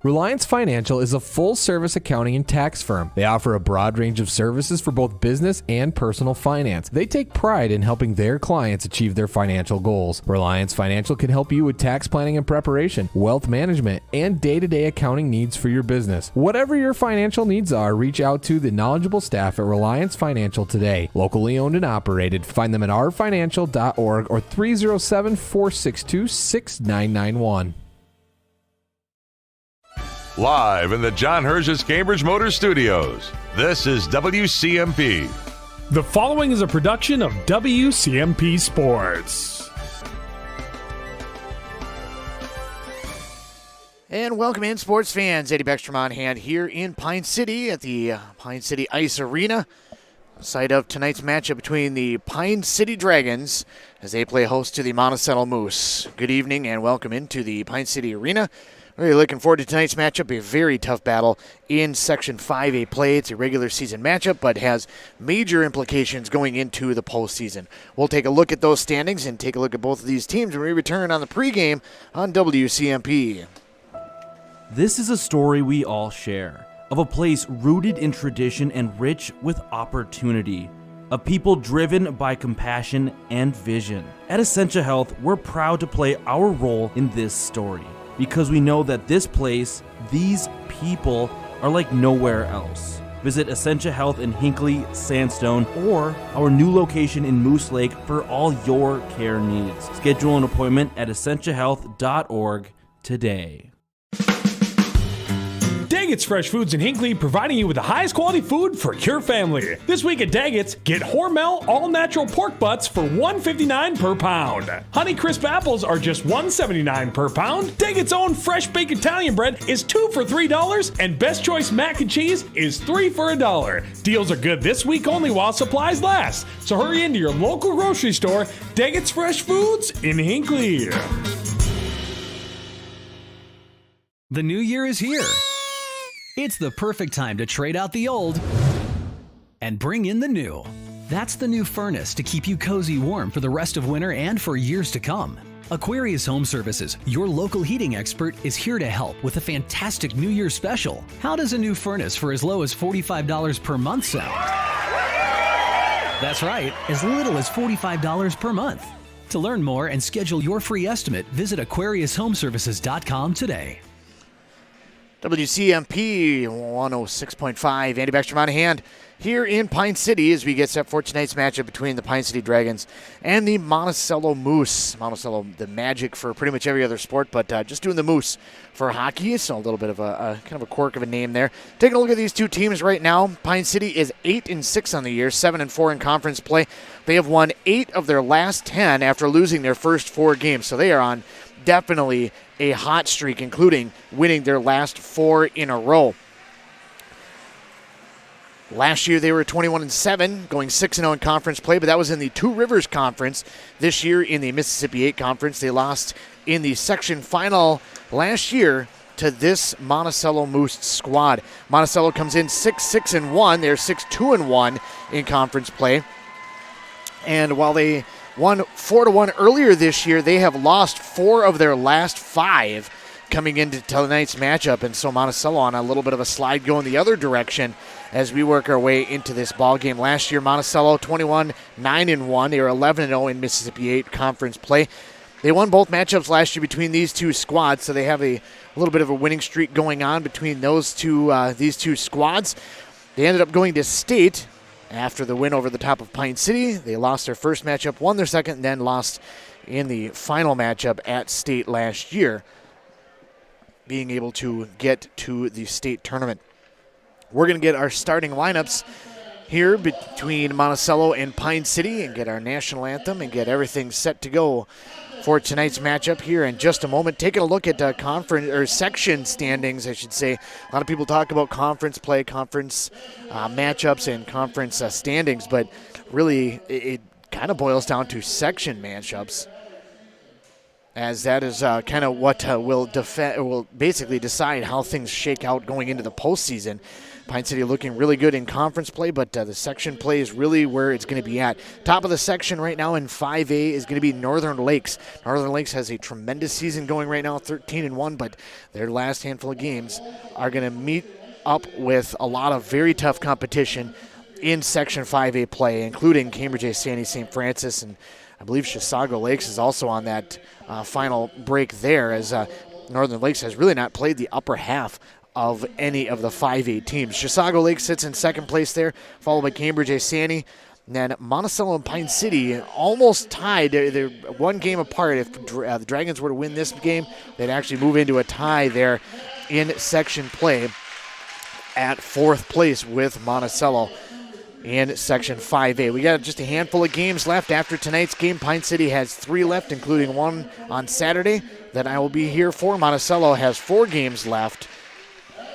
Reliance Financial is a full-service accounting and tax firm. They offer a broad range of services for both business and personal finance. They take pride in helping their clients achieve their financial goals. Reliance Financial can help you with tax planning and preparation, wealth management, and day-to-day accounting needs for your business. Whatever your financial needs are, reach out to the knowledgeable staff at Reliance Financial today. Locally owned and operated. Find them at rfinancial.org or 307-462-6991. Live in the John Hershes Cambridge Motor Studios, this is WCMP. The following is a production of WCMP Sports. And welcome in, sports fans. Eddie Beckstrom on hand here in Pine City at the Pine City Ice Arena, site of tonight's matchup between the Pine City Dragons as they play host to the Monticello Moose. Good evening and welcome into the Pine City Arena. Really looking forward to tonight's matchup, a very tough battle in Section 5A play. It's a regular season matchup, but has major implications going into the postseason. We'll take a look at those standings and take a look at both of these teams when we return on the pregame on WCMP. This is a story we all share, of a place rooted in tradition and rich with opportunity, a people driven by compassion and vision. At Essentia Health, we're proud to play our role in this story, because we know that this place, these people, are like nowhere else. Visit Essentia Health in Hinckley, Sandstone, or our new location in Moose Lake for all your care needs. Schedule an appointment at essentiahealth.org today. Daggett's Fresh Foods in Hinckley, providing you with the highest quality food for your family. This week at Daggett's, get Hormel all-natural pork butts for $1.59 per pound. Honey Crisp apples are just $1.79 per pound. Daggett's own fresh baked Italian bread is 2 for $3, and Best Choice mac and cheese is 3 for $1. Deals are good this week only while supplies last. So hurry into your local grocery store, Daggett's Fresh Foods in Hinckley. The new year is here. It's the perfect time to trade out the old and bring in the new. That's the new furnace to keep you cozy warm for the rest of winter and for years to come. Aquarius Home Services, your local heating expert, is here to help with a fantastic New Year special. How does a new furnace for as low as $45 per month sound? That's right, as little as $45 per month. To learn more and schedule your free estimate, visit AquariusHomeservices.com today. WCMP 106.5, Andy Beckstrom on hand here in Pine City as we get set for tonight's matchup between the Pine City Dragons and the Monticello Moose. Monticello, the Magic for pretty much every other sport, but just doing the Moose for hockey, so a little bit of a kind of a quirk of a name there. Taking a look at these two teams right now, Pine City is 8-6 on the year, 7-4 in conference play. They have won 8 of their last 10 after losing their first 4 games, so they are on definitely a hot streak, including winning their last 4 in a row. Last year they were 21-7, going 6-0 in conference play, but that was in the Two Rivers Conference. This year in the Mississippi 8 Conference, they lost in the section final last year to this Monticello Moose squad. Monticello comes in 6-1. They're 6-2-1 in conference play. And while they won 4-1 earlier this year, they have lost 4 of their last 5 coming into tonight's matchup. And so Monticello on a little bit of a slide going the other direction as we work our way into this ball game. Last year, Monticello 21-9-1. They were 11-0 in Mississippi 8 conference play. They won both matchups last year between these two squads, so they have a little bit of a winning streak going on between these two squads. They ended up going to state after the win over the top of Pine City. They lost their first matchup, won their second, and then lost in the final matchup at state last year, being able to get to the state tournament. We're going to get our starting lineups here between Monticello and Pine City and get our national anthem and get everything set to go for tonight's matchup here in just a moment. Taking a look at conference or section standings, I should say. A lot of people talk about conference play, conference matchups, and conference standings, but really it kind of boils down to section matchups, as that is kind of what will basically decide how things shake out going into the postseason. Pine City looking really good in conference play, but the section play is really where it's going to be at. Top of the section right now in 5A is going to be Northern Lakes. Northern Lakes has a tremendous season going right now, 13-1, but their last handful of games are going to meet up with a lot of very tough competition in Section 5A play, including Cambridge A. Sandy, St. Francis, and I believe Chisago Lakes is also on that final break there, as Northern Lakes has really not played the upper half of any of the 5A teams. Chisago Lakes sits in second place there, followed by Cambridge A. Sandy. And then Monticello and Pine City almost tied. They're one game apart. If the Dragons were to win this game, they'd actually move into a tie there in section play at fourth place with Monticello in Section 5A. We got just a handful of games left after tonight's game. Pine City has 3 left, including one on Saturday that I will be here for. Monticello has 4 games left,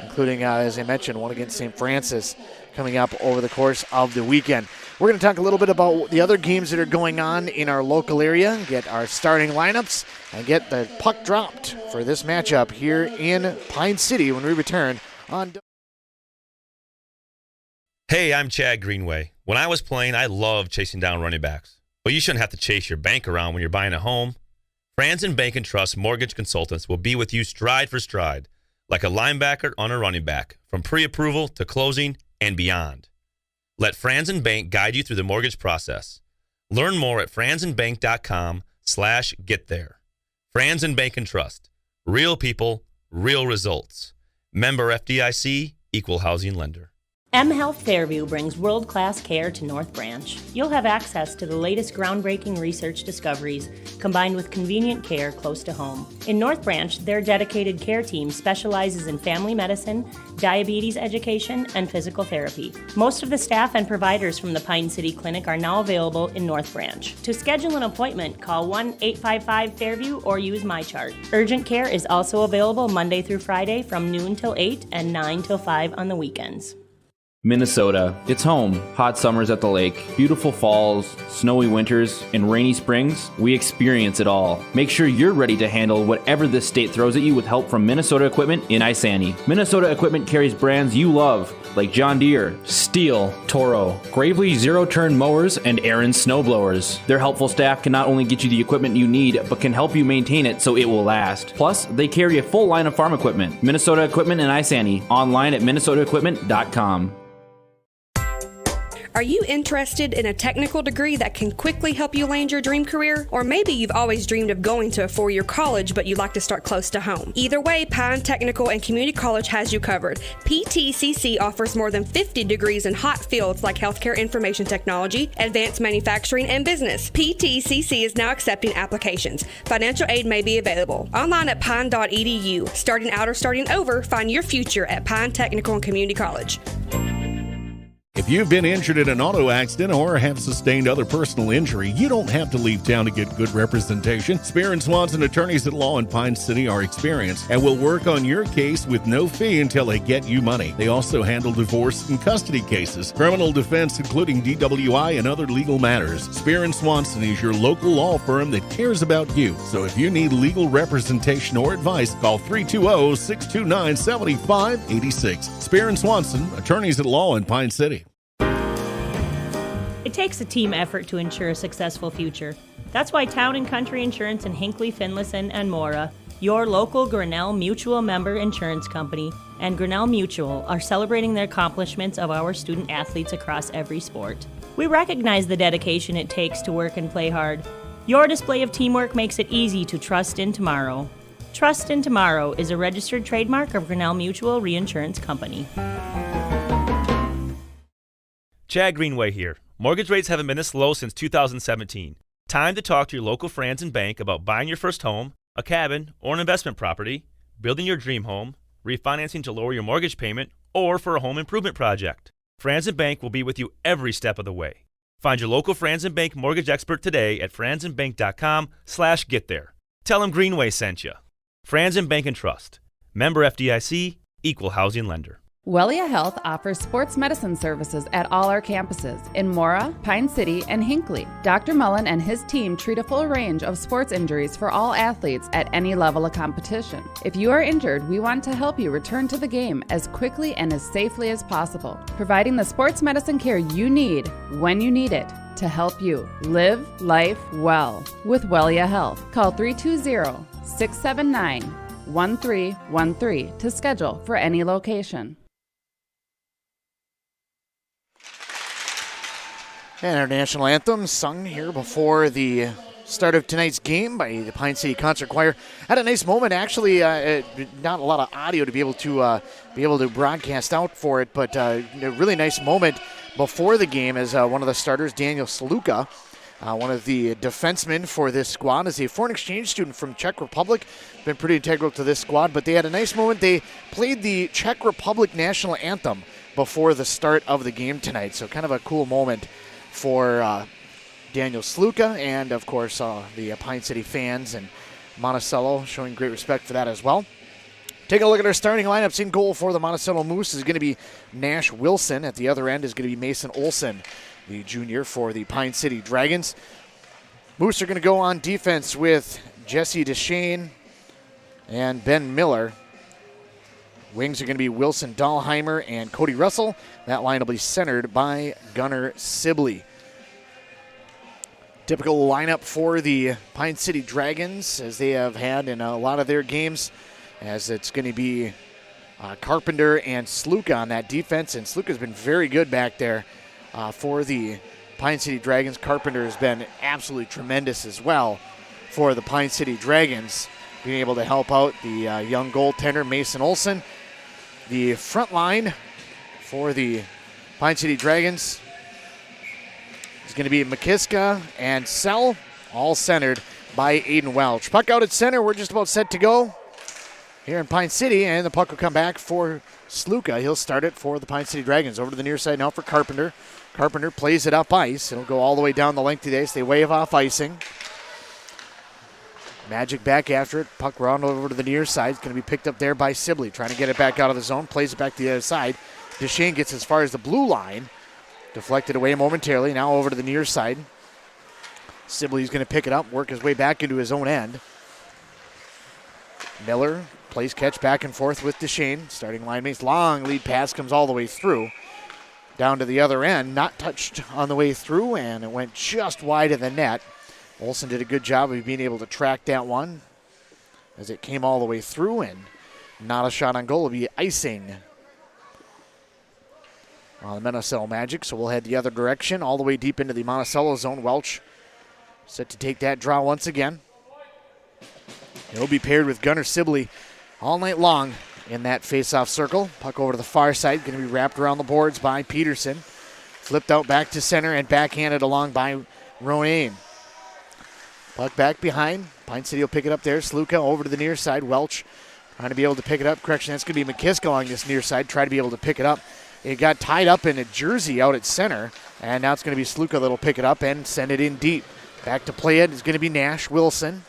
including, as I mentioned, one against St. Francis coming up over the course of the weekend. We're going to talk a little bit about the other games that are going on in our local area, get our starting lineups, and get the puck dropped for this matchup here in Pine City when we return on. Hey, I'm Chad Greenway. When I was playing, I loved chasing down running backs. But you shouldn't have to chase your bank around when you're buying a home. Franzen Bank and Trust Mortgage Consultants will be with you stride for stride, like a linebacker on a running back, from pre-approval to closing and beyond. Let Franzen Bank guide you through the mortgage process. Learn more at franzenbank.com/getThere. Franzen Bank and Trust. Real people, real results. Member FDIC, Equal Housing Lender. M Health Fairview brings world-class care to North Branch. You'll have access to the latest groundbreaking research discoveries combined with convenient care close to home. In North Branch, their dedicated care team specializes in family medicine, diabetes education, and physical therapy. Most of the staff and providers from the Pine City Clinic are now available in North Branch. To schedule an appointment, call 1-855-FAIRVIEW or use MyChart. Urgent care is also available Monday through Friday from noon till 8 and 9 till 5 on the weekends. Minnesota. It's home. Hot summers at the lake, beautiful falls, snowy winters, and rainy springs. We experience it all. Make sure you're ready to handle whatever this state throws at you with help from Minnesota Equipment in Isani. Minnesota Equipment carries brands you love, like John Deere, Steel, Toro, Gravely zero-turn mowers, and Aaron snowblowers. Their helpful staff can not only get you the equipment you need, but can help you maintain it so it will last. Plus, they carry a full line of farm equipment. Minnesota Equipment in Isani. Online at minnesotaequipment.com. Are you interested in a technical degree that can quickly help you land your dream career? Or maybe you've always dreamed of going to a 4-year college, but you'd like to start close to home. Either way, Pine Technical and Community College has you covered. PTCC offers more than 50 degrees in hot fields like healthcare information technology, advanced manufacturing, and business. PTCC is now accepting applications. Financial aid may be available. Online at pine.edu. Starting out or starting over, find your future at Pine Technical and Community College. If you've been injured in an auto accident or have sustained other personal injury, you don't have to leave town to get good representation. Spear & Swanson attorneys at law in Pine City are experienced and will work on your case with no fee until they get you money. They also handle divorce and custody cases, criminal defense, including DWI and other legal matters. Spear & Swanson is your local law firm that cares about you. So if you need legal representation or advice, call 320-629-7586. Spear & Swanson, attorneys at law in Pine City. It takes a team effort to ensure a successful future. That's why Town & Country Insurance in Hinckley, Finlayson, and Mora, your local Grinnell Mutual member insurance company, and Grinnell Mutual are celebrating the accomplishments of our student athletes across every sport. We recognize the dedication it takes to work and play hard. Your display of teamwork makes it easy to trust in tomorrow. Trust in Tomorrow is a registered trademark of Grinnell Mutual Reinsurance Company. Chad Greenway here. Mortgage rates haven't been this low since 2017. Time to talk to your local Franzen Bank about buying your first home, a cabin, or an investment property, building your dream home, refinancing to lower your mortgage payment, or for a home improvement project. Franzen Bank will be with you every step of the way. Find your local Franzen Bank mortgage expert today at franzenbank.com/getThere. Tell them Greenway sent you. Franzen Bank and Trust. Member FDIC, Equal Housing Lender. Wellia Health offers sports medicine services at all our campuses in Mora, Pine City, and Hinckley. Dr. Mullen and his team treat a full range of sports injuries for all athletes at any level of competition. If you are injured, we want to help you return to the game as quickly and as safely as possible, providing the sports medicine care you need when you need it to help you live life well with Wellia Health. Call 320-679-1313 to schedule for any location. And our national anthem sung here before the start of tonight's game by the Pine City Concert Choir. Had a nice moment, actually. Not a lot of audio to be able to broadcast out for it, but a really nice moment before the game as one of the starters, Daniel Saluka, one of the defensemen for this squad, is a foreign exchange student from Czech Republic. Been pretty integral to this squad, but they had a nice moment. They played the Czech Republic national anthem before the start of the game tonight, so kind of a cool moment for Daniel Sluka and, of course, the Pine City fans and Monticello showing great respect for that as well. Take a look at our starting lineups. In goal for the Monticello Moose is going to be Nash Wilson. At the other end is going to be Mason Olson, the junior for the Pine City Dragons. Moose are going to go on defense with Jesse Deshane and Ben Miller. Wings are going to be Wilson Dahlheimer and Cody Russell. That line will be centered by Gunnar Sibley. Typical lineup for the Pine City Dragons, as they have had in a lot of their games, as it's going to be Carpenter and Sluka on that defense. And Sluka's been very good back there for the Pine City Dragons. Carpenter has been absolutely tremendous as well for the Pine City Dragons, being able to help out the young goaltender Mason Olson. The front line for the Pine City Dragons is going to be McKiska and Sell, all centered by Aiden Welch. Puck out at center. We're just about set to go here in Pine City, and the puck will come back for Sluka. He'll start it for the Pine City Dragons. Over to the near side now for Carpenter. Carpenter plays it up ice. It'll go all the way down the length of the ice. They wave off icing. Magic back after it. Puck round over to the near side. It's going to be picked up there by Sibley. Trying to get it back out of the zone. Plays it back to the other side. Deshane gets as far as the blue line. Deflected away momentarily. Now over to the near side. Sibley's going to pick it up. Work his way back into his own end. Miller plays catch back and forth with Deshane. Starting line mates. Long lead pass comes all the way through. Down to the other end. Not touched on the way through. And it went just wide of the net. Olsen did a good job of being able to track that one as it came all the way through, and not a shot on goal. It'll be icing on the Monticello Magic, so we'll head the other direction all the way deep into the Monticello zone. Welch set to take that draw once again. He'll be paired with Gunnar Sibley all night long in that face-off circle. Puck over to the far side, going to be wrapped around the boards by Peterson. Flipped out back to center and backhanded along by Ronayne. Puck back behind. Pine City will pick it up there. Sluka over to the near side. Welch trying to be able to pick it up. Correction, that's going to be McKiska along this near side. Try to be able to pick it up. It got tied up in a jersey out at center. And now it's going to be Sluka that'll pick it up and send it in deep. Back to play it is going to be Nash Wilson.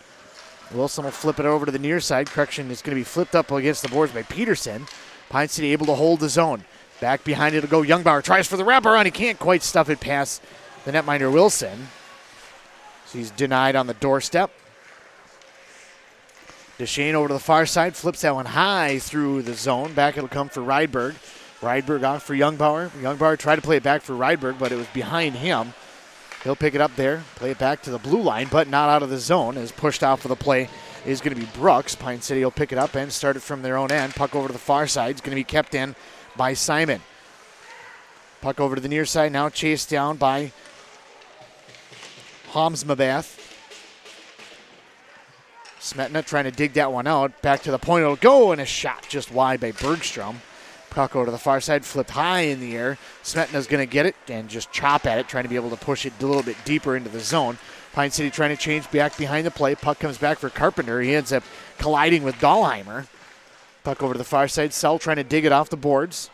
Wilson will flip it over to the near side. Correction, it's going to be flipped up against the boards by Peterson. Pine City able to hold the zone. Back behind it will go Youngbauer. Tries for the wraparound. He can't quite stuff it past the netminder Wilson. So he's denied on the doorstep. Deshane over to the far side. Flips that one high through the zone. Back it'll come for Rydberg. Rydberg off for Youngbauer. Youngbauer tried to play it back for Rydberg, but it was behind him. He'll pick it up there. Play it back to the blue line, but not out of the zone. As pushed out for the play is going to be Brooks. Pine City will pick it up and start it from their own end. Puck over to the far side. It's going to be kept in by Simon. Puck over to the near side. Now chased down by Homsmabath. Smetna trying to dig that one out. Back to the point. It'll go, and a shot just wide by Bergstrom. Puck over to the far side, flipped high in the air. Smetna's going to get it and just chop at it, trying to be able to push it a little bit deeper into the zone. Pine City trying to change back behind the play. Puck comes back for Carpenter. He ends up colliding with Dahlheimer. Puck over to the far side. Sell trying to dig it off the boards.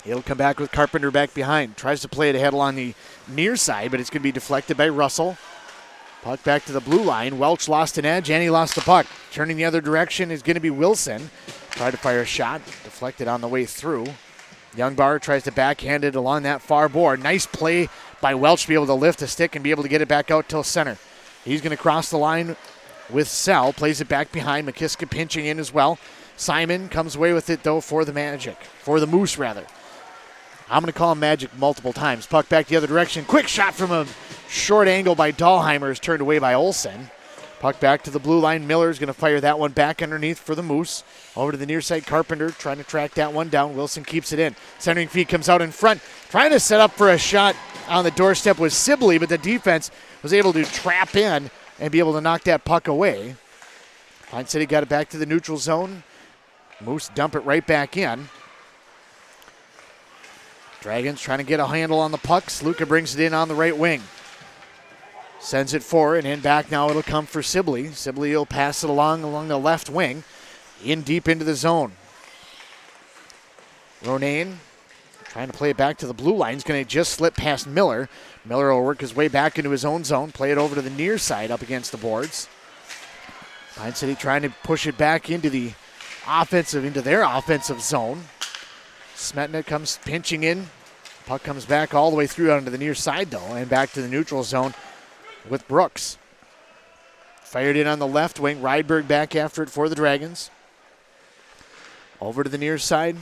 He'll come back with Carpenter back behind. Tries to play it ahead along the near side, but it's going to be deflected by Russell. Puck back to the blue line. Welch lost an edge, and he lost the puck. Turning the other direction is going to be Wilson. Tried to fire a shot, deflected on the way through. Youngbauer tries to backhand it along that far board. Nice play by Welch to be able to lift a stick and be able to get it back out till center. He's going to cross the line with Sell, plays it back behind. McKiska pinching in as well. Simon comes away with it, though, for the Moose, rather. I'm going to call him Magic multiple times. Puck back the other direction. Quick shot from a short angle by Dahlheimer is turned away by Olsen. Puck back to the blue line. Miller's going to fire that one back underneath for the Moose. Over to the near side, Carpenter trying to track that one down. Wilson keeps it in. Centering feed comes out in front. Trying to set up for a shot on the doorstep was Sibley, but the defense was able to trap in and be able to knock that puck away. Pine City got it back to the neutral zone. Moose dump it right back in. Dragons trying to get a handle on the pucks. Luca brings it in on the right wing. Sends it forward, and back now it'll come for Sibley. Sibley will pass it along the left wing, in deep into the zone. Ronayne trying to play it back to the blue line. He's going to just slip past Miller. Miller will work his way back into his own zone, play it over to the near side up against the boards. Pine City trying to push it back into their offensive zone. Smetna comes pinching in. Puck comes back all the way through onto the near side, though, and back to the neutral zone with Brooks. Fired in on the left wing. Rydberg back after it for the Dragons. Over to the near side.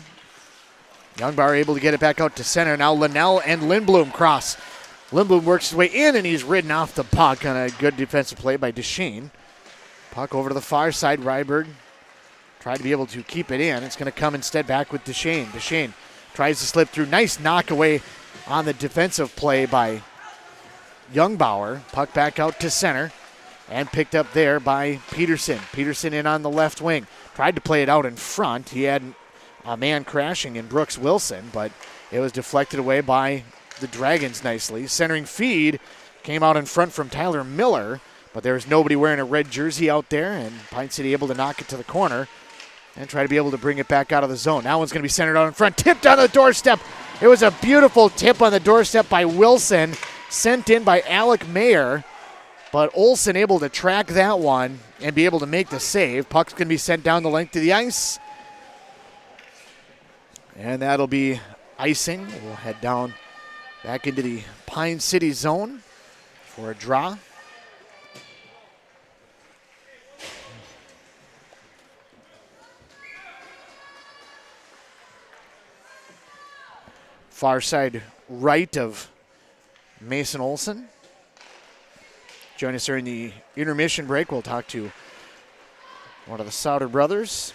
Youngbar able to get it back out to center. Now Linnell and Lindblom cross. Lindblom works his way in, and he's ridden off the puck on a good defensive play by Duchesne. Puck over to the far side. Rydberg tried to be able to keep it in. It's going to come instead back with Duchesne. Duchesne tries to slip through. Nice knock away on the defensive play by Youngbauer. Puck back out to center and picked up there by Peterson. Peterson in on the left wing. Tried to play it out in front. He had a man crashing in Brooks Wilson, but it was deflected away by the Dragons nicely. Centering feed came out in front from Tyler Miller, but there was nobody wearing a red jersey out there, and Pine City able to knock it to the corner and try to be able to bring it back out of the zone. That one's going to be centered out in front. Tipped on the doorstep. It was a beautiful tip on the doorstep by Wilson, sent in by Alec Mayer, but Olsen able to track that one and be able to make the save. Puck's going to be sent down the length of the ice, and that'll be icing. We'll head down back into the Pine City zone for a draw. Far side right of Mason Olsen. Join us during the intermission break. We'll talk to one of the Sauter brothers.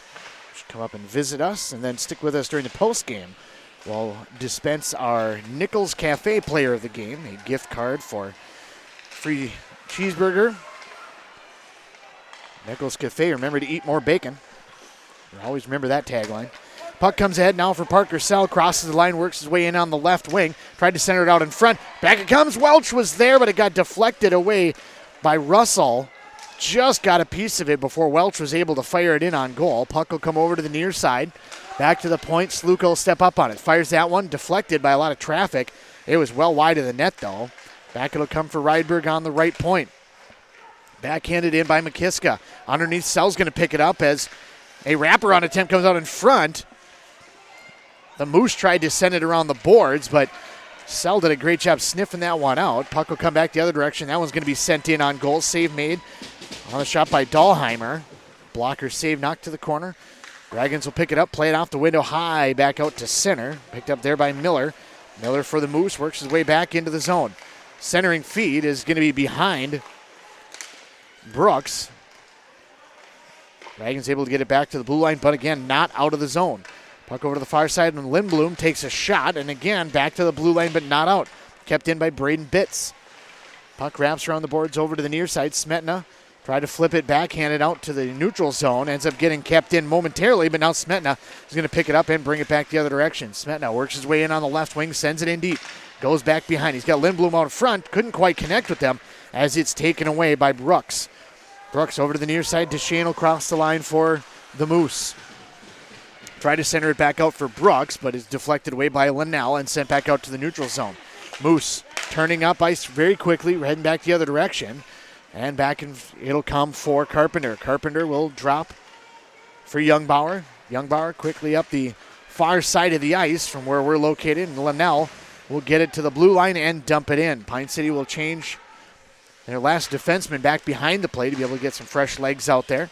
Should come up and visit us, and then stick with us during the post game. We'll dispense our Nichols Cafe player of the game, a gift card for free cheeseburger. Nichols Cafe, remember to eat more bacon. Always remember that tagline. Puck comes ahead now for Parker Sell. Crosses the line, works his way in on the left wing. Tried to center it out in front. Back it comes. Welch was there, but it got deflected away by Russell. Just got a piece of it before Welch was able to fire it in on goal. Puck will come over to the near side. Back to the point. Sluka will step up on it. Fires that one. Deflected by a lot of traffic. It was well wide of the net, though. Back it'll come for Rydberg on the right point. Backhanded in by McKiska. Underneath, Sell's going to pick it up as a wraparound attempt comes out in front. The Moose tried to send it around the boards, but Sell did a great job sniffing that one out. Puck will come back the other direction. That one's going to be sent in on goal. Save made on the shot by Dahlheimer. Blocker save knocked to the corner. Dragons will pick it up, play it off the window high, back out to center. Picked up there by Miller. Miller for the Moose, works his way back into the zone. Centering feed is going to be behind Brooks. Dragons able to get it back to the blue line, but again, not out of the zone. Puck over to the far side, and Lindblom takes a shot, and again, back to the blue line, but not out. Kept in by Braden Bitts. Puck wraps around the boards over to the near side. Smetna tried to flip it back, hand it out to the neutral zone. Ends up getting kept in momentarily, but now Smetna is going to pick it up and bring it back the other direction. Smetna works his way in on the left wing, sends it in deep. Goes back behind. He's got Lindblom out front. Couldn't quite connect with them as it's taken away by Brooks. Brooks over to the near side. Duchesne will cross the line for the Moose. Tried to center it back out for Brooks, but is deflected away by Linnell and sent back out to the neutral zone. Moose turning up ice very quickly, heading back the other direction. And back, and it'll come for Carpenter. Carpenter will drop for Youngbauer. Youngbauer quickly up the far side of the ice from where we're located, and Linnell will get it to the blue line and dump it in. Pine City will change their last defenseman back behind the play to be able to get some fresh legs out there.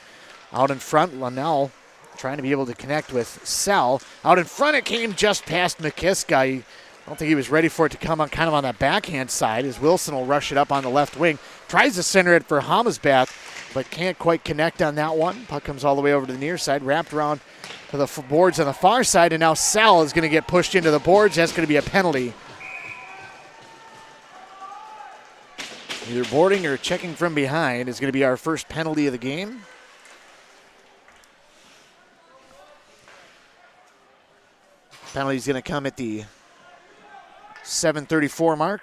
Out in front, Linnell trying to be able to connect with Sell. Out in front, it came just past McKiska. I don't think he was ready for it to come on kind of on that backhand side as Wilson will rush it up on the left wing. Tries to center it for Hammersbath, but can't quite connect on that one. Puck comes all the way over to the near side, wrapped around to the boards on the far side, and now Sell is going to get pushed into the boards. That's going to be a penalty. Either boarding or checking from behind is going to be our first penalty of the game. Penalty is going to come at the 7:34 mark.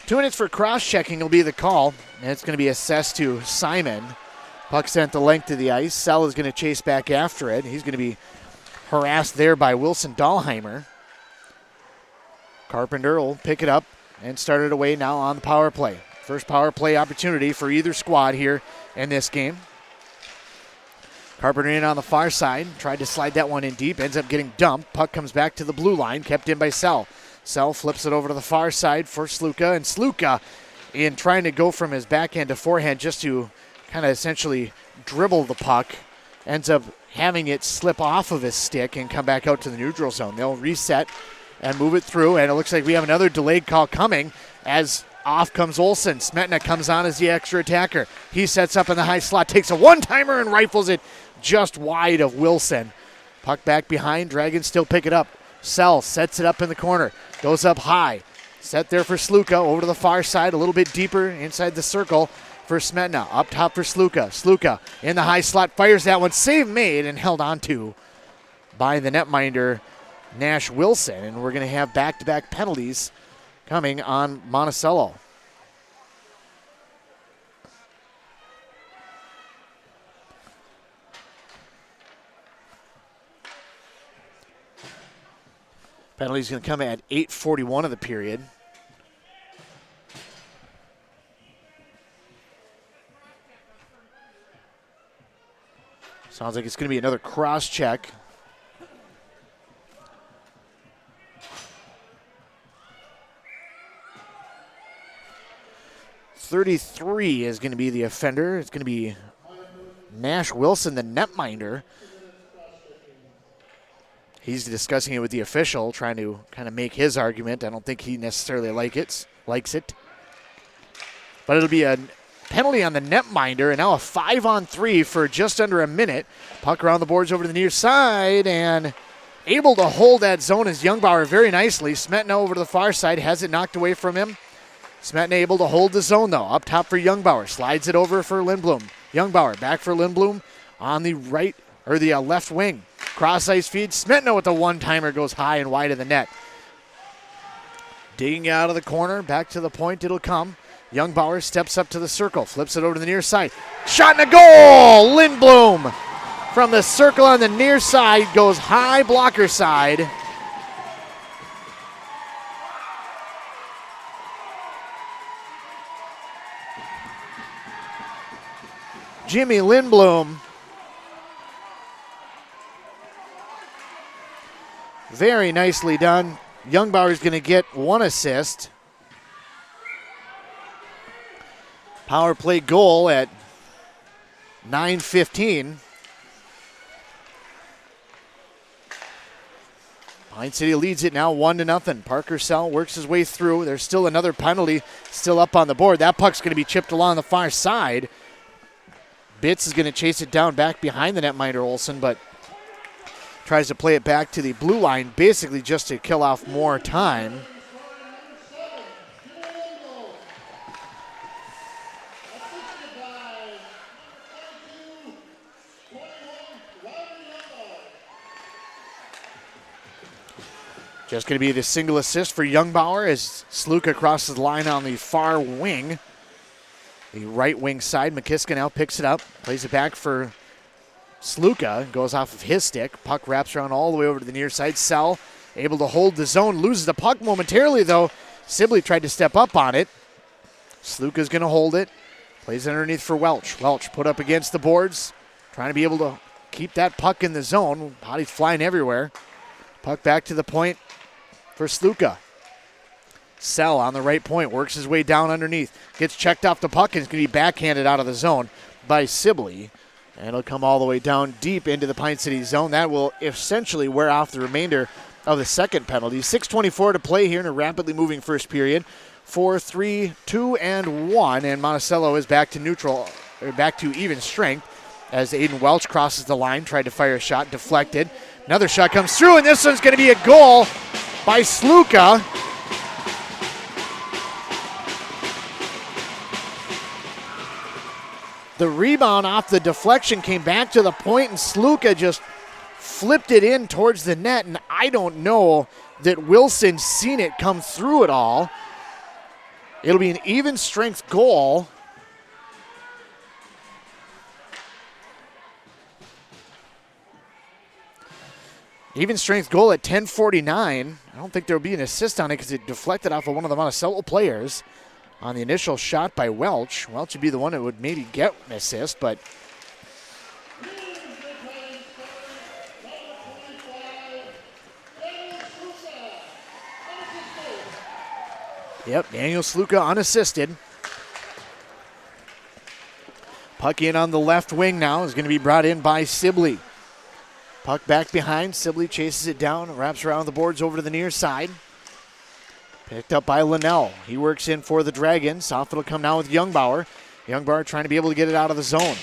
Two minutes for cross-checking will be the call, and it's going to be assessed to Simon. Puck sent the length of the ice. Sell is going to chase back after it. He's going to be harassed there by Wilson Dahlheimer. Carpenter will pick it up and start it away now on the power play. First power play opportunity for either squad here in this game. Carpenter in on the far side. Tried to slide that one in deep. Ends up getting dumped. Puck comes back to the blue line. Kept in by Sell. Sell flips it over to the far side for Sluka. And Sluka, in trying to go from his backhand to forehand just to kind of essentially dribble the puck, ends up having it slip off of his stick and come back out to the neutral zone. They'll reset and move it through, and it looks like we have another delayed call coming as off comes Olsen. Smetna comes on as the extra attacker. He sets up in the high slot, takes a one-timer and rifles it just wide of Wilson. Puck back behind, Dragons still pick it up. Sell sets it up in the corner, goes up high. Set there for Sluka, over to the far side, a little bit deeper inside the circle for Smetna. Up top for Sluka. Sluka in the high slot, fires that one. Save made and held on to by the netminder, Nash Wilson. And we're going to have back-to-back penalties coming on Monticello. Penalty's going to come at 8:41 of the period. Sounds like it's going to be another cross-check. .33 is going to be the offender. It's going to be Nash Wilson, the netminder. He's discussing it with the official, trying to kind of make his argument. I don't think he necessarily likes it. But it'll be a penalty on the netminder, and now a 5-on-3 for just under a minute. Puck around the boards over to the near side, and able to hold that zone is Youngbauer very nicely. Smetna over to the far side, has it knocked away from him. Smetna able to hold the zone, though. Up top for Youngbauer, slides it over for Lindblom. Youngbauer back for Lindblom on the right, or the left wing. Cross ice feed. Smetna with the one-timer goes high and wide of the net. Digging out of the corner, back to the point it'll come. Youngbauer steps up to the circle, flips it over to the near side. Shot and a goal! Lindblom from the circle on the near side goes high blocker side. Jimmy Lindblom. Very nicely done. Youngbauer's going to get one assist. Power play goal at 9:15. Pine City leads it now 1-0. Parker Sell works his way through. There's still another penalty still up on the board. That puck's going to be chipped along the far side. Bitts is going to chase it down back behind the netminder Olsen, but tries to play it back to the blue line, basically just to kill off more time. Just going to be the single assist for Youngbauer as Sluka crosses the line on the far wing. The right wing side, McKiska now picks it up, plays it back for Sluka goes off of his stick. Puck wraps around all the way over to the near side. Sell able to hold the zone. Loses the puck momentarily, though. Sibley tried to step up on it. Sluka's going to hold it. Plays underneath for Welch. Welch put up against the boards. Trying to be able to keep that puck in the zone. Bodies flying everywhere. Puck back to the point for Sluka. Sell on the right point. Works his way down underneath. Gets checked off the puck and is going to be backhanded out of the zone by Sibley. And it'll come all the way down deep into the Pine City zone. That will essentially wear off the remainder of the second penalty. 6:24 to play here in a rapidly moving first period. 4-3, 2, and 1. And Monticello is back to neutral, or back to even strength as Aiden Welch crosses the line, tried to fire a shot, deflected. Another shot comes through, and this one's going to be a goal by Sluka. The rebound off the deflection came back to the point, and Sluka just flipped it in towards the net, and I don't know that Wilson's seen it come through at all. It'll be an even strength goal. Even strength goal at 10:49. I don't think there'll be an assist on it because it deflected off of one of the Monticello players on the initial shot by Welch. Welch would be the one that would maybe get an assist, but yep, Daniel Sluka unassisted. Puck in on the left wing now is going to be brought in by Sibley. Puck back behind. Sibley chases it down, wraps around the boards over to the near side. Picked up by Linnell. He works in for the Dragons. Off it'll come now with Youngbauer. Youngbauer trying to be able to get it out of the zone.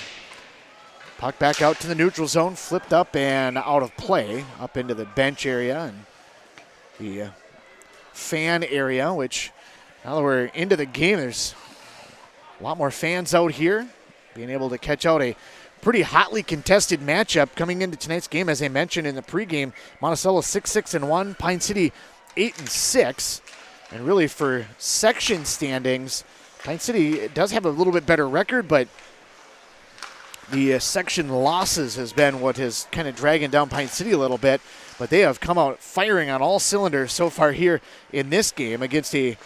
Puck back out to the neutral zone. Flipped up and out of play. Up into the bench area and the fan area, which now that we're into the game, there's a lot more fans out here. Being able to catch out a pretty hotly contested matchup coming into tonight's game. As I mentioned in the pregame, Monticello 6-6-1, Pine City 8-6. And really for section standings, Pine City does have a little bit better record, but the section losses has been what has kind of dragging down Pine City a little bit. But they have come out firing on all cylinders so far here in this game against a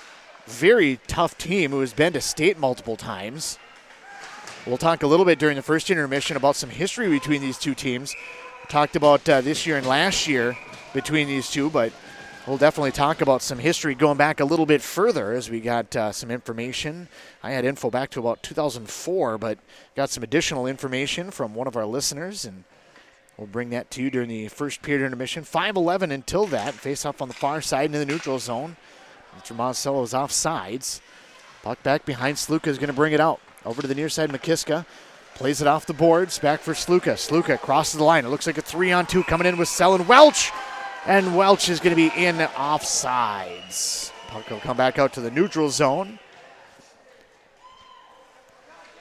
very tough team who has been to state multiple times. We'll talk a little bit during the first intermission about some history between these two teams. We talked about this year and last year between these two, but we'll definitely talk about some history going back a little bit further as we got some information. I had info back to about 2004, but got some additional information from one of our listeners, and we'll bring that to you during the first period intermission. 5:11 until that. Face off on the far side into the neutral zone. Mr. Monticello is off sides. Puck back behind. Sluka is going to bring it out. Over to the near side, McKiska plays it off the boards. Back for Sluka. Sluka crosses the line. It looks like a 3-on-2 coming in with Sell and Welch. And Welch is going to be in offsides. Puck will come back out to the neutral zone.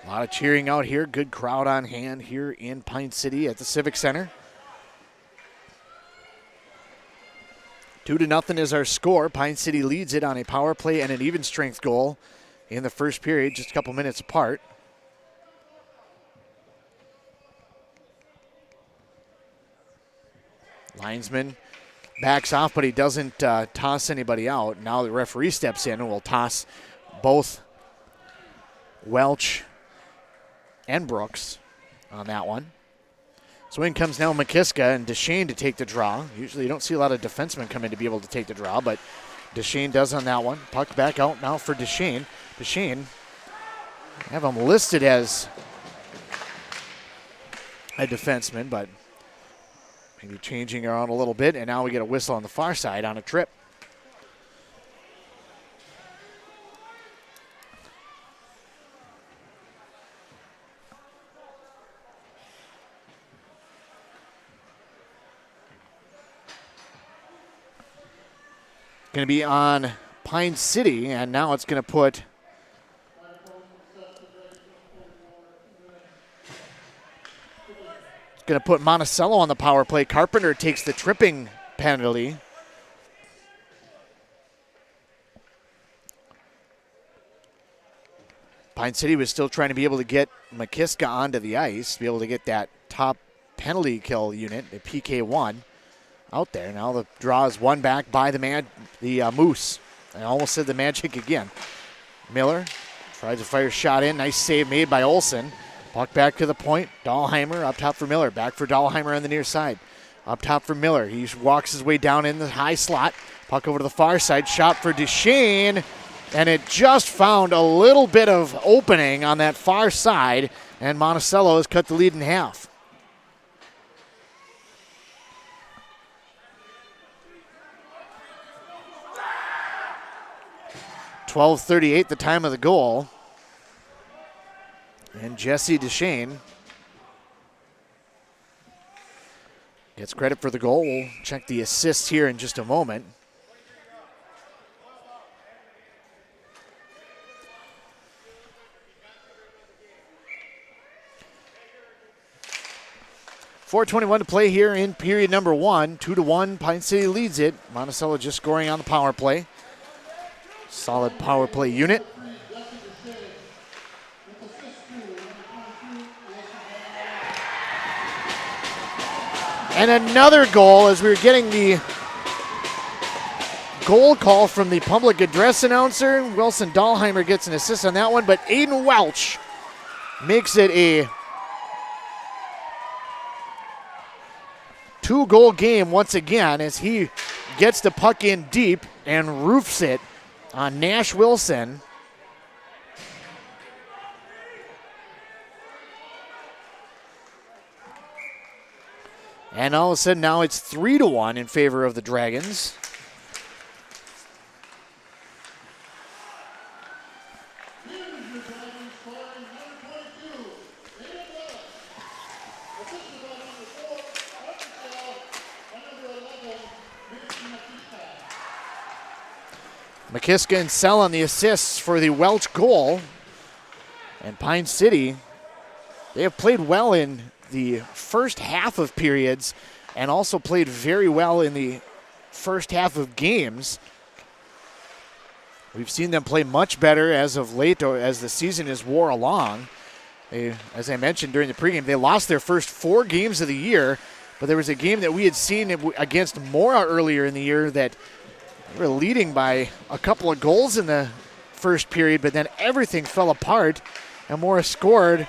A lot of cheering out here. Good crowd on hand here in Pine City at the Civic Center. 2-0 is our score. Pine City leads it on a power play and an even strength goal in the first period, just a couple minutes apart. Linesman backs off, but he doesn't toss anybody out. Now the referee steps in and will toss both Welch and Brooks on that one. So in comes now McKiska and Deshane to take the draw. Usually you don't see a lot of defensemen come in to be able to take the draw, but Deshane does on that one. Puck back out now for Deshane. Deshane, I have him listed as a defenseman, but maybe changing around a little bit, and now we get a whistle on the far side on a trip. Going to be on Pine City, and now it's going to put Monticello on the power play. Carpenter takes the tripping penalty. Pine City was still trying to be able to get McKiska onto the ice, be able to get that top penalty kill unit, the PK1, out there. Now the draw is won back by the Moose. I almost said the Magic again. Miller tries to fire a shot in. Nice save made by Olsen. Puck back to the point. Dahlheimer up top for Miller. Back for Dahlheimer on the near side. Up top for Miller. He walks his way down in the high slot. Puck over to the far side. Shot for Duchesne. And it just found a little bit of opening on that far side. And Monticello has cut the lead in half. .12:38 the time of the goal. And Jesse Duchesne gets credit for the goal. We'll check the assist here in just a moment. .421 to play here in period number 1. 2-1, Pine City leads it. Monticello just scoring on the power play. Solid power play unit. And another goal as we were getting the goal call from the public address announcer. Wilson Dahlheimer gets an assist on that one, but Aiden Welch makes it a 2-goal game once again as he gets the puck in deep and roofs it on Nash Wilson. And all of a sudden now it's 3-1 in favor of the Dragons. McKiska and Sell on the assists for the Welch goal. And Pine City, they have played well in the first half of periods and also played very well in the first half of games. We've seen them play much better as of late or as the season has wore along. As I mentioned during the pregame, they lost their first 4 games of the year, but there was a game that we had seen against Mora earlier in the year that they were leading by a couple of goals in the first period, but then everything fell apart, and Mora scored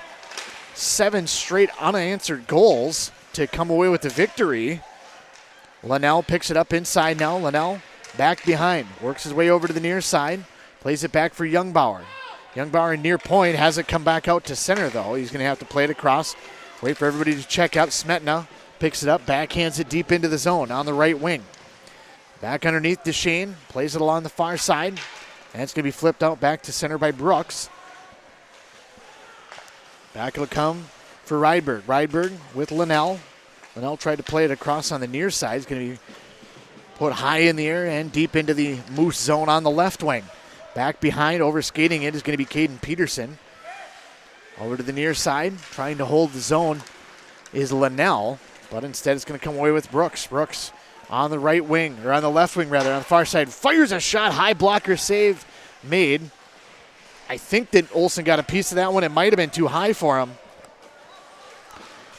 7 straight unanswered goals to come away with the victory. Linnell picks it up inside now. Linnell back behind, works his way over to the near side, plays it back for Youngbauer. Youngbauer near point, has it come back out to center though. He's going to have to play it across, wait for everybody to check up. Smetna picks it up, backhands it deep into the zone on the right wing. Back underneath Duchesne, plays it along the far side, and it's going to be flipped out back to center by Brooks. Back it'll come for Rydberg. Rydberg with Linnell. Linnell tried to play it across on the near side. He's going to be put high in the air and deep into the Moose zone on the left wing. Back behind, over skating it is going to be Caden Peterson. Over to the near side, trying to hold the zone is Linnell, but instead it's going to come away with Brooks. Brooks on the right wing, or on the left wing rather, on the far side, fires a shot, high blocker save made. I think that Olsen got a piece of that one. It might have been too high for him.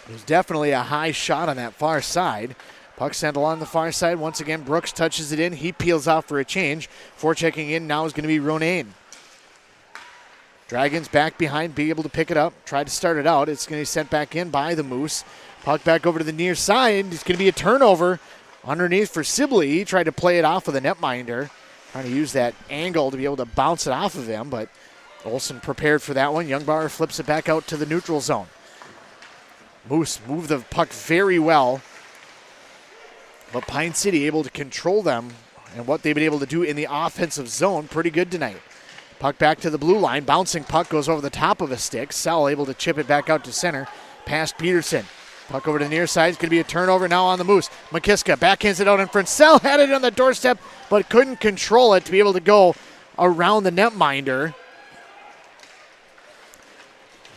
It was definitely a high shot on that far side. Puck sent along the far side. Once again, Brooks touches it in. He peels off for a change. Forechecking in now is going to be Ronayne. Dragons back behind, be able to pick it up. Try to start it out. It's going to be sent back in by the Moose. Puck back over to the near side. It's going to be a turnover underneath for Sibley. He tried to play it off of the netminder. Trying to use that angle to be able to bounce it off of him, but Olsen prepared for that one. Youngbauer flips it back out to the neutral zone. Moose moved the puck very well, but Pine City able to control them and what they've been able to do in the offensive zone pretty good tonight. Puck back to the blue line. Bouncing puck goes over the top of a stick. Sell able to chip it back out to center. Past Peterson. Puck over to the near side. It's going to be a turnover now on the Moose. McKiska backhands it out in front. Sell had it on the doorstep, but couldn't control it to be able to go around the netminder.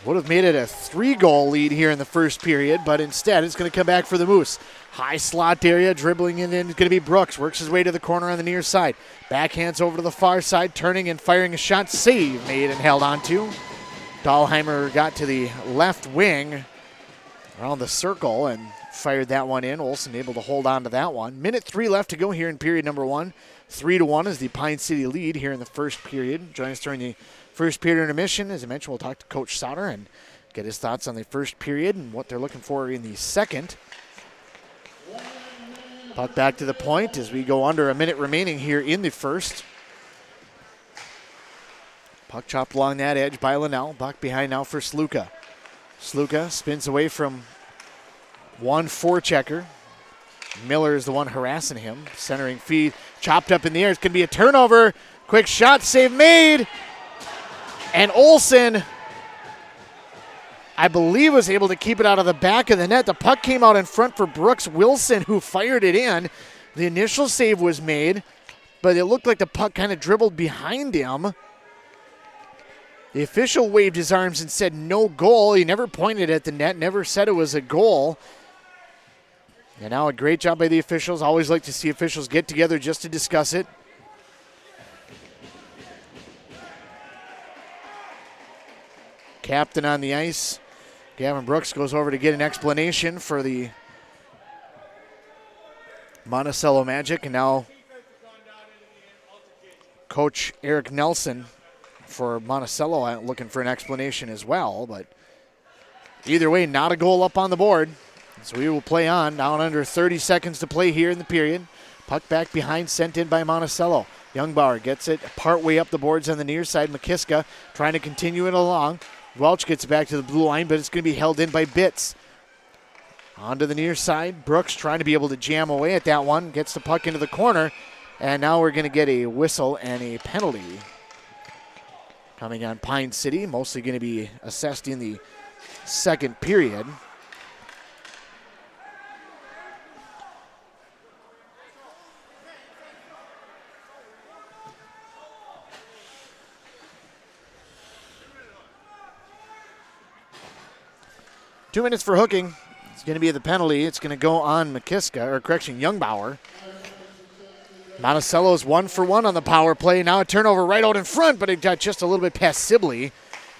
Would have made it a 3-goal lead here in the first period, but instead it's going to come back for the Moose. High slot area, dribbling in, it's going to be Brooks. Works his way to the corner on the near side. Backhands over to the far side, turning and firing a shot. Save made and held on to. Dahlheimer got to the left wing around the circle and fired that one in. Olsen able to hold on to that one. Minute 3 left to go here in period number 1. 3-1 is the Pine City lead here in the first period. Join us during the first period intermission. As I mentioned, we'll talk to Coach Sauter and get his thoughts on the first period and what they're looking for in the second. Puck back to the point as we go under a minute remaining here in the first. Puck chopped along that edge by Linnell. Puck behind now for Sluka. Sluka spins away from one forechecker. Miller is the one harassing him. Centering feed, chopped up in the air. It's going to be a turnover. Quick shot, save made. And Olsen, I believe, was able to keep it out of the back of the net. The puck came out in front for Brooks Wilson, who fired it in. The initial save was made, but it looked like the puck kind of dribbled behind him. The official waved his arms and said no goal. He never pointed at the net, never said it was a goal. And now a great job by the officials. Always like to see officials get together just to discuss it. Captain on the ice. Gavin Brooks goes over to get an explanation for the Monticello Magic. And now Coach Eric Nelson for Monticello looking for an explanation as well. But either way, not a goal up on the board. So we will play on. Down under 30 seconds to play here in the period. Puck back behind, sent in by Monticello. Youngbauer gets it partway up the boards on the near side. McKiska trying to continue it along. Welch gets it back to the blue line, but it's going to be held in by Bitts. Onto the near side. Brooks trying to be able to jam away at that one. Gets the puck into the corner. And now we're going to get a whistle and a penalty coming on Pine City. Mostly going to be assessed in the second period. Two minutes for hooking. It's going to be the penalty. It's going to go on Youngbauer. Monticello's 1 for 1 on the power play. Now a turnover right out in front, but it got just a little bit past Sibley.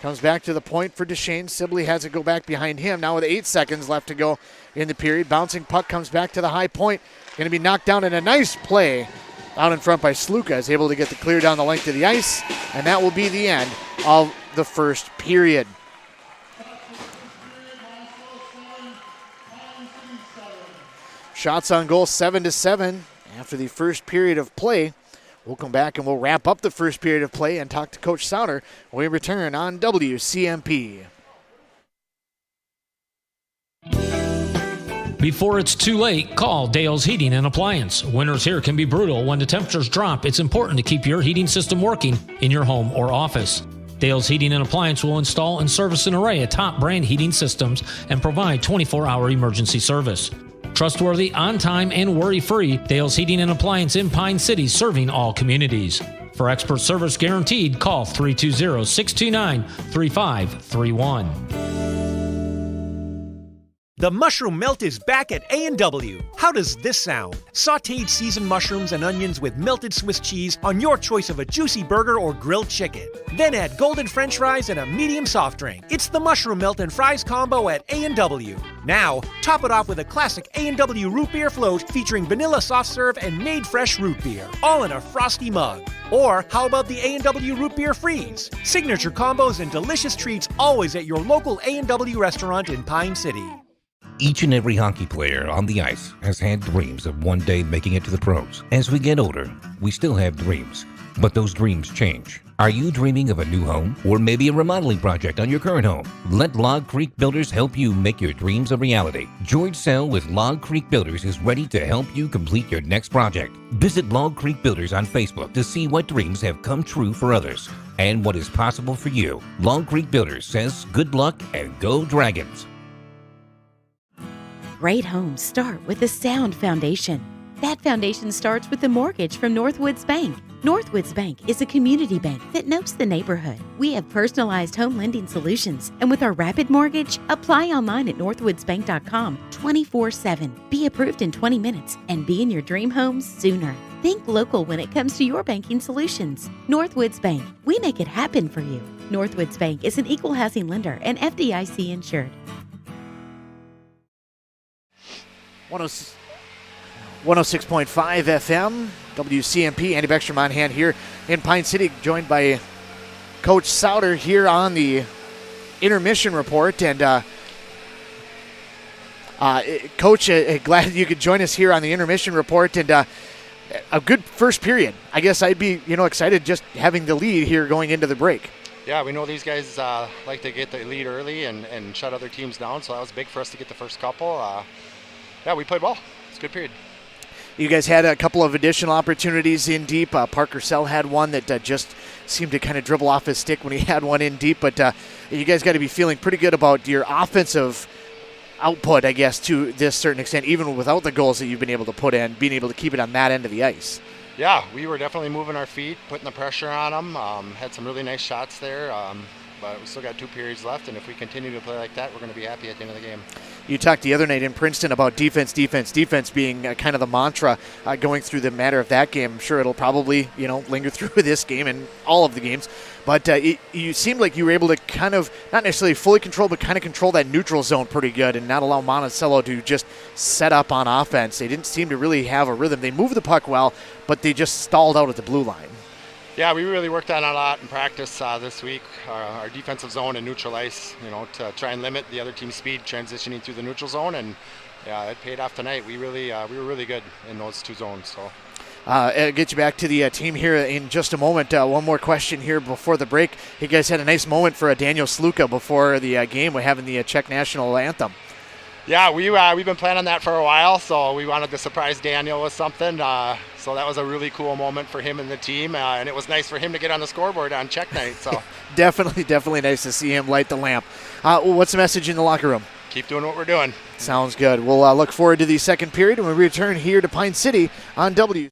Comes back to the point for Duchesne. Sibley has it go back behind him. Now with 8 seconds left to go in the period. Bouncing puck comes back to the high point. Going to be knocked down in a nice play out in front by Sluka. Is able to get the clear down the length of the ice. And that will be the end of the first period. Shots on goal 7-7 after the first period of play. We'll come back and we'll wrap up the first period of play and talk to Coach Sauter when we return on WCMP. Before it's too late, call Dale's Heating and Appliance. Winters here can be brutal. When the temperatures drop, it's important to keep your heating system working in your home or office. Dale's Heating and Appliance will install and service an array of top brand heating systems and provide 24-hour emergency service. Trustworthy, on-time, and worry-free, Dale's Heating and Appliance in Pine City, serving all communities. For expert service guaranteed, call 320-629-3531. The mushroom melt is back at A&W. How does this sound? Sautéed seasoned mushrooms and onions with melted Swiss cheese on your choice of a juicy burger or grilled chicken. Then add golden French fries and a medium soft drink. It's the mushroom melt and fries combo at A&W. Now, top it off with a classic A&W root beer float featuring vanilla soft serve and made fresh root beer, all in a frosty mug. Or how about the A&W root beer freeze? Signature combos and delicious treats always at your local A&W restaurant in Pine City. Each and every hockey player on the ice has had dreams of one day making it to the pros. As we get older, we still have dreams, but those dreams change. Are you dreaming of a new home or maybe a remodeling project on your current home? Let Log Creek Builders help you make your dreams a reality. George Sell with Log Creek Builders is ready to help you complete your next project. Visit Log Creek Builders on Facebook to see what dreams have come true for others and what is possible for you. Log Creek Builders says good luck and go Dragons. Great homes start with a sound foundation. That foundation starts with a mortgage from Northwoods Bank. Northwoods Bank is a community bank that knows the neighborhood. We have personalized home lending solutions, and with our Rapid Mortgage, apply online at northwoodsbank.com 24/7. Be approved in 20 minutes and be in your dream home sooner. Think local when it comes to your banking solutions. Northwoods Bank, we make it happen for you. Northwoods Bank is an equal housing lender and FDIC insured. 106.5 FM, WCMP. Andy Beckstrom on hand here in Pine City, joined by Coach Souter here on the intermission report. And Coach, glad you could join us here on the intermission report. And a good first period. I guess I'd be, excited just having the lead here going into the break. Yeah, we know these guys like to get the lead early and shut other teams down, so that was big for us to get the first couple. Yeah, we played well. It's a good period. You guys had a couple of additional opportunities in deep. Parker Sell had one that just seemed to kind of dribble off his stick when he had one in deep. But you guys got to be feeling pretty good about your offensive output, I guess, to this certain extent, even without the goals that you've been able to put in, being able to keep it on that end of the ice. Yeah, we were definitely moving our feet, putting the pressure on them. Had some really nice shots there, but we still got 2 periods left, and if we continue to play like that, we're going to be happy at the end of the game. You talked the other night in Princeton about defense being kind of the mantra going through the matter of that game. I'm sure it'll probably, linger through this game and all of the games. But you seemed like you were able to kind of, not necessarily fully control, but kind of control that neutral zone pretty good and not allow Monticello to just set up on offense. They didn't seem to really have a rhythm. They moved the puck well, but they just stalled out at the blue line. Yeah, we really worked on it a lot in practice this week, our defensive zone and neutral ice, to try and limit the other team's speed transitioning through the neutral zone, and yeah, it paid off tonight. We were really good in those 2 zones. So. I'll get you back to the team here in just a moment. One more question here before the break. You guys had a nice moment for Daniel Sluka before the game with having the Czech national anthem. Yeah, we've been planning on that for a while, so we wanted to surprise Daniel with something. So that was a really cool moment for him and the team, and it was nice for him to get on the scoreboard on Czech night. So definitely nice to see him light the lamp. What's the message in the locker room? Keep doing what we're doing. Sounds good. We'll look forward to the second period when we return here to Pine City on W.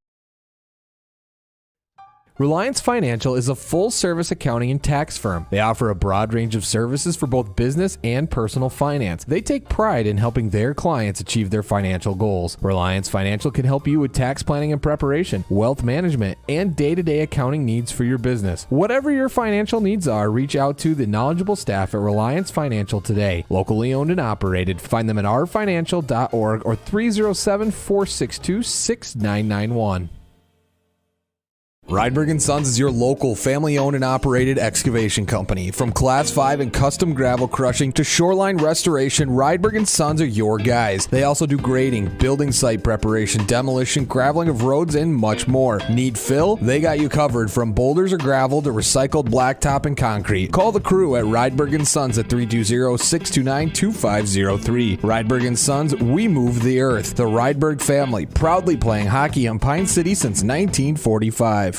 Reliance Financial is a full-service accounting and tax firm. They offer a broad range of services for both business and personal finance. They take pride in helping their clients achieve their financial goals. Reliance Financial can help you with tax planning and preparation, wealth management, and day-to-day accounting needs for your business. Whatever your financial needs are, reach out to the knowledgeable staff at Reliance Financial today. Locally owned and operated. Find them at rfinancial.org or 307-462-6991. Rydberg & Sons is your local family-owned and operated excavation company. From Class 5 and custom gravel crushing to shoreline restoration, Rydberg & Sons are your guys. They also do grading, building site preparation, demolition, graveling of roads, and much more. Need fill? They got you covered from boulders or gravel to recycled blacktop and concrete. Call the crew at Rydberg & Sons at 320-629-2503. Rydberg & Sons, we move the earth. The Rydberg family, proudly playing hockey in Pine City since 1945.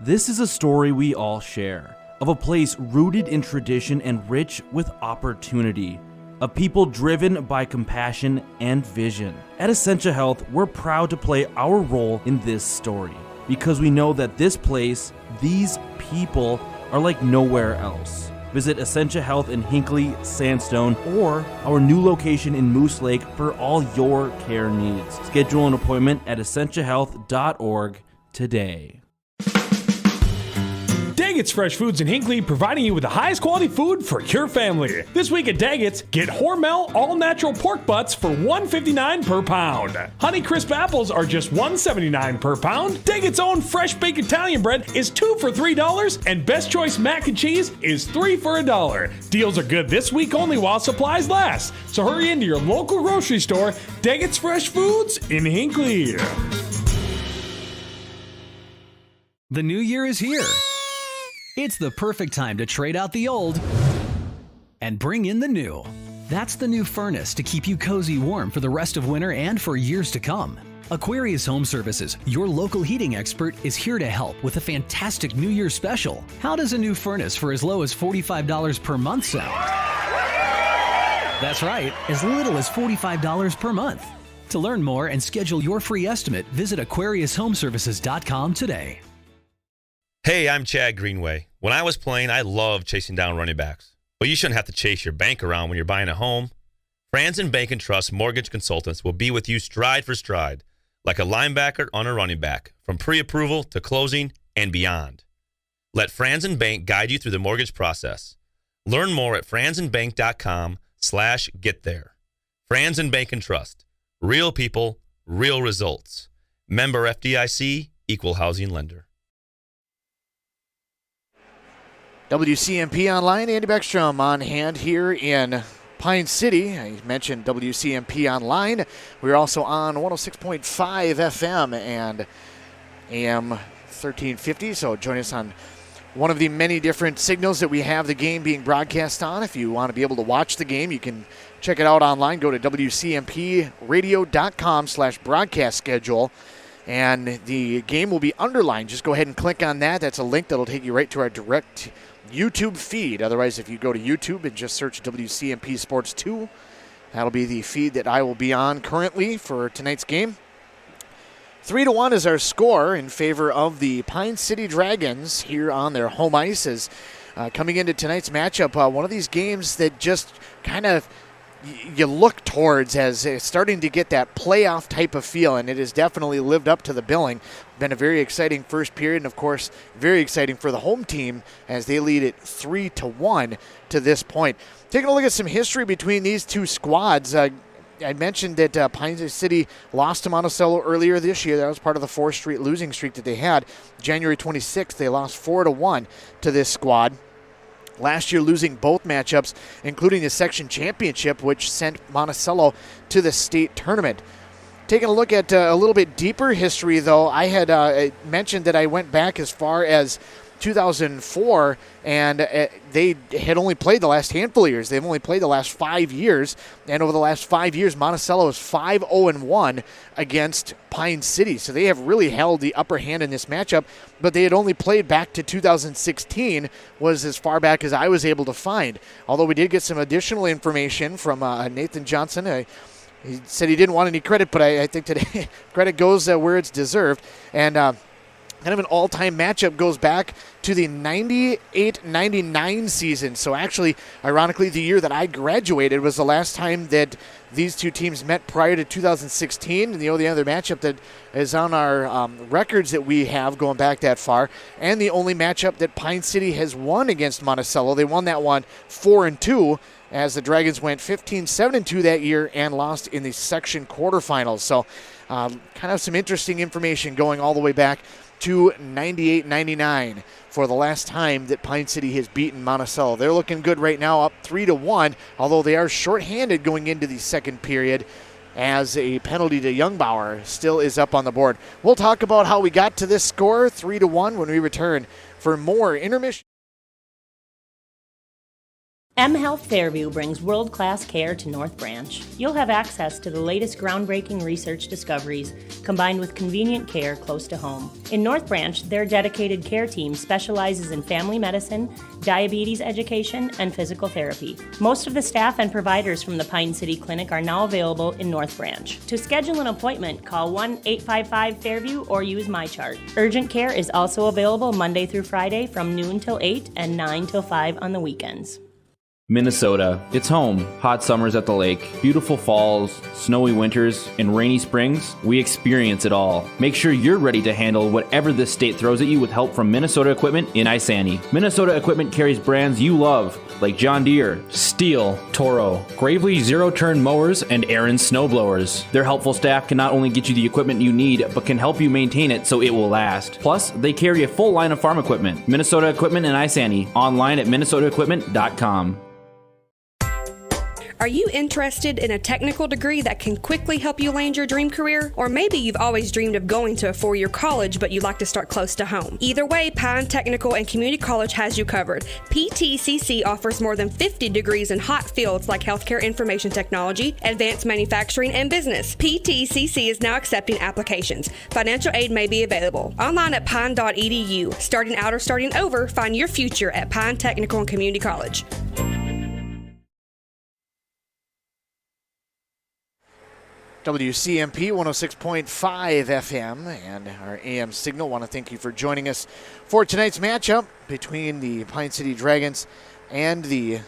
This is a story we all share, of a place rooted in tradition and rich with opportunity, of people driven by compassion and vision. At Essentia Health, we're proud to play our role in this story, because we know that this place, these people, are like nowhere else. Visit Essentia Health in Hinckley, Sandstone, or our new location in Moose Lake for all your care needs. Schedule an appointment at essentiahealth.org today. Daggett's Fresh Foods in Hinckley, providing you with the highest quality food for your family. This week at Daggett's, get Hormel all-natural pork butts for $1.59 per pound. Honey Crisp apples are just $1.79 per pound. Daggett's own fresh baked Italian bread is 2 for $3, and Best Choice mac and cheese is 3 for $1. Deals are good this week only while supplies last. So hurry into your local grocery store, Daggett's Fresh Foods in Hinckley. The new year is here. It's the perfect time to trade out the old and bring in the new. That's the new furnace to keep you cozy warm for the rest of winter and for years to come. Aquarius Home Services, your local heating expert, is here to help with a fantastic New Year special. How does a new furnace for as low as $45 per month sound? That's right, as little as $45 per month. To learn more and schedule your free estimate, visit AquariusHomeservices.com today. Hey, I'm Chad Greenway. When I was playing, I loved chasing down running backs. But you shouldn't have to chase your bank around when you're buying a home. Franzen Bank & Trust Mortgage Consultants will be with you stride for stride, like a linebacker on a running back, from pre-approval to closing and beyond. Let Franzen Bank guide you through the mortgage process. Learn more at franzenbank.com/get there. Franzen Bank & Trust, Real people, real results. Member FDIC, Equal Housing Lender. WCMP Online, Andy Beckstrom on hand here in Pine City. I mentioned WCMP Online. We're also on 106.5 FM and AM 1350, so join us on one of the many different signals that we have the game being broadcast on. If you want to be able to watch the game, you can check it out online. Go to WCMPradio.com/broadcast schedule, and the game will be underlined. Just go ahead and click on that. That's a link that'll take you right to our direct YouTube feed. Otherwise, if you go to YouTube and just search WCMP Sports 2, that'll be the feed that I will be on currently for tonight's game. 3-1 is our score in favor of the Pine City Dragons here on their home ice. As coming into tonight's matchup, one of these games that just kind of you look towards as starting to get that playoff type of feel, and it has definitely lived up to the billing. Been a very exciting first period, and of course, very exciting for the home team as they lead it 3-1 to this point. Taking a look at some history between these two squads. I mentioned that Pine City lost to Monticello earlier this year. That was part of the 4-straight losing streak that they had. January 26th, they lost 4-1 to this squad. Last year, losing both matchups, including the section championship, which sent Monticello to the state tournament. Taking a look at a little bit deeper history, though, I had mentioned that I went back as far as 2004, and they had only played the last handful of years. They've only played the last 5 years, and over the last 5 years, Monticello is 5-0-1 against Pine City. So they have really held the upper hand in this matchup, but they had only played back to 2016, was as far back as I was able to find. Although we did get some additional information from Nathan Johnson. He said he didn't want any credit, but I think today credit goes where it's deserved. And kind of an all-time matchup goes back to the 98-99 season. So actually, ironically, the year that I graduated was the last time that these two teams met prior to 2016. And the only other matchup that is on our records that we have going back that far, and the only matchup that Pine City has won against Monticello. They won that one 4-2 as the Dragons went 15-7-2 that year and lost in the section quarterfinals. So kind of some interesting information going all the way back to 98-99 for the last time that Pine City has beaten Monticello. They're looking good right now, up 3-1, although they are shorthanded going into the second period as a penalty to Youngbauer still is up on the board. We'll talk about how we got to this score, 3-1, when we return for more intermission. M Health Fairview brings world-class care to North Branch. You'll have access to the latest groundbreaking research discoveries combined with convenient care close to home. In North Branch, their dedicated care team specializes in family medicine, diabetes education, and physical therapy. Most of the staff and providers from the Pine City Clinic are now available in North Branch. To schedule an appointment, call 1-855-FAIRVIEW or use MyChart. Urgent care is also available Monday through Friday from noon till 8 and 9 till 5 on the weekends. Minnesota. It's home. Hot summers at the lake, beautiful falls, snowy winters, and rainy springs. We experience it all. Make sure you're ready to handle whatever this state throws at you with help from Minnesota Equipment in Isani. Minnesota Equipment carries brands you love, like John Deere, Steel, Toro, Gravely zero-turn mowers, and Aaron snowblowers. Their helpful staff can not only get you the equipment you need, but can help you maintain it so it will last. Plus, they carry a full line of farm equipment. Minnesota Equipment in Isani. Online at minnesotaequipment.com. Are you interested in a technical degree that can quickly help you land your dream career? Or maybe you've always dreamed of going to a four-year college, but you'd like to start close to home. Either way, Pine Technical and Community College has you covered. PTCC offers more than 50 degrees in hot fields like healthcare information technology, advanced manufacturing, and business. PTCC is now accepting applications. Financial aid may be available. Online at pine.edu. Starting out or starting over, find your future at Pine Technical and Community College. WCMP 106.5 FM and our AM signal. Want to thank you for joining us for tonight's matchup between the Pine City Dragons and the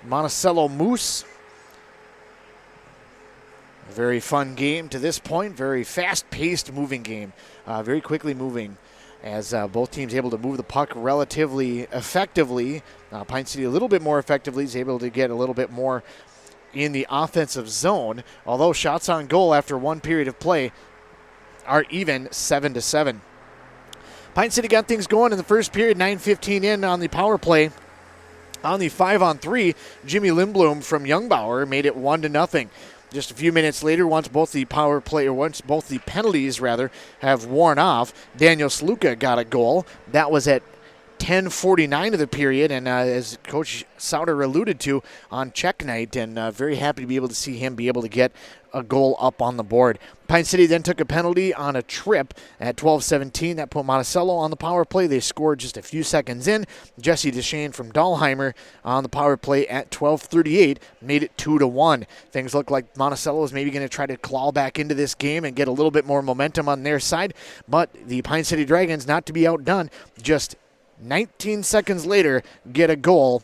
Monticello Moose. A very fun game to this point, very fast-paced moving game, very quickly moving as both teams able to move the puck relatively effectively. Pine City a little bit more effectively, is able to get a little bit more in the offensive zone, although shots on goal after one period of play are even 7-7. Pine City got things going in the first period, 9:15 in on the power play. On the 5-on-3, Jimmy Lindblom from Youngbauer made it 1-0. Just a few minutes later, once both the penalties have worn off, Daniel Sluka got a goal. That was at 10:49 of the period, and as Coach Sauter alluded to, on check night, and very happy to be able to see him be able to get a goal up on the board. Pine City then took a penalty on a trip at 12:17. That put Monticello on the power play. They scored just a few seconds in. Jesse Deshane from Dahlheimer on the power play at 12:38 made it 2-1. Things look like Monticello is maybe going to try to claw back into this game and get a little bit more momentum on their side, but the Pine City Dragons, not to be outdone, just 19 seconds later get a goal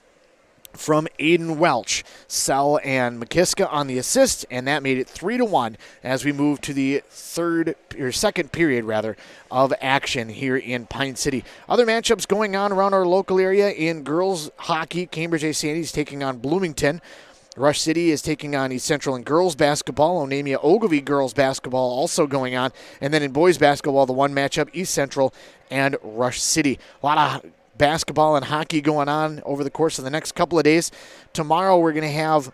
from Aiden Welch. Sell and McKiska on the assist, and that made it 3-1 as we move to the second period of action here in Pine City. Other matchups going on around our local area in girls hockey. Cambridge A. Sandy's taking on Bloomington. Rush City is taking on East Central in girls basketball. Onamia Ogilvie girls basketball also going on. And then in boys basketball, the one matchup, East Central and Rush City. A lot of basketball and hockey going on over the course of the next couple of days. Tomorrow we're going to have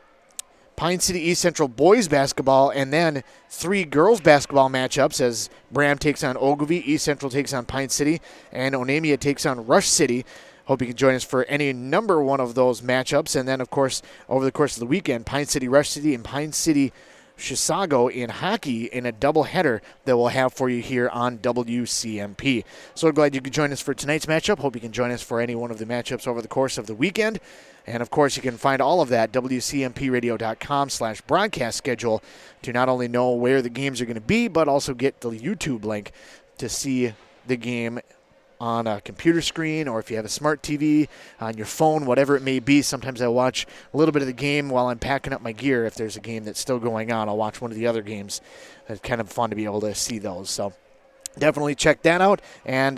Pine City East Central boys basketball and then 3 girls basketball matchups as Bram takes on Ogilvie, East Central takes on Pine City, and Onamia takes on Rush City. Hope you can join us for any number one of those matchups. And then, of course, over the course of the weekend, Pine City Rush City and Pine City Chisago in hockey in a doubleheader that we'll have for you here on WCMP. So glad you could join us for tonight's matchup. Hope you can join us for any one of the matchups over the course of the weekend. And, of course, you can find all of that WCMPradio.com/broadcast schedule to not only know where the games are going to be, but also get the YouTube link to see the game on a computer screen, or if you have a smart TV on your phone, whatever it may be. Sometimes I watch a little bit of the game while I'm packing up my gear. If there's a game that's still going on, I'll watch one of the other games. It's kind of fun to be able to see those. So definitely check that out, and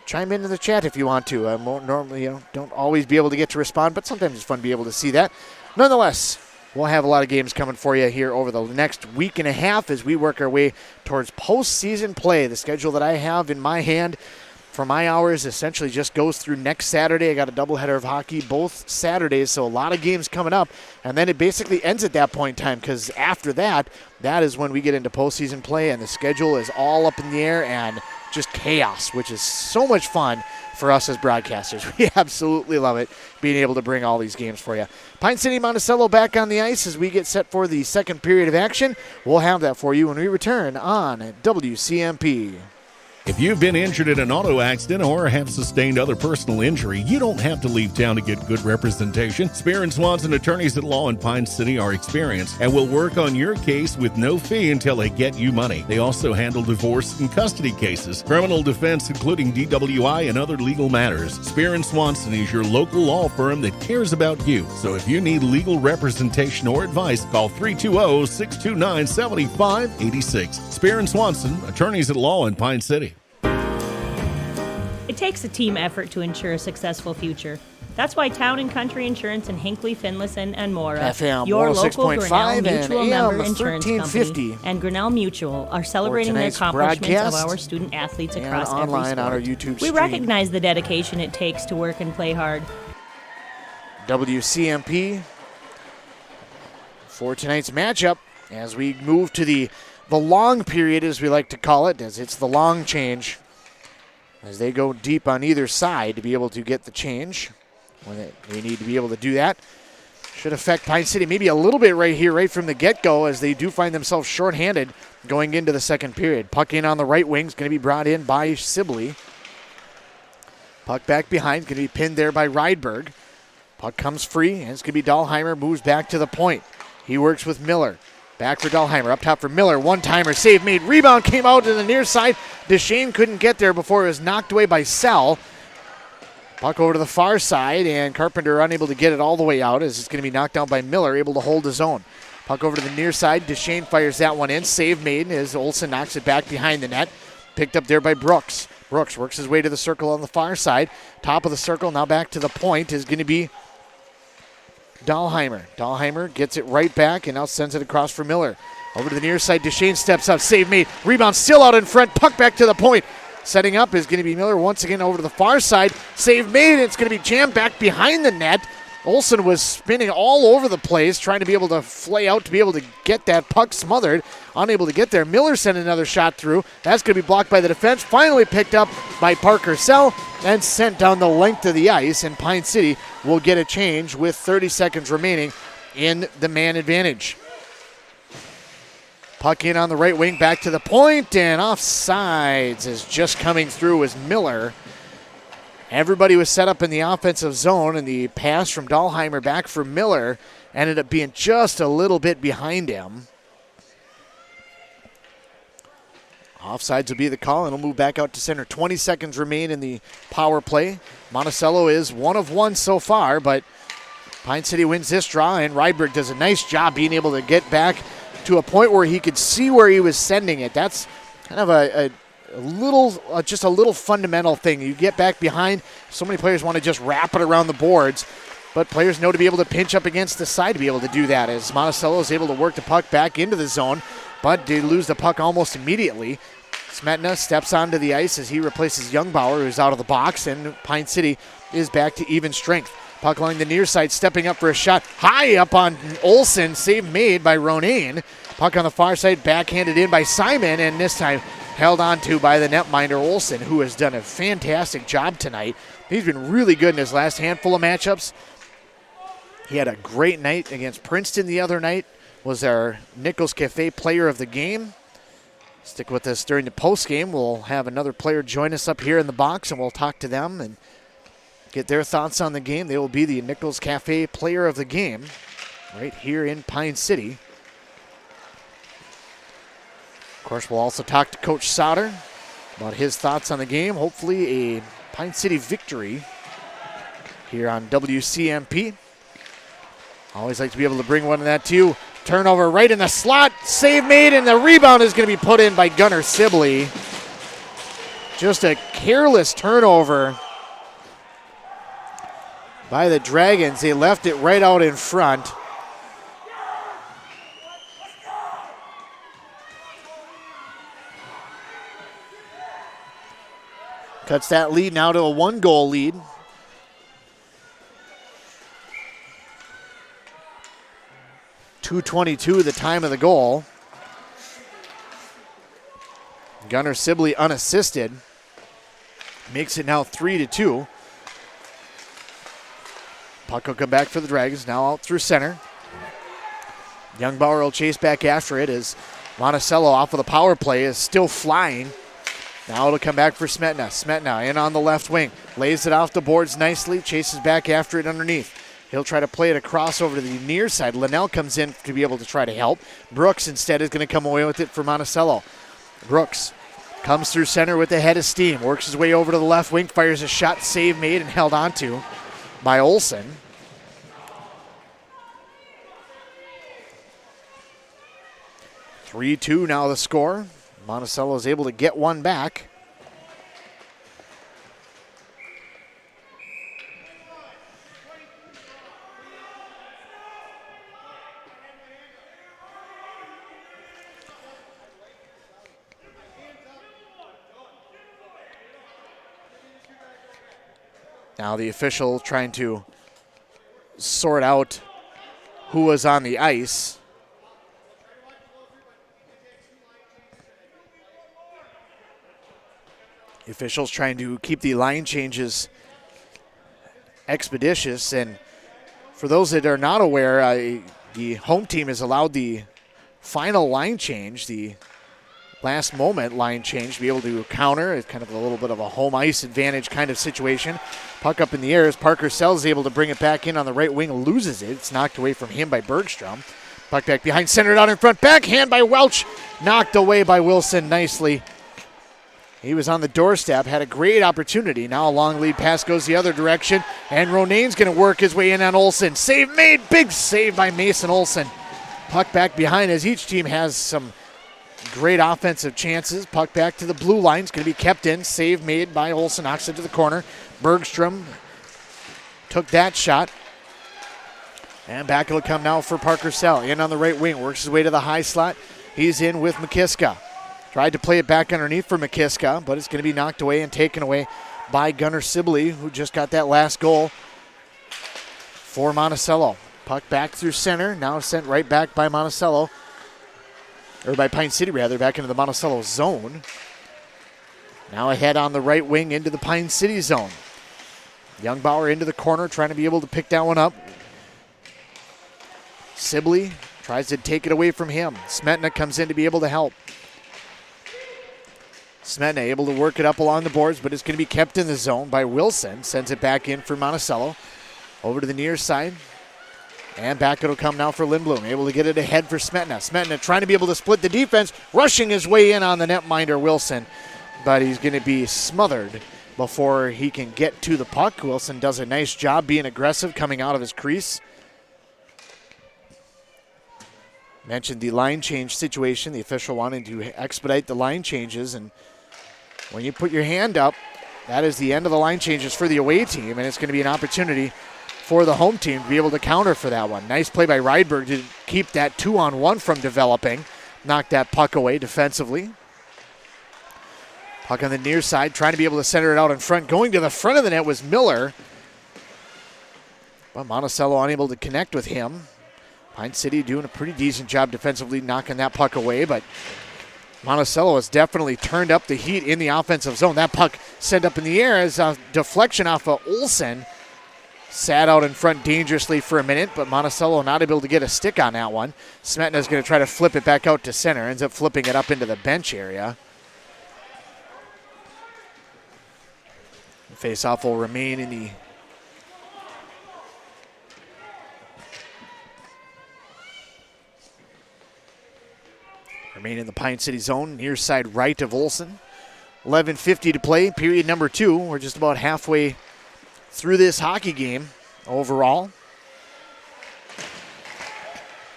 chime into the chat if you want to. I won't normally, don't always be able to get to respond, but sometimes it's fun to be able to see that. Nonetheless, we'll have a lot of games coming for you here over the next week and a half as we work our way towards postseason play. The schedule that I have in my hand for my hours essentially just goes through next Saturday. I got a doubleheader of hockey both Saturdays, so a lot of games coming up. And then it basically ends at that point in time, because after that is when we get into postseason play, and the schedule is all up in the air and just chaos, which is so much fun for us as broadcasters. We absolutely love it, being able to bring all these games for you. Pine City Monticello back on the ice as we get set for the second period of action. We'll have that for you when we return on WCMP. If you've been injured in an auto accident or have sustained other personal injury, you don't have to leave town to get good representation. Spear & Swanson attorneys at law in Pine City are experienced and will work on your case with no fee until they get you money. They also handle divorce and custody cases, criminal defense, including DWI and other legal matters. Spear & Swanson is your local law firm that cares about you. So if you need legal representation or advice, call 320-629-7586. Spear & Swanson, attorneys at law in Pine City. It takes a team effort to ensure a successful future. That's why Town & Country Insurance in Hinckley, Finlayson, and Mora, FM your local 106.5 Grinnell Mutual and member AM insurance 1350. company, and Grinnell Mutual are celebrating the tonight's accomplishments of broadcast our student athletes and across every online sport. on our YouTube We stream. recognize the dedication it takes to work and play hard. WCMP for tonight's matchup as we move to the long period, as we like to call it, as it's the long change, as they go deep on either side to be able to get the change when they need to be able to do that. Should affect Pine City maybe a little bit right here, right from the get-go, as they do find themselves shorthanded going into the second period. Puck in on the right wing is going to be brought in by Sibley. Puck back behind, going to be pinned there by Rydberg. Puck comes free, and it's going to be Dahlheimer, moves back to the point. He works with Miller. Back for Dahlheimer, up top for Miller. One-timer, save made. Rebound came out to the near side. Deshane couldn't get there before it was knocked away by Sell. Puck over to the far side, and Carpenter unable to get it all the way out as it's going to be knocked down by Miller, able to hold his own. Puck over to the near side. Deshane fires that one in. Save made as Olsen knocks it back behind the net. Picked up there by Brooks. Brooks works his way to the circle on the far side. Top of the circle, now back to the point is going to be Dahlheimer. Dahlheimer gets it right back and now sends it across for Miller. Over to the near side, Duchesne steps up, save made. Rebound still out in front, puck back to the point. Setting up is going to be Miller once again over to the far side. Save made, and it's going to be jammed back behind the net. Olsen was spinning all over the place, trying to be able to flay out to be able to get that puck smothered. Unable to get there. Miller sent another shot through. That's going to be blocked by the defense. Finally picked up by Parker Sell and sent down the length of the ice. And Pine City will get a change with 30 seconds remaining in the man advantage. Puck in on the right wing, back to the point, and offsides is just coming through as Miller. Everybody was set up in the offensive zone, and the pass from Dahlheimer back for Miller ended up being just a little bit behind him. Offsides will be the call, and it'll move back out to center. 20 seconds remain in the power play. Monticello is 1 of 1 so far, but Pine City wins this draw, and Rydberg does a nice job being able to get back to a point where he could see where he was sending it. That's kind of a little fundamental thing. You get back behind, so many players want to just wrap it around the boards, but players know to be able to pinch up against the side to be able to do that, as Monticello is able to work the puck back into the zone, but they lose the puck almost immediately. Smetna steps onto the ice as he replaces Youngbauer, who's out of the box, and Pine City is back to even strength. Puck along the near side, stepping up for a shot. High up on Olsen, save made by Ronayne. Puck on the far side, backhanded in by Simon, and this time held on to by the netminder Olsen, who has done a fantastic job tonight. He's been really good in his last handful of matchups. He had a great night against Princeton the other night, was our Nichols Cafe player of the game. Stick with us during the post game. We'll have another player join us up here in the box, and we'll talk to them and get their thoughts on the game. They will be the Nichols Cafe player of the game right here in Pine City. Of course, we'll also talk to Coach Sauter about his thoughts on the game. Hopefully a Pine City victory here on WCMP. Always like to be able to bring one of that to you. Turnover right in the slot. Save made, and the rebound is going to be put in by Gunnar Sibley. Just a careless turnover by the Dragons. They left it right out in front. Cuts that lead now to a 1-goal lead. .222 the time of the goal. Gunnar Sibley unassisted. Makes it now 3-2. Puck will come back for the Dragons, now out through center. Youngbauer will chase back after it as Monticello off of the power play is still flying. Now it'll come back for Smetna. Smetna in on the left wing. Lays it off the boards nicely, chases back after it underneath. He'll try to play it across over to the near side. Linnell comes in to be able to try to help. Brooks instead is going to come away with it for Monticello. Brooks comes through center with the head of steam. Works his way over to the left wing. Fires a shot, save made and held onto by Olsen. .3-2 now the score. Monticello is able to get one back. Now the official trying to sort out who was on the ice. The officials trying to keep the line changes expeditious. And for those that are not aware, the home team has allowed the final line change, the last moment line change, to be able to counter. It's kind of a little bit of a home ice advantage kind of situation. Puck up in the air as Parker Sells is able to bring it back in on the right wing, loses it. It's knocked away from him by Bergstrom. Puck back behind, centered out in front, backhand by Welch. Knocked away by Wilson nicely. He was on the doorstep, had a great opportunity. Now a long lead pass goes the other direction, and Ronayne's going to work his way in on Olsen. Save made, big save by Mason Olsen. Puck back behind as each team has some great offensive chances. Puck back to the blue line. It's going to be kept in. Save made by Olsen. Knocks it to the corner. Bergstrom took that shot. And back it'll come now for Parker Sell. In on the right wing, works his way to the high slot. He's in with McKiska. Tried to play it back underneath for McKiska, but it's going to be knocked away and taken away by Gunnar Sibley, who just got that last goal for Monticello. Puck back through center, now sent right back by Monticello, or by Pine City rather, back into the Monticello zone. Now ahead on the right wing into the Pine City zone. Youngbauer into the corner, trying to be able to pick that one up. Sibley tries to take it away from him. Smetna comes in to be able to help. Smetna able to work it up along the boards, but it's going to be kept in the zone by Wilson. Sends it back in for Monticello. Over to the near side. And back it'll come now for Lindblom. Able to get it ahead for Smetna. Smetna trying to be able to split the defense. Rushing his way in on the netminder, Wilson. But he's going to be smothered before he can get to the puck. Wilson does a nice job being aggressive coming out of his crease. Mentioned the line change situation. The official wanted to expedite the line changes. And when you put your hand up, that is the end of the line changes for the away team. And it's going to be an opportunity for the home team to be able to counter for that one. Nice play by Rydberg to keep that 2-on-1 from developing. Knock that puck away defensively. Puck on the near side, trying to be able to center it out in front. Going to the front of the net was Miller. But Monticello unable to connect with him. Pine City doing a pretty decent job defensively knocking that puck away, but Monticello has definitely turned up the heat in the offensive zone. That puck sent up in the air as a deflection off of Olsen. Sat out in front dangerously for a minute, but Monticello not able to get a stick on that one. Smetna's going to try to flip it back out to center. Ends up flipping it up into the bench area. Face-off will remain in the Pine City zone, near side right of Olsen. 11:50 to play, period number 2. We're just about halfway through this hockey game overall.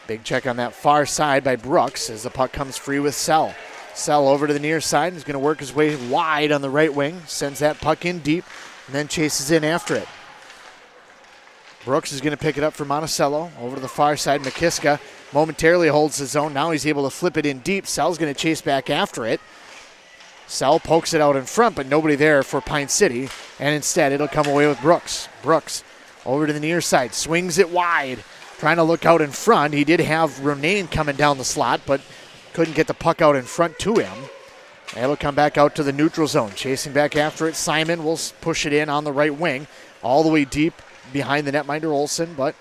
Big check on that far side by Brooks as the puck comes free with Sell. Sell over to the near side. He's going to work his way wide on the right wing. Sends that puck in deep and then chases in after it. Brooks is going to pick it up for Monticello. Over to the far side, McKiska momentarily holds the zone. Now he's able to flip it in deep. Sell's going to chase back after it. Sell pokes it out in front, but nobody there for Pine City. And instead, it'll come away with Brooks. Brooks over to the near side. Swings it wide. Trying to look out in front. He did have Ronayne coming down the slot, but couldn't get the puck out in front to him. And it'll come back out to the neutral zone. Chasing back after it. Simon will push it in on the right wing. All the way deep behind the netminder Olsen, but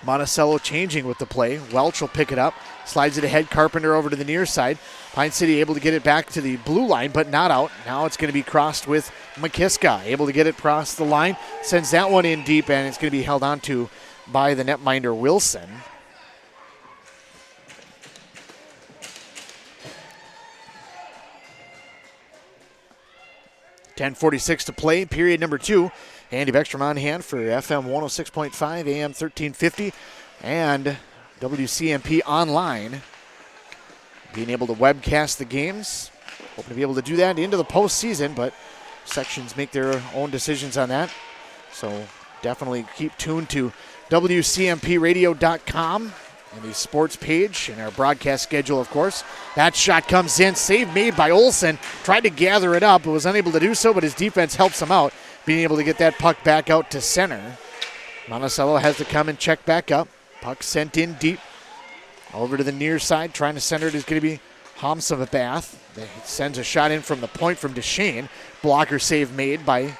Monticello changing with the play. Welch will pick it up, slides it ahead. Carpenter over to the near side. Pine City able to get it back to the blue line, but not out. Now it's going to be crossed with McKiska. Able to get it across the line, sends that one in deep, and it's going to be held on to by the netminder Wilson. .10:46 to play, period number 2. Andy Beckstrom on hand for FM 106.5, AM 1350, and WCMP online. Being able to webcast the games. Hoping to be able to do that into the postseason, but sections make their own decisions on that. So definitely keep tuned to WCMPradio.com and the sports page and our broadcast schedule, of course. That shot comes in. Save made by Olsen. Tried to gather it up, but was unable to do so, but his defense helps him out, being able to get that puck back out to center. Monticello has to come and check back up. Puck sent in deep. Over to the near side. Trying to center it is going to be Homsavabath. He sends a shot in from the point from Duchesne. Blocker save made by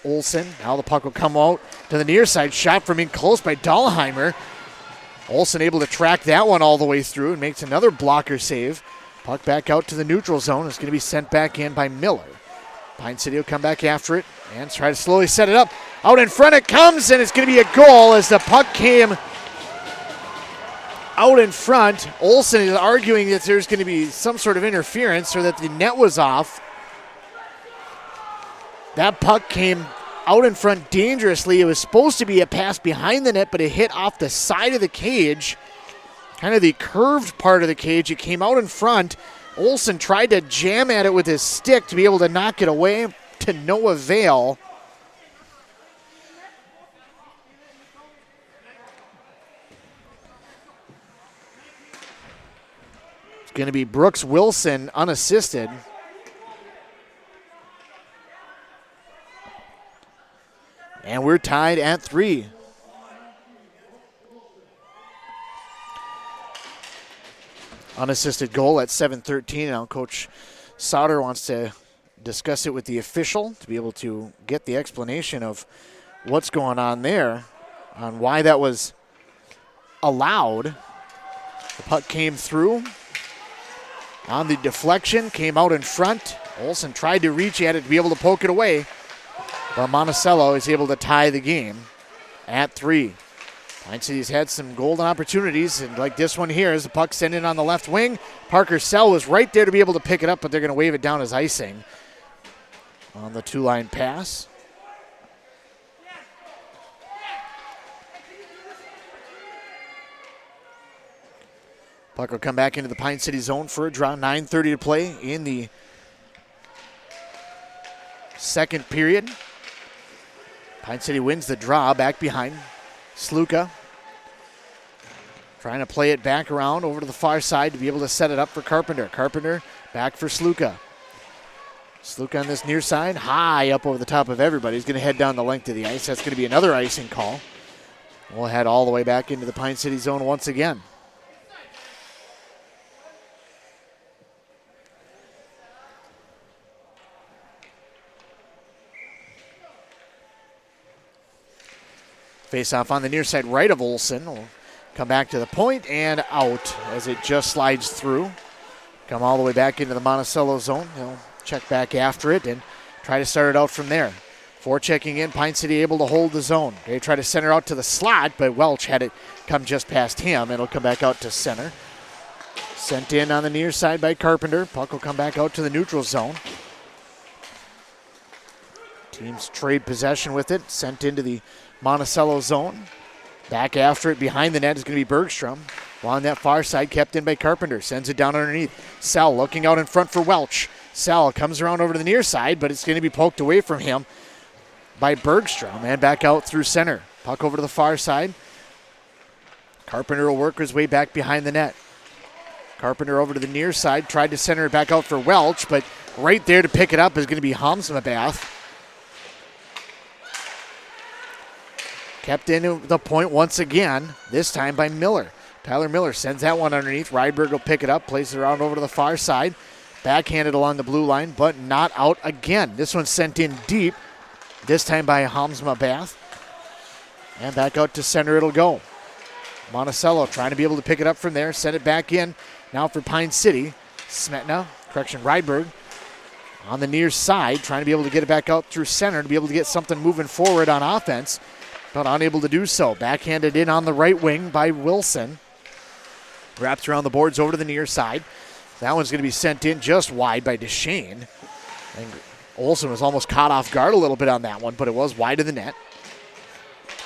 Olsen. Now the puck will come out to the near side. Shot from in close by Dahlheimer. Olsen able to track that one all the way through and makes another blocker save. Puck back out to the neutral zone. It's going to be sent back in by Miller. Pine City will come back after it and try to slowly set it up. Out in front it comes, and it's going to be a goal as the puck came out in front. Olsen is arguing that there's going to be some sort of interference or that the net was off. That puck came out in front dangerously. It was supposed to be a pass behind the net, but it hit off the side of the cage, kind of the curved part of the cage. It came out in front. Olsen tried to jam at it with his stick to be able to knock it away, to no avail. It's going to be Brooks Wilson unassisted. And we're tied at 3. Unassisted goal at 7:13. Now Coach Sauter wants to discuss it with the official to be able to get the explanation of what's going on there, on why that was allowed. The puck came through on the deflection, came out in front. Olsen tried to reach at it to be able to poke it away, but Monticello is able to tie the game at 3. Pine City's had some golden opportunities, and like this one here, as the puck sent in on the left wing. Parker Sell was right there to be able to pick it up, but they're going to wave it down as icing on the 2-line pass. Puck will come back into the Pine City zone for a draw. 9:30 to play in the second period. Pine City wins the draw back behind. Sluka trying to play it back around over to the far side to be able to set it up for Carpenter. Carpenter back for Sluka. Sluka on this near side, high up over the top of everybody. He's going to head down the length of the ice. That's going to be another icing call. We'll head all the way back into the Pine City zone once again. Face off on the near side right of Olsen. Will come back to the point and out as it just slides through. Come all the way back into the Monticello zone. He'll check back after it and try to start it out from there. Forechecking in, Pine City able to hold the zone. They try to center out to the slot, but Welch had it come just past him. It'll come back out to center. Sent in on the near side by Carpenter. Puck will come back out to the neutral zone. Teams trade possession with it. Sent into the Monticello zone. Back after it behind the net is going to be Bergstrom. On that far side, kept in by Carpenter. Sends it down underneath. Sell looking out in front for Welch. Sell comes around over to the near side, but it's going to be poked away from him by Bergstrom and back out through center. Puck over to the far side. Carpenter will work his way back behind the net. Carpenter over to the near side. Tried to center it back out for Welch, but right there to pick it up is going to be Hamsmabath. Kept into the point once again, this time by Miller. Tyler Miller sends that one underneath. Rydberg will pick it up, plays it around over to the far side. Backhanded along the blue line, but not out again. This one sent in deep, this time by Hamsmabath. And back out to center it'll go. Monticello trying to be able to pick it up from there, send it back in. Now for Pine City. Rydberg on the near side, trying to be able to get it back out through center to be able to get something moving forward on offense, but unable to do so. Backhanded in on the right wing by Wilson. Wraps around the boards over to the near side. That one's going to be sent in just wide by Deschênes. And Olsen was almost caught off guard a little bit on that one, but it was wide of the net.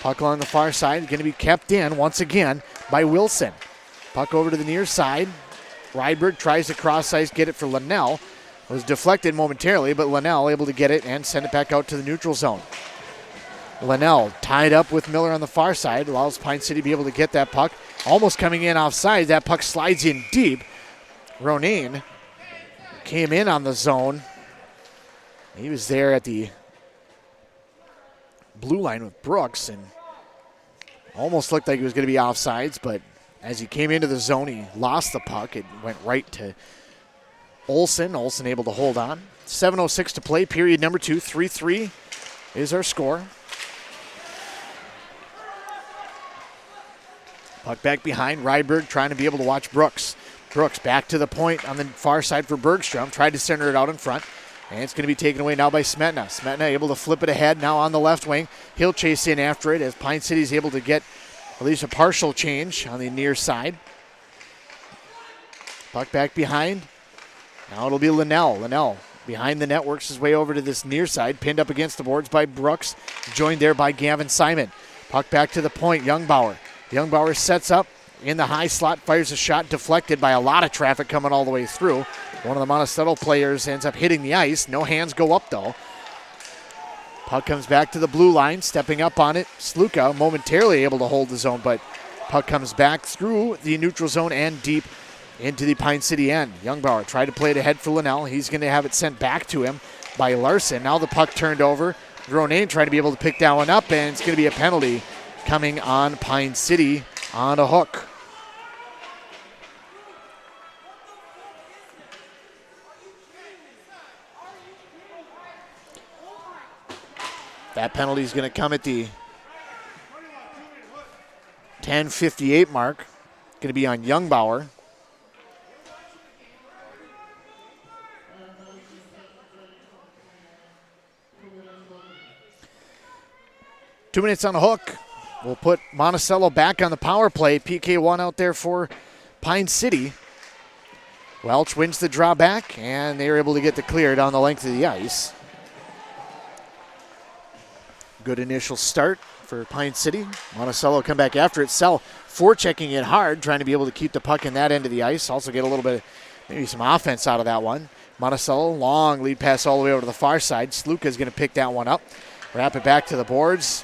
Puck along the far side, going to be kept in once again by Wilson. Puck over to the near side. Rydberg tries to cross ice, get it for Linnell. Was deflected momentarily, but Linnell able to get it and send it back out to the neutral zone. Linnell tied up with Miller on the far side, allows Pine City to be able to get that puck. Almost coming in offside, that puck slides in deep. Ronayne came in on the zone. He was there at the blue line with Brooks and almost looked like he was going to be offsides, but as he came into the zone, he lost the puck. It went right to Olsen. Olsen able to hold on. 7:06 to play, period number 2. 3-3 is our score. Puck back behind. Rydberg trying to be able to watch Brooks. Brooks back to the point on the far side for Bergstrom. Tried to center it out in front. And it's going to be taken away now by Smetna. Smetna able to flip it ahead now on the left wing. He'll chase in after it as Pine City's able to get at least a partial change on the near side. Puck back behind. Now it'll be Linnell. Linnell behind the net works his way over to this near side. Pinned up against the boards by Brooks. Joined there by Gavin Simon. Puck back to the point. Youngbauer. Youngbauer sets up in the high slot, fires a shot, deflected by a lot of traffic coming all the way through. One of the Monticello players ends up hitting the ice. No hands go up though. Puck comes back to the blue line, stepping up on it. Sluka momentarily able to hold the zone, but puck comes back through the neutral zone and deep into the Pine City end. Youngbauer tried to play it ahead for Linnell. He's going to have it sent back to him by Larson. Now the puck turned over. Ronayne trying to be able to pick that one up, and it's going to be a penalty coming on Pine City on a hook. That penalty is going to come at the 10:58 mark. Going to be on Youngbauer. Two minutes on the hook. We'll put Monticello back on the power play. PK1 out there for Pine City. Welch wins the draw back, and they were able to get the clear down the length of the ice. Good initial start for Pine City. Monticello come back after it. Sell forechecking it hard, trying to be able to keep the puck in that end of the ice. Also get a little bit, maybe some offense out of that one. Monticello, long lead pass all the way over to the far side. Sluka's going to pick that one up. Wrap it back to the boards.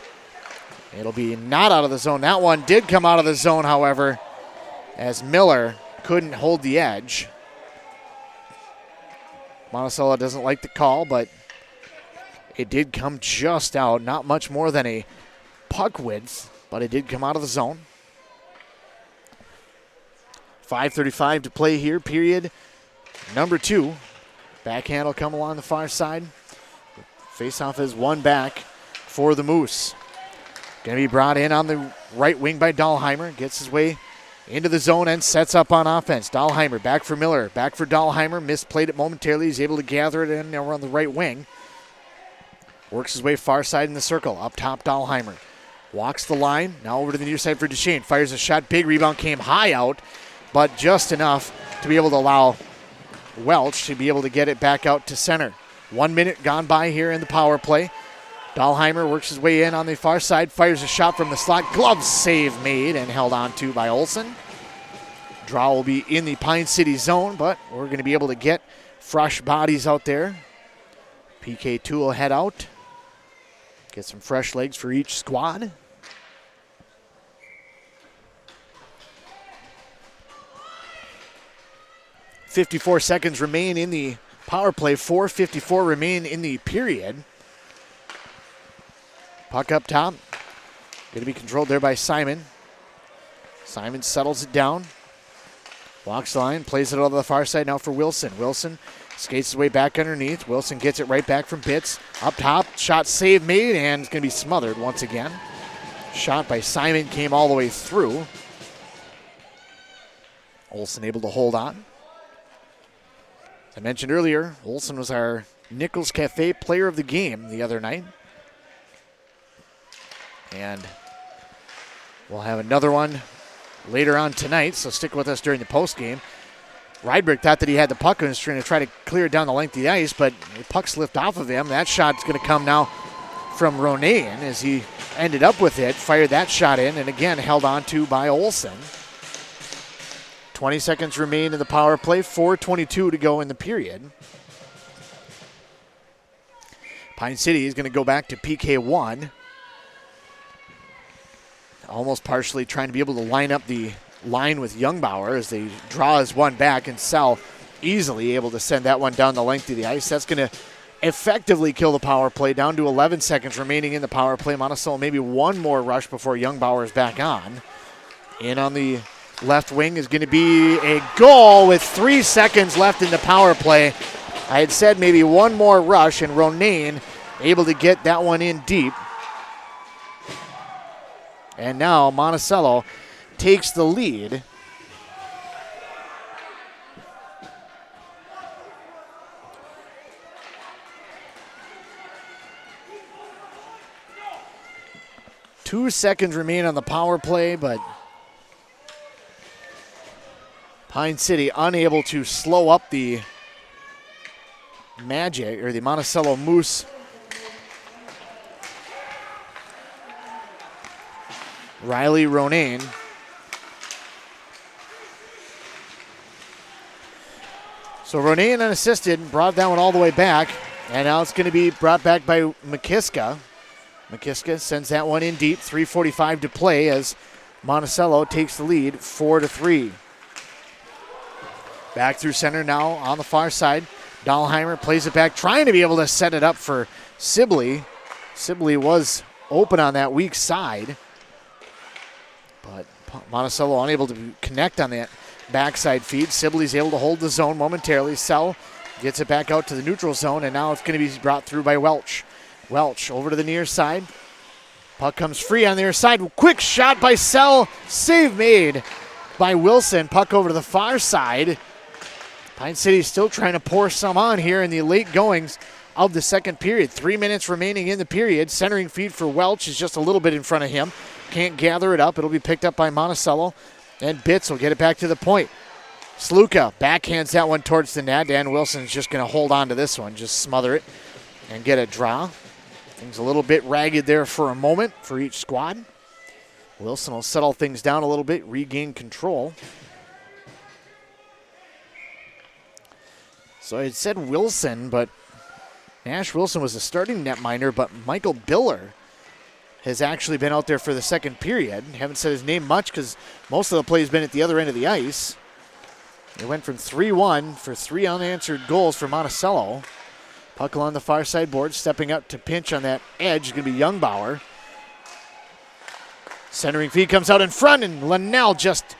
It'll be not out of the zone. That one did come out of the zone, however, as Miller couldn't hold the edge. Monticello doesn't like the call, but it did come just out. Not much more than a puck width, but it did come out of the zone. 5:35 to play here, period number 2. Backhand will come along the far side. Faceoff is one back for the Moose. Going to be brought in on the right wing by Dahlheimer. Gets his way into the zone and sets up on offense. Dahlheimer back for Miller. Back for Dahlheimer. Misplayed it momentarily. He's able to gather it in over on the right wing. Works his way far side in the circle. Up top, Dahlheimer. Walks the line. Now over to the near side for Duchesne. Fires a shot. Big rebound came high out, but just enough to be able to allow Welch to be able to get it back out to center. 1 minute gone by here in the power play. Dahlheimer works his way in on the far side, fires a shot from the slot. Glove save made and held on to by Olsen. Draw will be in the Pine City zone, but we're going to be able to get fresh bodies out there. PK2 will head out. Get some fresh legs for each squad. .54 seconds remain in the power play. 4:54 remain in the period. Puck up top. Going to be controlled there by Simon. Simon settles it down. Walks the line, plays it over the far side now for Wilson. Wilson skates his way back underneath. Wilson gets it right back from Bitts. Up top, shot save made, and it's going to be smothered once again. Shot by Simon came all the way through. Olsen able to hold on. As I mentioned earlier, Olsen was our Nichols Cafe player of the game the other night. And we'll have another one later on tonight, so stick with us during the postgame. Rydberg thought that he had the puck and was trying to clear it down the length of the ice, but the puck slipped off of him. That shot's going to come now from Ronayne as he ended up with it, fired that shot in, and again held on to by Olsen. 20 seconds remain in the power play, 4:22 to go in the period. Pine City is going to go back to PK1. Almost partially trying to be able to line up the line with Youngbauer as they draw his one back, and Sell easily able to send that one down the length of the ice. That's going to effectively kill the power play. Down to 11 seconds remaining in the power play. Monticello maybe one more rush before Youngbauer is back on. In on the left wing is going to be a goal with 3 seconds left in the power play. I had said maybe one more rush, and Ronayne able to get that one in deep. And now Monticello takes the lead. Two seconds remain on the power play, but Pine City unable to slow up the Magic, or the Monticello Moose. Riley Ronayne. So Ronayne unassisted, brought that one all the way back, and now it's going to be brought back by McKiska. McKiska sends that one in deep, 3:45 to play as Monticello takes the lead 4-3. Back through center now on the far side. Dahlheimer plays it back, trying to be able to set it up for Sibley. Sibley was open on that weak side, but Monticello unable to connect on that backside feed. Sibley's able to hold the zone momentarily. Sell gets it back out to the neutral zone, and now it's going to be brought through by Welch. Welch over to the near side. Puck comes free on the near side. Quick shot by Sell. Save made by Wilson. Puck over to the far side. Pine City still trying to pour some on here in the late goings of the second period. 3 minutes remaining in the period. Centering feed for Welch is just a little bit in front of him. Can't gather it up. It'll be picked up by Monticello. And Bitts will get it back to the point. Sluka backhands that one towards the net. Dan Wilson's just going to hold on to this one, just smother it and get a draw. Things a little bit ragged there for a moment for each squad. Wilson will settle things down a little bit, regain control. So I had said Wilson, but Nash Wilson was the starting netminder, but Michael Biller has actually been out there for the second period. Haven't said his name much because most of the play has been at the other end of the ice. It went from 3-1 for 3 unanswered goals for Monticello. Puck along the far side board, stepping up to pinch on that edge is going to be Youngbauer. Centering feed comes out in front, and Linnell just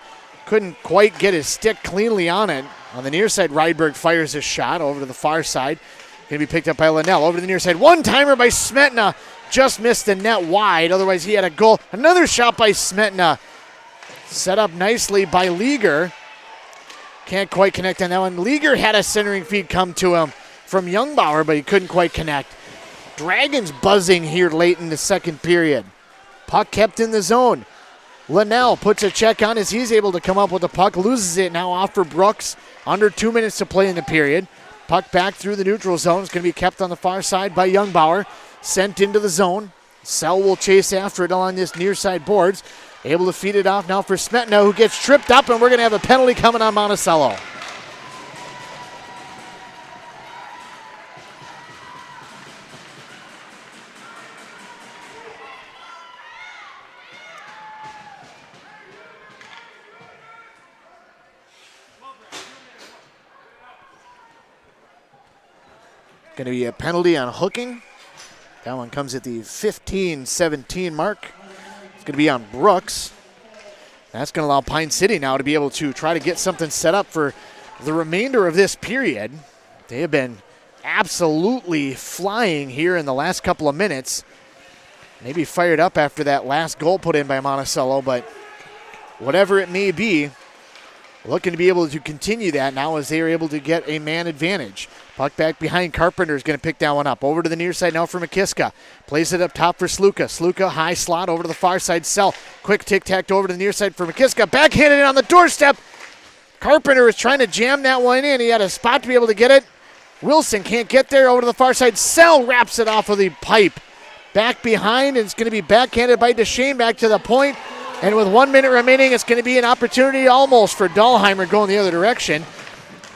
couldn't quite get his stick cleanly on it. On the near side, Rydberg fires his shot over to the far side. Going to be picked up by Linnell. Over to the near side, one-timer by Smetna. Just missed the net wide, otherwise he had a goal. Another shot by Smetna. Set up nicely by Leaguer. Can't quite connect on that one. Leaguer had a centering feed come to him from Youngbauer, but he couldn't quite connect. Dragons buzzing here late in the second period. Puck kept in the zone. Linnell puts a check on as he's able to come up with the puck. Loses it now off for Brooks. Under 2 minutes to play in the period. Puck back through the neutral zone. It's going to be kept on the far side by Youngbauer. Sent into the zone. Sell will chase after it along this near side boards. Able to feed it off now for Smetna, who gets tripped up, and we're going to have a penalty coming on Monticello. Going to be a penalty on hooking. That one comes at the 15-17 mark. It's going to be on Brooks. That's going to allow Pine City now to be able to try to get something set up for the remainder of this period. They have been absolutely flying here in the last couple of minutes. Maybe fired up after that last goal put in by Monticello, but whatever it may be, looking to be able to continue that now as they are able to get a man advantage. Puck back behind Carpenter is going to pick that one up. Over to the near side now for McKiska. Plays it up top for Sluka. Sluka, high slot over to the far side. Sell. Quick tic-tac over to the near side for McKiska. Backhanded it on the doorstep. Carpenter is trying to jam that one in. He had a spot to be able to get it. Wilson can't get there. Over to the far side. Sell wraps it off of the pipe. Back behind, and it's going to be backhanded by Duchesne back to the point. And with 1 minute remaining, it's going to be an opportunity almost for Dahlheimer going the other direction.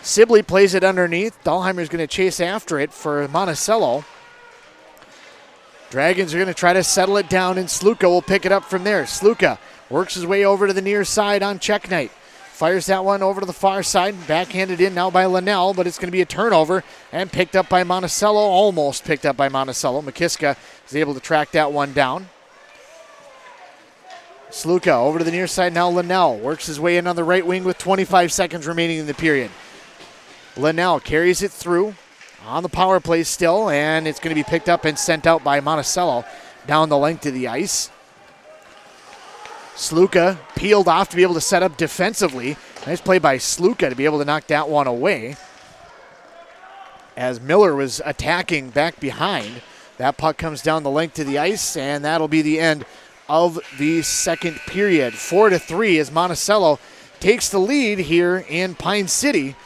Sibley plays it underneath. Dahlheimer's going to chase after it for Monticello. Dragons are going to try to settle it down, and Sluka will pick it up from there. Sluka works his way over to the near side on check night. Fires that one over to the far side. Backhanded in now by Linnell, but it's going to be a turnover and picked up by Monticello. Almost picked up by Monticello. McKiska is able to track that one down. Sluka over to the near side now. Linnell works his way in on the right wing with 25 seconds remaining in the period. Linnell carries it through on the power play still, and it's going to be picked up and sent out by Monticello down the length of the ice. Sluka peeled off to be able to set up defensively. Nice play by Sluka to be able to knock that one away. As Miller was attacking back behind, that puck comes down the length of the ice, and that'll be the end of the second period. 4-3 as Monticello takes the lead here in Pine City.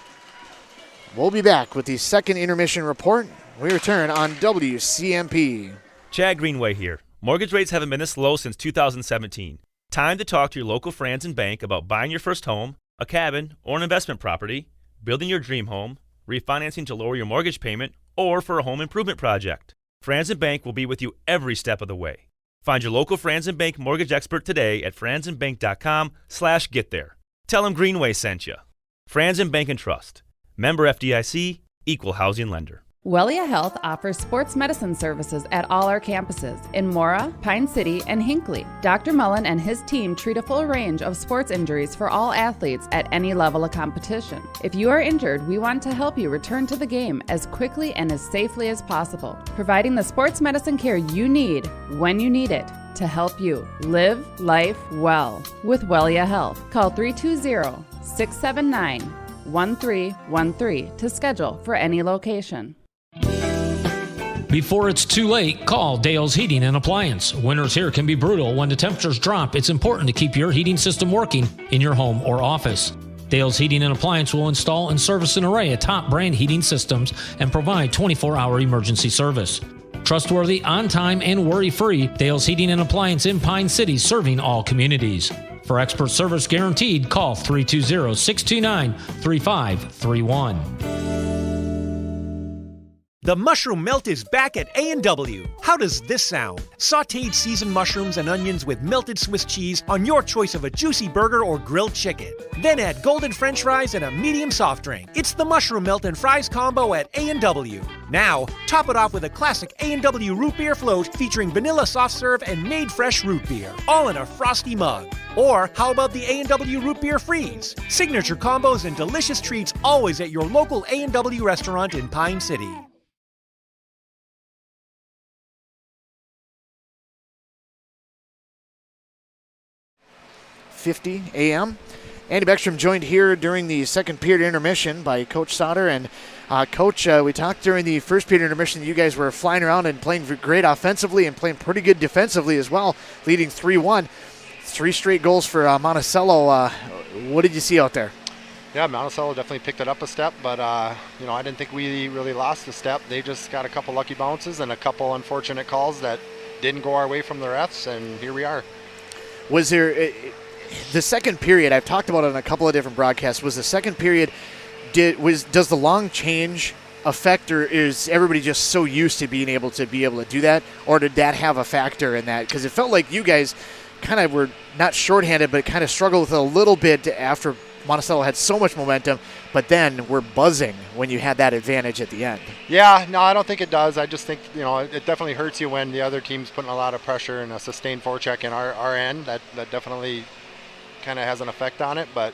We'll be back with the second intermission report. We return on WCMP. Chad Greenway here. Mortgage rates haven't been this low since 2017. Time to talk to your local Franzen Bank about buying your first home, a cabin, or an investment property, building your dream home, refinancing to lower your mortgage payment, or for a home improvement project. Franzen Bank will be with you every step of the way. Find your local Franzen Bank mortgage expert today at franzenbank.com/getthere. Tell them Greenway sent you. Franzen Bank and Trust. Member FDIC, Equal Housing Lender. Wellia Health offers sports medicine services at all our campuses in Mora, Pine City, and Hinckley. Dr. Mullen and his team treat a full range of sports injuries for all athletes at any level of competition. If you are injured, we want to help you return to the game as quickly and as safely as possible, providing the sports medicine care you need when you need it to help you live life well with Wellia Health. Call 320-679-1313 to schedule for any location. Before it's too late, call Dale's Heating and Appliance. Winters here can be brutal. When the temperatures drop, it's important to keep your heating system working in your home or office. Dale's Heating and Appliance will install and service an array of top brand heating systems and provide 24-hour emergency service. Trustworthy, on-time, and worry-free, Dale's Heating and Appliance in Pine City, serving all communities. For expert service guaranteed, call 320-629-3531. The mushroom melt is back at A&W. How does this sound? Sautéed seasoned mushrooms and onions with melted Swiss cheese on your choice of a juicy burger or grilled chicken. Then add golden French fries and a medium soft drink. It's the mushroom melt and fries combo at A&W. Now, top it off with a classic A&W root beer float featuring vanilla soft serve and made fresh root beer, all in a frosty mug. Or how about the A&W root beer freeze? Signature combos and delicious treats always at your local A&W restaurant in Pine City. .50 a.m. Andy Beckstrom joined here during the second period intermission by Coach Sauter. And Coach, we talked during the first period intermission that you guys were flying around and playing great offensively and playing pretty good defensively as well, leading 3-1. 3 straight goals for Monticello. What did you see out there? Yeah, Monticello definitely picked it up a step, but I didn't think we really lost a step. They just got a couple lucky bounces and a couple unfortunate calls that didn't go our way from the refs, and here we are. Was there... The second period, I've talked about it on a couple of different broadcasts, was the second period, does the long change affect, or is everybody just so used to being able to do that, or did that have a factor in that? Because it felt like you guys kind of were not shorthanded, but kind of struggled with it a little bit after Monticello had so much momentum, but then we're buzzing when you had that advantage at the end. Yeah, no, I don't think it does. I just think, it definitely hurts you when the other team's putting a lot of pressure and a sustained forecheck in our end. That definitely kind of has an effect on it, but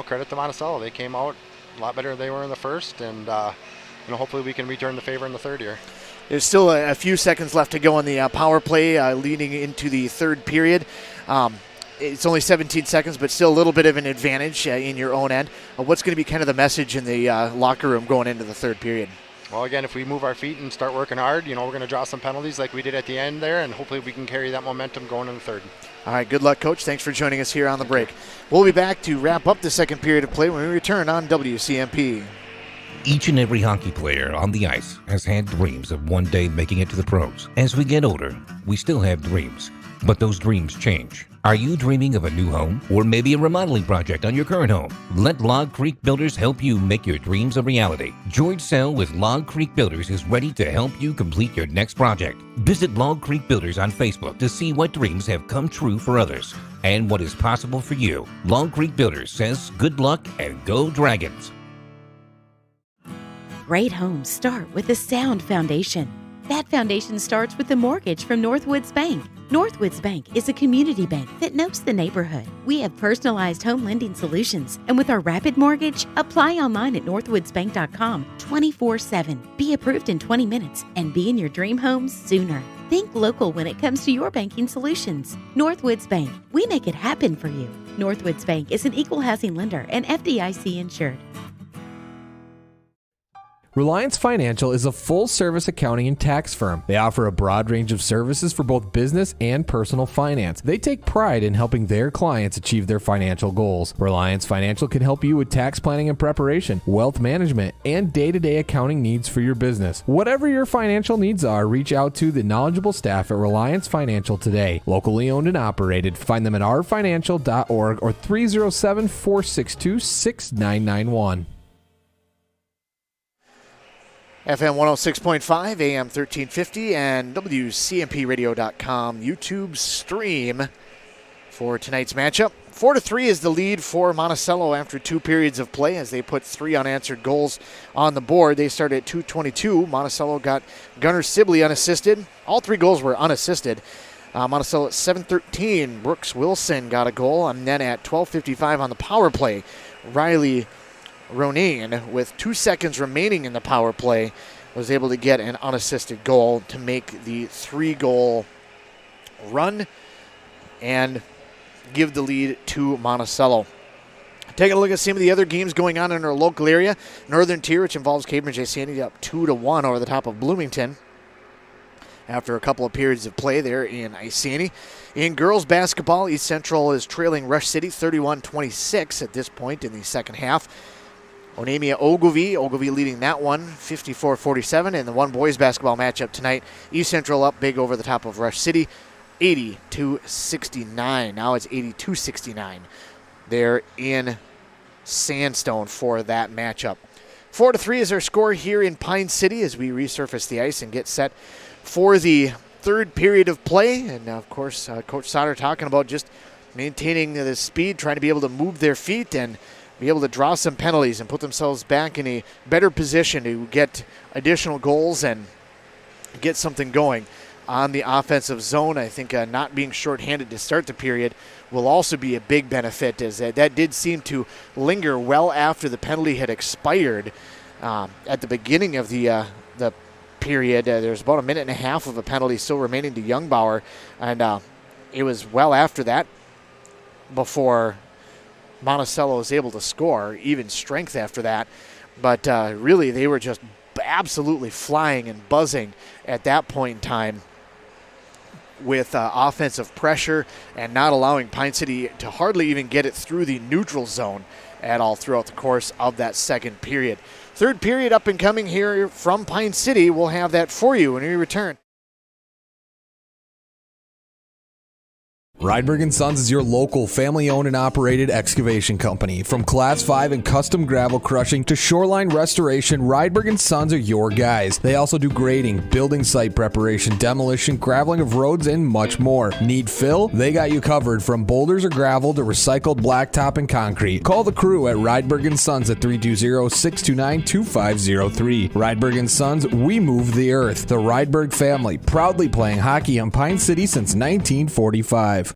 credit to Monticello. They came out a lot better than they were in the first, and hopefully we can return the favor in the third here. There's still a few seconds left to go on the power play leading into the third period. It's only 17 seconds, but still a little bit of an advantage in your own end. What's going to be kind of the message in the locker room going into the third period? Well, again, if we move our feet and start working hard, we're going to draw some penalties like we did at the end there, and hopefully we can carry that momentum going in the third. All right, good luck, Coach. Thanks for joining us here on the break. We'll be back to wrap up the second period of play when we return on WCMP. Each and every hockey player on the ice has had dreams of one day making it to the pros. As we get older, we still have dreams, but those dreams change. Are you dreaming of a new home or maybe a remodeling project on your current home? Let Log Creek Builders help you make your dreams a reality. George Sell with Log Creek Builders is ready to help you complete your next project. Visit Log Creek Builders on Facebook to see what dreams have come true for others and what is possible for you. Log Creek Builders says good luck and go Dragons. Great homes start with a sound foundation. That foundation starts with a mortgage from Northwoods Bank. Northwoods Bank is a community bank that knows the neighborhood. We have personalized home lending solutions, and with our Rapid Mortgage, apply online at northwoodsbank.com 24/7. Be approved in 20 minutes and be in your dream home sooner. Think local when it comes to your banking solutions. Northwoods Bank, we make it happen for you. Northwoods Bank is an equal housing lender and FDIC insured. Reliance Financial is a full-service accounting and tax firm. They offer a broad range of services for both business and personal finance. They take pride in helping their clients achieve their financial goals. Reliance Financial can help you with tax planning and preparation, wealth management, and day-to-day accounting needs for your business. Whatever your financial needs are, reach out to the knowledgeable staff at Reliance Financial today. Locally owned and operated. Find them at rfinancial.org or 307-462-6991. FM 106.5, AM 1350, and WCMPradio.com YouTube stream for tonight's matchup. 4-3 is the lead for Monticello after 2 periods of play as they put 3 unanswered goals on the board. They started at 2:22. Monticello got Gunnar Sibley unassisted. All 3 goals were unassisted. Monticello at 7:13. Brooks Wilson got a goal, and then at 12:55 on the power play, Riley Ronan, with 2 seconds remaining in the power play, was able to get an unassisted goal to make the 3-goal run and give the lead to Monticello. Taking a look at some of the other games going on in our local area. Northern Tier, which involves Cambridge Isani, up 2-1 over the top of Bloomington after a couple of periods of play there in Isani. In girls basketball, East Central is trailing Rush City 31-26 at this point in the second half. Onamia Ogilvie leading that one 54-47. And the one boys basketball matchup tonight, East Central up big over the top of Rush City 80-69. Now it's 82-69 there in Sandstone for that matchup. 4-3 is our score here in Pine City as we resurface the ice and get set for the third period of play. And of course, Coach Sauter talking about just maintaining the speed, trying to be able to move their feet and be able to draw some penalties and put themselves back in a better position to get additional goals and get something going on the offensive zone. I think not being shorthanded to start the period will also be a big benefit, as that did seem to linger well after the penalty had expired at the beginning of the period. There's about a minute and a half of a penalty still remaining to Youngbauer, and it was well after that before Monticello was able to score, even strength after that. But really, they were just absolutely flying and buzzing at that point in time with offensive pressure and not allowing Pine City to hardly even get it through the neutral zone at all throughout the course of that second period. Third period up and coming here from Pine City. We'll have that for you when we return. Rydberg & Sons is your local family-owned and operated excavation company. From Class 5 and custom gravel crushing to shoreline restoration, Rydberg & Sons are your guys. They also do grading, building site preparation, demolition, graveling of roads, and much more. Need fill? They got you covered from boulders or gravel to recycled blacktop and concrete. Call the crew at Rydberg & Sons at 320-629-2503. Rydberg & Sons, we move the earth. The Rydberg family, proudly playing hockey on Pine City since 1945.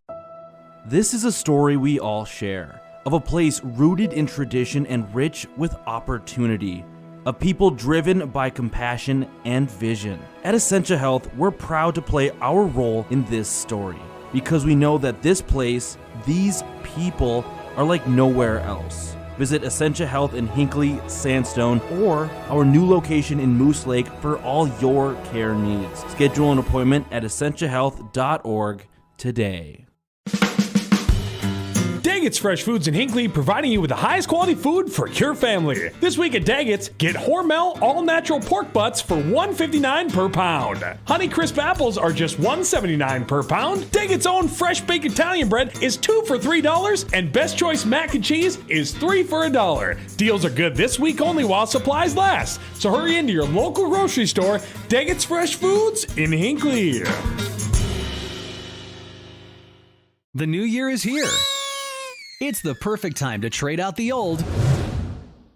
This is a story we all share, of a place rooted in tradition and rich with opportunity, a people driven by compassion and vision. At Essentia Health, we're proud to play our role in this story, because we know that this place, these people, are like nowhere else. Visit Essentia Health in Hinckley, Sandstone, or our new location in Moose Lake for all your care needs. Schedule an appointment at essentiahealth.org today. Daggett's Fresh Foods in Hinckley, providing you with the highest quality food for your family. This week at Daggett's, get Hormel all-natural pork butts for $1.59 per pound. Honey Crisp apples are just $1.79 per pound. Daggett's own fresh baked Italian bread is 2 for $3, and Best Choice mac and cheese is 3 for $1. Deals are good this week only while supplies last. So hurry into your local grocery store, Daggett's Fresh Foods in Hinckley. The new year is here. It's the perfect time to trade out the old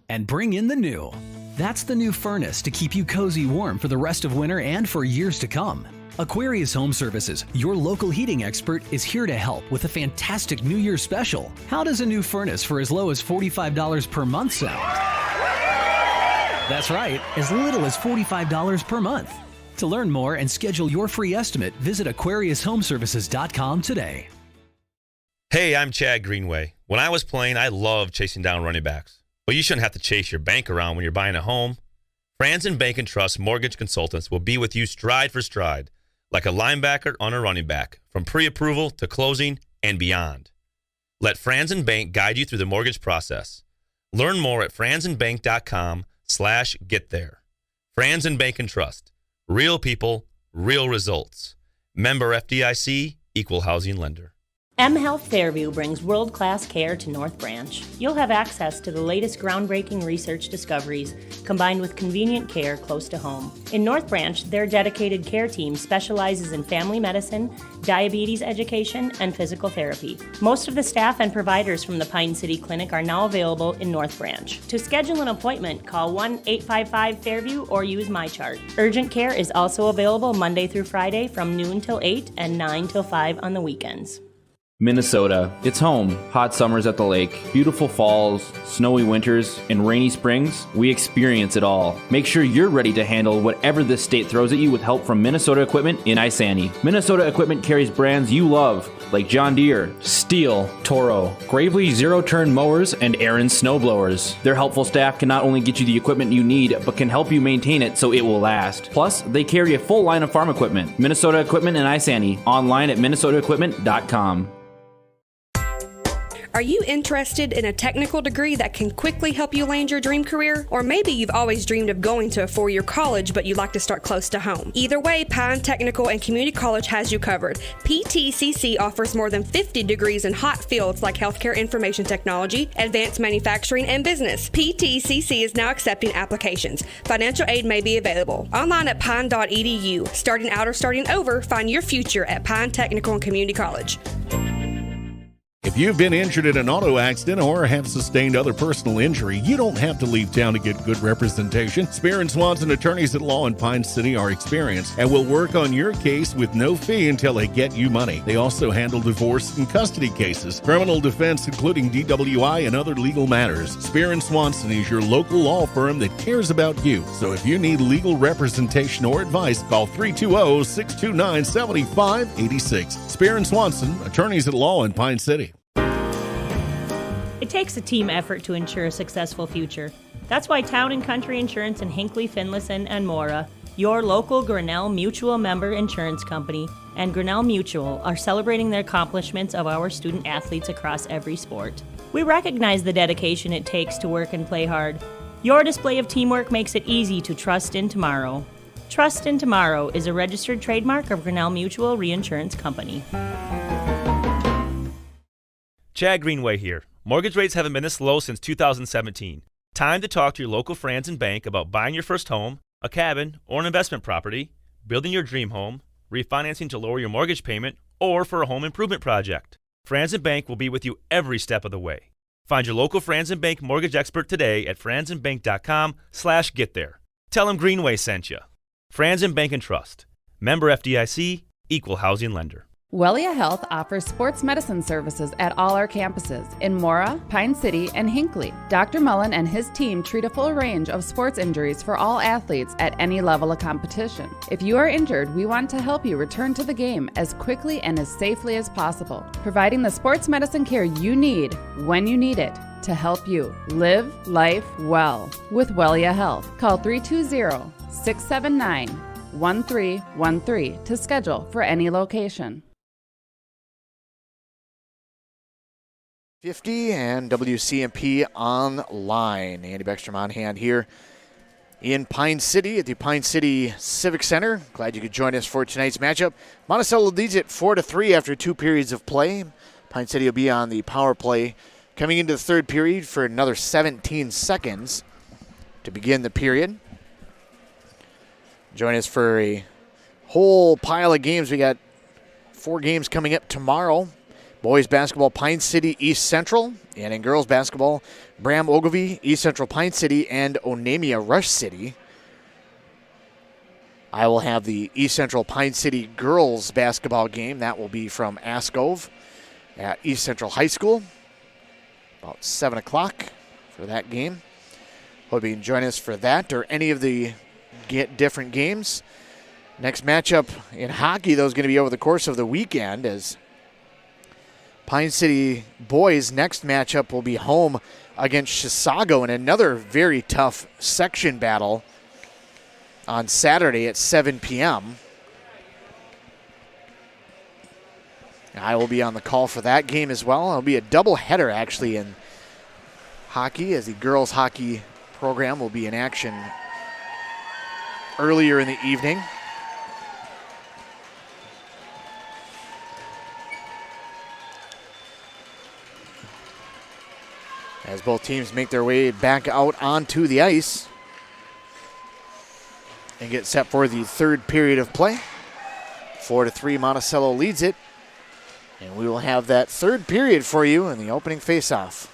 and bring in the new. That's the new furnace to keep you cozy warm for the rest of winter and for years to come. Aquarius Home Services, your local heating expert, is here to help with a fantastic New Year's special. How does a new furnace for as low as $45 per month sound? That's right, as little as $45 per month. To learn more and schedule your free estimate, visit AquariusHomeservices.com today. Hey, I'm Chad Greenway. When I was playing, I loved chasing down running backs. But you shouldn't have to chase your bank around when you're buying a home. Franzen Bank & Trust Mortgage Consultants will be with you stride for stride, like a linebacker on a running back, from pre-approval to closing and beyond. Let Franzen Bank guide you through the mortgage process. Learn more at franzenbank.com/getThere. Franzen Bank & Trust. Real people, real results. Member FDIC, Equal Housing Lender. mHealth Fairview brings world-class care to North Branch. You'll have access to the latest groundbreaking research discoveries combined with convenient care close to home. In North Branch, their dedicated care team specializes in family medicine, diabetes education, and physical therapy. Most of the staff and providers from the Pine City Clinic are now available in North Branch. To schedule an appointment, call 1-855-FAIRVIEW or use MyChart. Urgent care is also available Monday through Friday from noon till 8 and 9 till 5 on the weekends. Minnesota. It's home. Hot summers at the lake, beautiful falls, snowy winters, and rainy springs. We experience it all. Make sure you're ready to handle whatever this state throws at you with help from Minnesota Equipment in Isani. Minnesota Equipment carries brands you love, like John Deere, Steel, Toro, Gravely zero-turn mowers, and Aaron snowblowers. Their helpful staff can not only get you the equipment you need, but can help you maintain it so it will last. Plus, they carry a full line of farm equipment. Minnesota Equipment in Isani. Online at minnesotaequipment.com. Are you interested in a technical degree that can quickly help you land your dream career? Or maybe you've always dreamed of going to a four-year college, but you'd like to start close to home. Either way, Pine Technical and Community College has you covered. PTCC offers more than 50 degrees in hot fields like healthcare information technology, advanced manufacturing, and business. PTCC is now accepting applications. Financial aid may be available. Online at pine.edu. Starting out or starting over, find your future at Pine Technical and Community College. If you've been injured in an auto accident or have sustained other personal injury, you don't have to leave town to get good representation. Spear & Swanson attorneys at law in Pine City are experienced and will work on your case with no fee until they get you money. They also handle divorce and custody cases, criminal defense, including DWI and other legal matters. Spear & Swanson is your local law firm that cares about you. So if you need legal representation or advice, call 320-629-7586. Spear & Swanson, attorneys at law in Pine City. It takes a team effort to ensure a successful future. That's why Town & Country Insurance in Hinckley, Finlayson, and Mora, your local Grinnell Mutual member insurance company, and Grinnell Mutual are celebrating the accomplishments of our student athletes across every sport. We recognize the dedication it takes to work and play hard. Your display of teamwork makes it easy to trust in tomorrow. Trust in Tomorrow is a registered trademark of Grinnell Mutual Reinsurance Company. Chad Greenway here. Mortgage rates haven't been this low since 2017. Time to talk to your local Franzen Bank about buying your first home, a cabin, or an investment property, building your dream home, refinancing to lower your mortgage payment, or for a home improvement project. Franzen Bank will be with you every step of the way. Find your local Franzen Bank mortgage expert today at franzenbank.com/get-there. Tell them Greenway sent you. Franzen Bank and Trust. Member FDIC, Equal Housing Lender. Wellia Health offers sports medicine services at all our campuses in Mora, Pine City, and Hinckley. Dr. Mullen and his team treat a full range of sports injuries for all athletes at any level of competition. If you are injured, we want to help you return to the game as quickly and as safely as possible, providing the sports medicine care you need when you need it to help you live life well with Wellia Health. Call 320-679-1313 to schedule for any location. 50 and WCMP online. Andy Beckstrom on hand here in Pine City at the Pine City Civic Center. Glad you could join us for tonight's matchup. Monticello leads it 4-3 after 2 periods of play. Pine City will be on the power play coming into the third period for another 17 seconds to begin the period. Join us for a whole pile of games. We got 4 games coming up tomorrow. Boys basketball, Pine City, East Central. And in girls basketball, Bram Ogilvie, East Central, Pine City, and Onamia, Rush City. I will have the East Central, Pine City girls basketball game. That will be from Askove at East Central High School. About 7 o'clock for that game. Hope you can join us for that or any of the different games. Next matchup in hockey, though, is going to be over the course of the weekend as Pine City boys' next matchup will be home against Chisago in another very tough section battle on Saturday at 7 p.m. I will be on the call for that game as well. It'll be a doubleheader actually in hockey as the girls' hockey program will be in action earlier in the evening. as both teams make their way back out onto the ice and get set for the third period of play. 4-3, Monticello leads it. And we will have that third period for you in the opening faceoff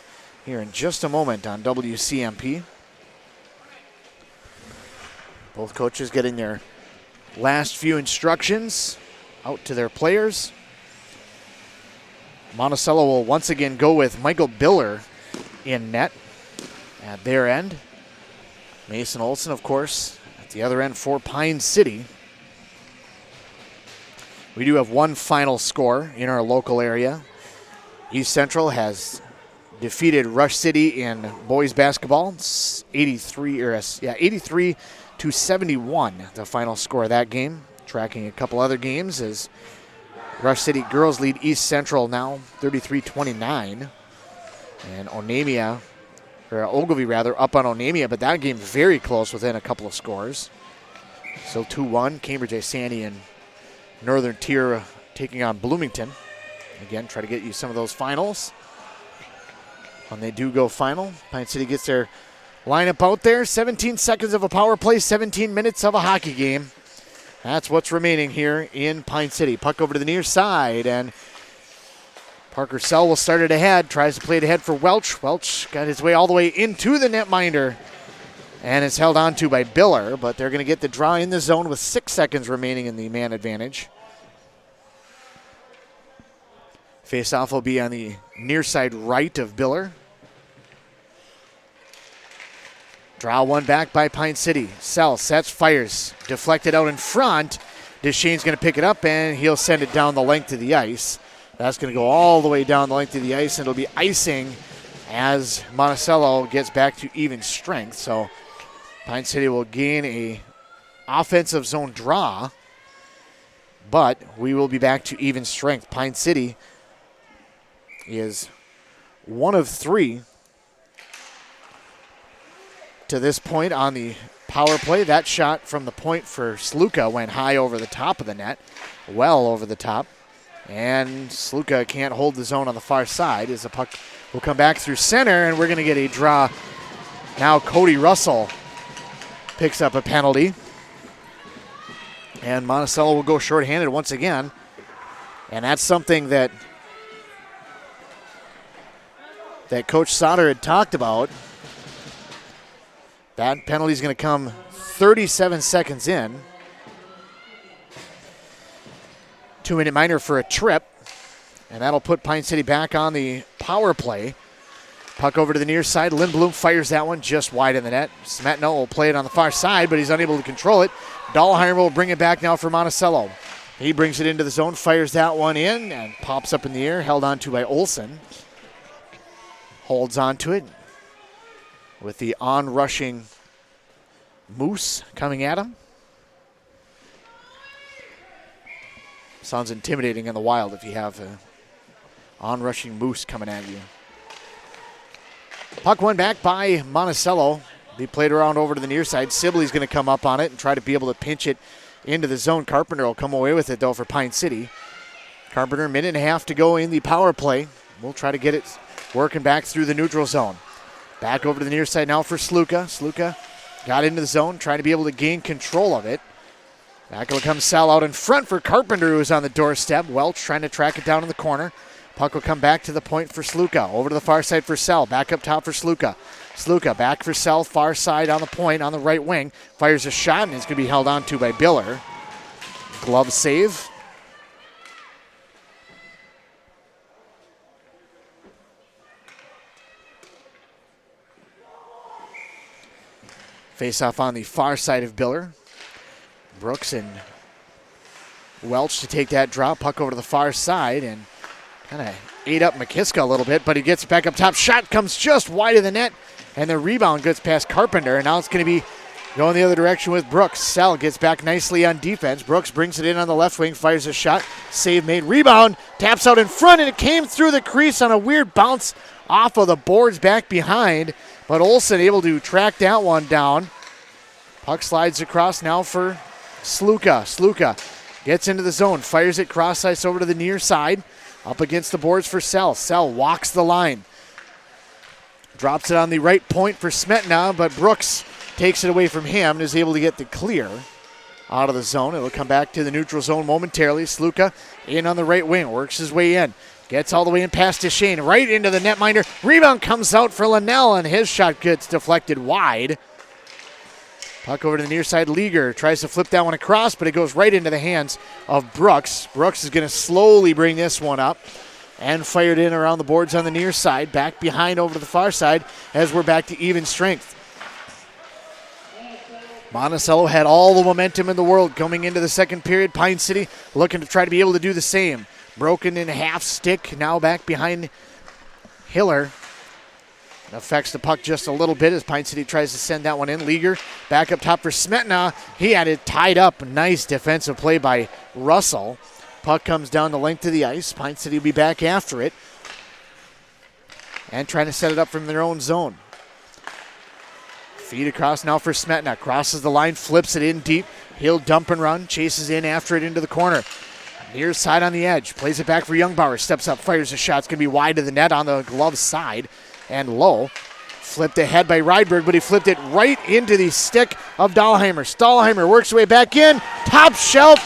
here in just a moment on WCMP. Both coaches getting their last few instructions out to their players. Monticello will once again go with Michael Biller in net at their end. Mason Olson, of course, at the other end for Pine City. We do have one final score in our local area. East Central has defeated Rush City in boys basketball. It's 83-71, the final score of that game. Tracking a couple other games as Rush City girls lead East Central now 33-29. And Ogilvie up on Onamia, but that game very close within a couple of scores. So 2-1, Cambridge Isani and Northern Tier taking on Bloomington. Again, try to get you some of those finals. When they do go final, Pine City gets their lineup out there. 17 seconds of a power play, 17 minutes of a hockey game. That's what's remaining here in Pine City. Puck over to the near side, and Parker Sell will start it ahead. Tries to play it ahead for Welch. Welch got his way all the way into the netminder, and it's held on to by Biller, but they're going to get the draw in the zone with 6 seconds remaining in the man advantage. Face-off will be on the near side right of Biller. Draw one back by Pine City. Sell sets, fires, deflected out in front. Deshane's going to pick it up, and he'll send it down the length of the ice. That's going to go all the way down the length of the ice, and it'll be icing as Monticello gets back to even strength. So Pine City will gain a offensive zone draw, but we will be back to even strength. Pine City is 1 of 3 to this point on the power play. That shot from the point for Sluka went high over the top of the net, well over the top. And Sluka can't hold the zone on the far side as the puck will come back through center, and we're going to get a draw. Now Cody Russell picks up a penalty. And Monticello will go shorthanded once again. And that's something that Coach Sauter had talked about. That penalty is going to come 37 seconds in. 2-minute minor for a trip. And that'll put Pine City back on the power play. Puck over to the near side. Lindblom fires that one just wide in the net. Smetno will play it on the far side, but he's unable to control it. Dahlheimer will bring it back now for Monticello. He brings it into the zone, fires that one in, and pops up in the air, held onto by Olson. Holds onto it with the on-rushing Moose coming at him. Sounds intimidating in the wild if you have an on-rushing Moose coming at you. Puck went back by Monticello. They played around over to the near side. Sibley's going to come up on it and try to be able to pinch it into the zone. Carpenter will come away with it, though, for Pine City. Carpenter, 1.5 minutes to go in the power play. We'll try to get it working back through the neutral zone. Back over to the near side now for Sluka. Sluka got into the zone, trying to be able to gain control of it. Back will come Sal out in front for Carpenter, who is on the doorstep. Welch trying to track it down in the corner. Puck will come back to the point for Sluka. Over to the far side for Sal. Back up top for Sluka. Sluka back for Sal, far side on the point on the right wing. Fires a shot, and it's going to be held on to by Biller. Glove save. Face off on the far side of Biller. Brooks and Welch to take that drop. Puck over to the far side and kind of ate up McKiska a little bit, but he gets back up top. Shot comes just wide of the net, and the rebound gets past Carpenter, and now it's going to be going the other direction with Brooks. Sell gets back nicely on defense. Brooks brings it in on the left wing, fires a shot. Save made. Rebound. Taps out in front, and it came through the crease on a weird bounce off of the boards back behind, but Olsen able to track that one down. Puck slides across now for Sluka. Sluka gets into the zone, fires it cross ice over to the near side. Up against the boards for Sell. Sell walks the line. Drops it on the right point for Smetna, but Brooks takes it away from him and is able to get the clear out of the zone. It'll come back to the neutral zone momentarily. Sluka in on the right wing, works his way in. Gets all the way in past Deshane, right into the netminder. Rebound comes out for Linnell, and his shot gets deflected wide. Puck over to the near side. Leaguer tries to flip that one across, but it goes right into the hands of Brooks. Brooks is going to slowly bring this one up and fired in around the boards on the near side. Back behind over to the far side as we're back to even strength. Monticello had all the momentum in the world coming into the second period. Pine City looking to try to be able to do the same. Broken in half stick, now back behind Hiller. Affects the puck just a little bit as Pine City tries to send that one in. Leaguer back up top for Smetna. He had it tied up. Nice defensive play by Russell. Puck comes down the length of the ice. Pine City will be back after it and trying to set it up from their own zone. Feed across now for Smetna. Crosses the line, flips it in deep. He'll dump and run, chases in after it into the corner. Near side on the edge, plays it back for Youngbauer. Steps up, fires a shot. It's going to be wide to the net on the glove side and low. Flipped ahead by Rydberg, but he flipped it right into the stick of Dahlheimer. Stahlheimer works his way back in, top shelf,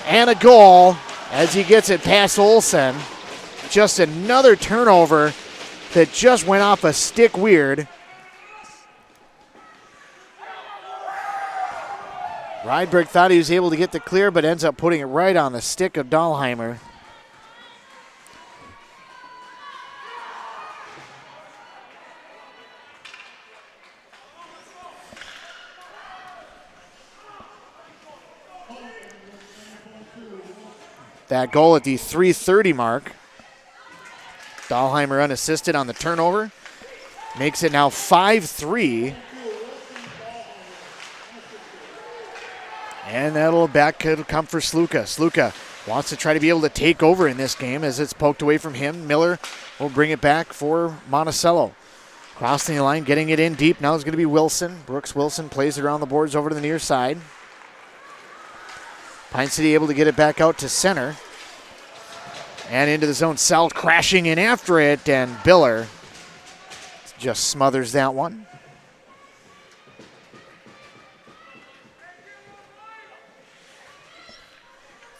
and a goal as he gets it past Olsen. Just another turnover that just went off a stick weird. Rydberg thought he was able to get the clear, but ends up putting it right on the stick of Dahlheimer. That goal at the 3:30 mark. Dahlheimer unassisted on the turnover. Makes it now 5-3. And that'll come for Sluka. Sluka wants to try to be able to take over in this game as it's poked away from him. Miller will bring it back for Monticello. Crossing the line, getting it in deep. Now it's going to be Wilson. Brooks Wilson plays it around the boards over to the near side. Pine City able to get it back out to center. And into the zone. Seld crashing in after it, and Biller just smothers that one.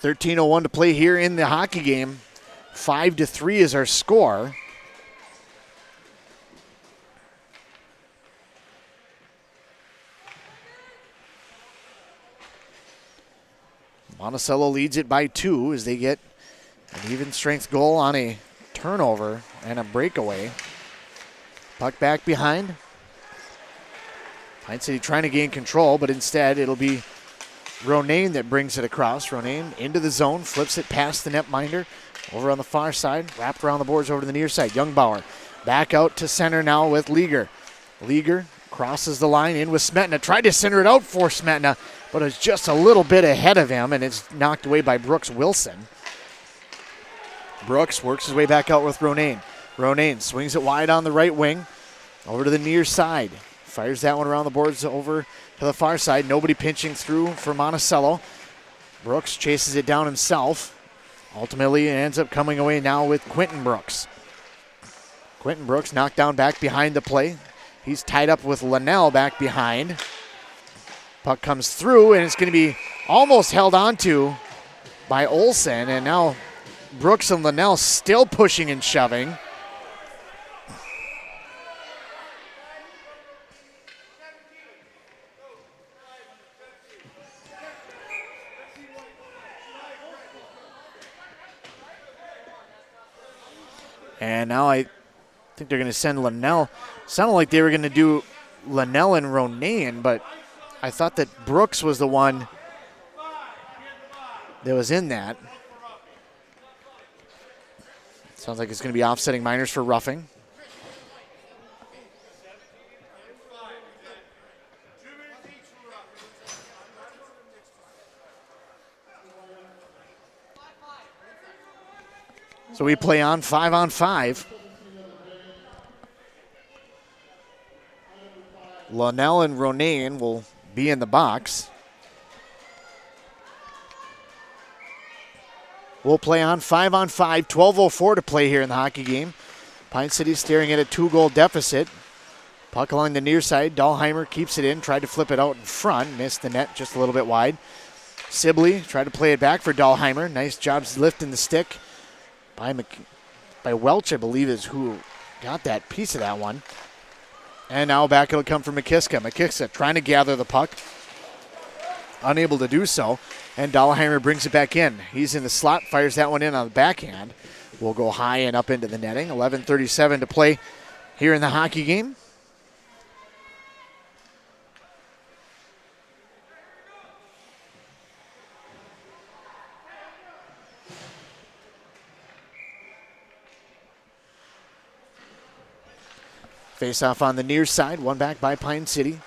.13:01 to play here in the hockey game. 5-3 is our score. Monticello leads it by 2 as they get an even strength goal on a turnover and a breakaway. Puck back behind. Pine City trying to gain control, but instead it'll be Ronayne that brings it across. Ronayne into the zone, flips it past the netminder. Over on the far side, wrapped around the boards over to the near side. Youngbauer back out to center now with Leaguer. Leaguer crosses the line in with Smetna. Tried to center it out for Smetna, but it's just a little bit ahead of him, and it's knocked away by Brooks Wilson. Brooks works his way back out with Ronayne. Ronayne swings it wide on the right wing. Over to the near side. Fires that one around the boards over to the far side. Nobody pinching through for Monticello. Brooks chases it down himself. Ultimately, it ends up coming away now with Quentin Brooks. Quentin Brooks knocked down back behind the play. He's tied up with Linnell back behind. Puck comes through, and it's going to be almost held onto by Olsen. And now Brooks and Linnell still pushing and shoving. And now I think they're going to send Linnell. Sounded like they were going to do Linnell and Ronayne, but I thought that Brooks was the one that was in that. Sounds like it's going to be offsetting minors for roughing. So we play on 5-on-5. Linnell and Ronayne will be in the box. We'll play on 5-on-5. 12:04 to play here in the hockey game. Pine City staring at a 2-goal deficit. Puck along the near side. Dahlheimer keeps it in, tried to flip it out in front. Missed the net just a little bit wide. Sibley tried to play it back for Dahlheimer. Nice job lifting the stick by Welch, I believe, is who got that piece of that one. And now back it'll come from McKiska. McKiska trying to gather the puck. Unable to do so. And Dahlheimer brings it back in. He's in the slot, fires that one in on the backhand. Will go high and up into the netting. 11:37 to play here in the hockey game. Face off on the near side, one back by Pine City.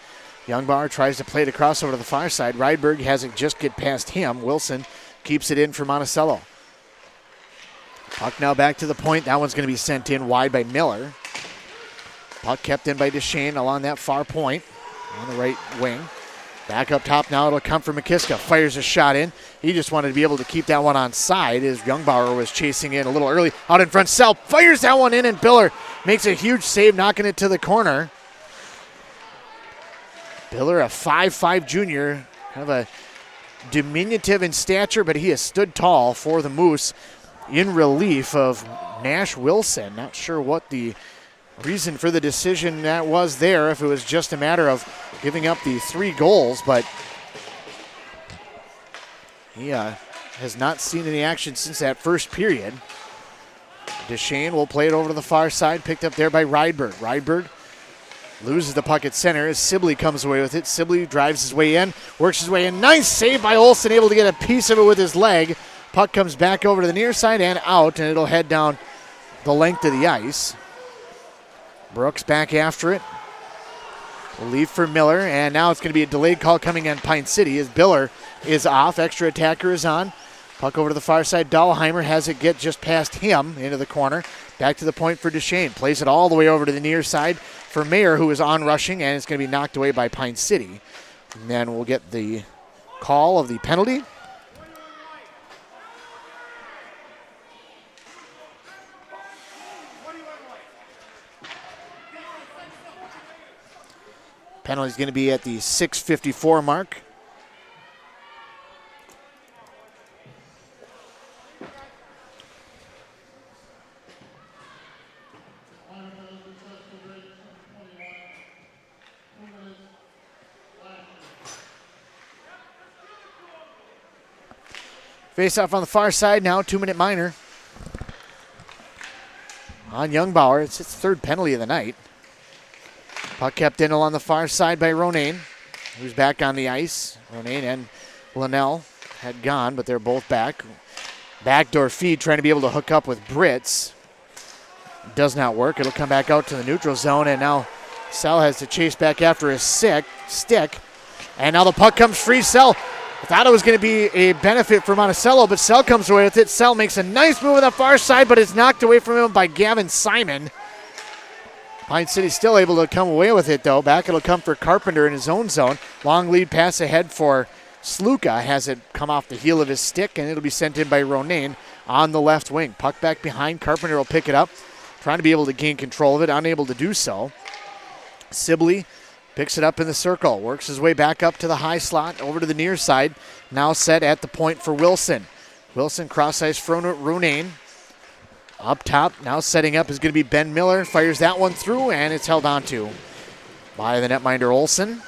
Youngbauer tries to play it across over to the far side. Rydberg has it just get past him. Wilson keeps it in for Monticello. Puck now back to the point. That one's going to be sent in wide by Miller. Puck kept in by Duchesne along that far point on the right wing. Back up top now, it'll come from McKiska. Fires a shot in. He just wanted to be able to keep that one on side as Youngbauer was chasing in a little early. Out in front, Sell fires that one in, and Biller makes a huge save, knocking it to the corner. Biller, a 5'5" junior, kind of a diminutive in stature, but he has stood tall for the Moose in relief of Nash Wilson. Not sure what the reason for the decision that was there, if it was just a matter of giving up the 3 goals, but he has not seen any action since that first period. Duchesne will play it over to the far side, picked up there by Rydberg. Rydberg loses the puck at center as Sibley comes away with it. Sibley drives his way in, works his way in. Nice save by Olsen, able to get a piece of it with his leg. Puck comes back over to the near side and out, and it'll head down the length of the ice. Brooks back after it. Will leave for Miller, and now it's going to be a delayed call coming on Pine City as Biller is off. Extra attacker is on. Puck over to the far side. Dahlheimer has it get just past him into the corner. Back to the point for Duchesne. Plays it all the way over to the near side for Mayer, who is on rushing, and it's going to be knocked away by Pine City. And then we'll get the call of the penalty. Penalty's going to be at the 6:54 mark. Face off on the far side now, 2-minute minor on Youngbauer. It's his 3rd penalty of the night. Puck kept in along the far side by Ronayne, who's back on the ice. Ronayne and Linnell had gone, but they're both back. Backdoor feed, trying to be able to hook up with Brits. Does not work. It'll come back out to the neutral zone, and now Sell has to chase back after his stick. And now the puck comes free. Sell, I thought it was going to be a benefit for Monticello, but Sell comes away with it. Sell makes a nice move on the far side, but it's knocked away from him by Gavin Simon. Pine City still able to come away with it, though. Back it'll come for Carpenter in his own zone. Long lead pass ahead for Sluka. Has it come off the heel of his stick, and it'll be sent in by Ronayne on the left wing. Puck back behind. Carpenter will pick it up, trying to be able to gain control of it. Unable to do so. Sibley picks it up in the circle. Works his way back up to the high slot, over to the near side. Now set at the point for Wilson. Wilson cross ice for Ronayne. Up top, now setting up is going to be Ben Miller. Fires that one through, and it's held on to by the netminder Olsen.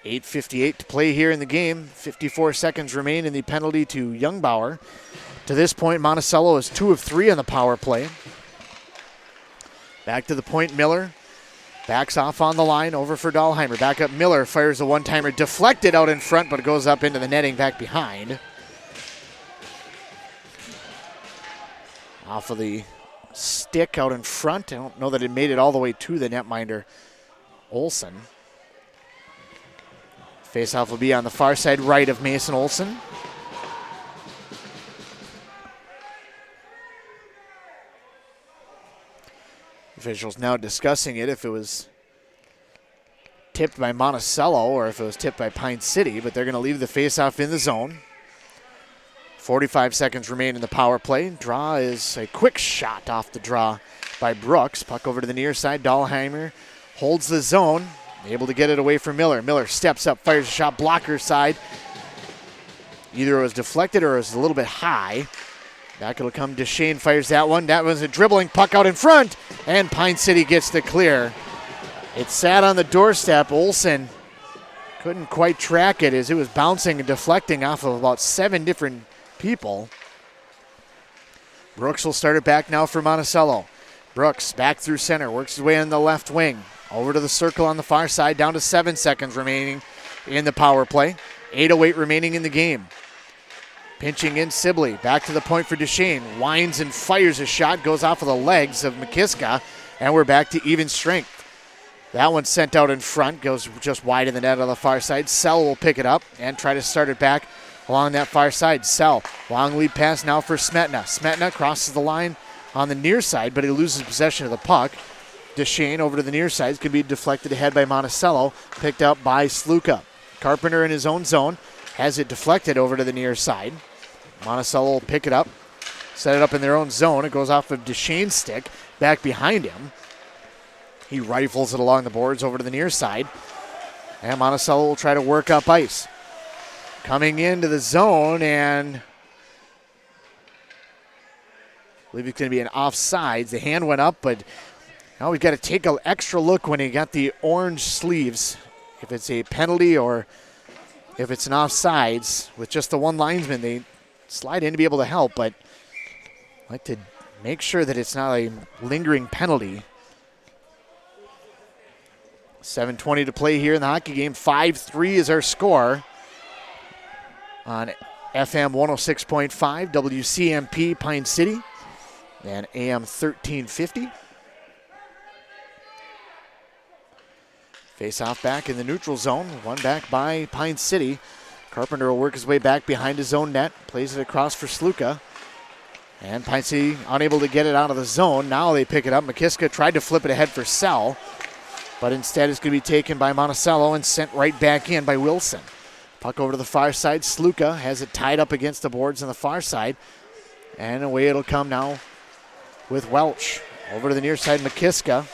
.8:58 to play here in the game. 54 seconds remain in the penalty to Youngbauer. To this point, Monticello is 2 of 3 on the power play. Back to the point, Miller. Backs off on the line, over for Dahlheimer. Back up, Miller fires a one-timer, deflected out in front, but it goes up into the netting back behind. Off of the stick out in front. I don't know that it made it all the way to the netminder Olsen. Face-off will be on the far side right of Mason Olsen. Officials now discussing it, if it was tipped by Monticello or if it was tipped by Pine City, but they're going to leave the face-off in the zone. 45 seconds remain in the power play. Draw is a quick shot off the draw by Brooks. Puck over to the near side. Dahlheimer holds the zone, able to get it away from Miller. Miller steps up, fires a shot, blocker side. Either it was deflected or it was a little bit high. Back it'll come. Deshane fires that one. That was a dribbling puck out in front, and Pine City gets the clear. It sat on the doorstep. Olsen couldn't quite track it as it was bouncing and deflecting off of about 7 different people. Brooks will start it back now for Monticello. Brooks back through center, works his way on the left wing. Over to the circle on the far side, down to 7 seconds remaining in the power play. 8:08 remaining in the game. Pinching in Sibley, back to the point for Deshane. Winds and fires a shot, goes off of the legs of McKiska, and we're back to even strength. That one sent out in front, goes just wide in the net on the far side. Sell will pick it up and try to start it back along that far side. Sell, long lead pass now for Smetna. Smetna crosses the line on the near side, but he loses possession of the puck. Deshane over to the near side. It's going to be deflected ahead by Monticello, picked up by Sluka. Carpenter in his own zone has it deflected over to the near side. Monticello will pick it up, set it up in their own zone. It goes off of Deshane's stick, back behind him. He rifles it along the boards over to the near side. And Monticello will try to work up ice. Coming into the zone, and I believe it's going to be an offsides. The hand went up, but now we've got to take an extra look when he got the orange sleeves. If it's a penalty or if it's an offsides. With just the one linesman, they slide in to be able to help, but I'd like to make sure that it's not a lingering penalty. 7:20 to play here in the hockey game. 5-3 is our score on FM 106.5, WCMP Pine City, and AM 1350. Face off back in the neutral zone. One back by Pine City. Carpenter will work his way back behind his own net. Plays it across for Sluka. And Pine City unable to get it out of the zone. Now they pick it up. McKiska tried to flip it ahead for Sell, but instead it's going to be taken by Monticello and sent right back in by Wilson. Puck over to the far side. Sluka has it tied up against the boards on the far side. And away it'll come now with Welch. Over to the near side, McKiska.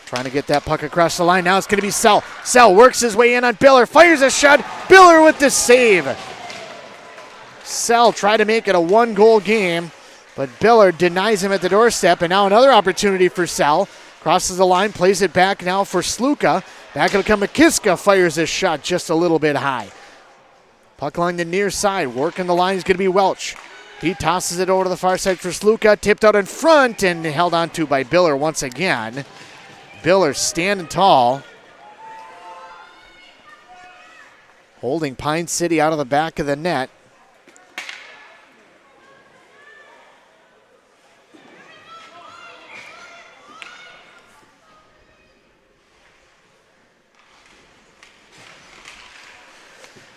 Trying to get that puck across the line. Now it's going to be Sell. Sell works his way in on Biller. Fires a shot. Biller with the save. Sell tried to make it a 1-goal game, but Biller denies him at the doorstep. And now another opportunity for Sell. Crosses the line, plays it back now for Sluka. Back it'll come. McKiska fires his shot just a little bit high. Puck along the near side. Working the line is going to be Welch. He tosses it over to the far side for Sluka. Tipped out in front and held on to by Biller once again. Biller standing tall. Holding Pine City out of the back of the net.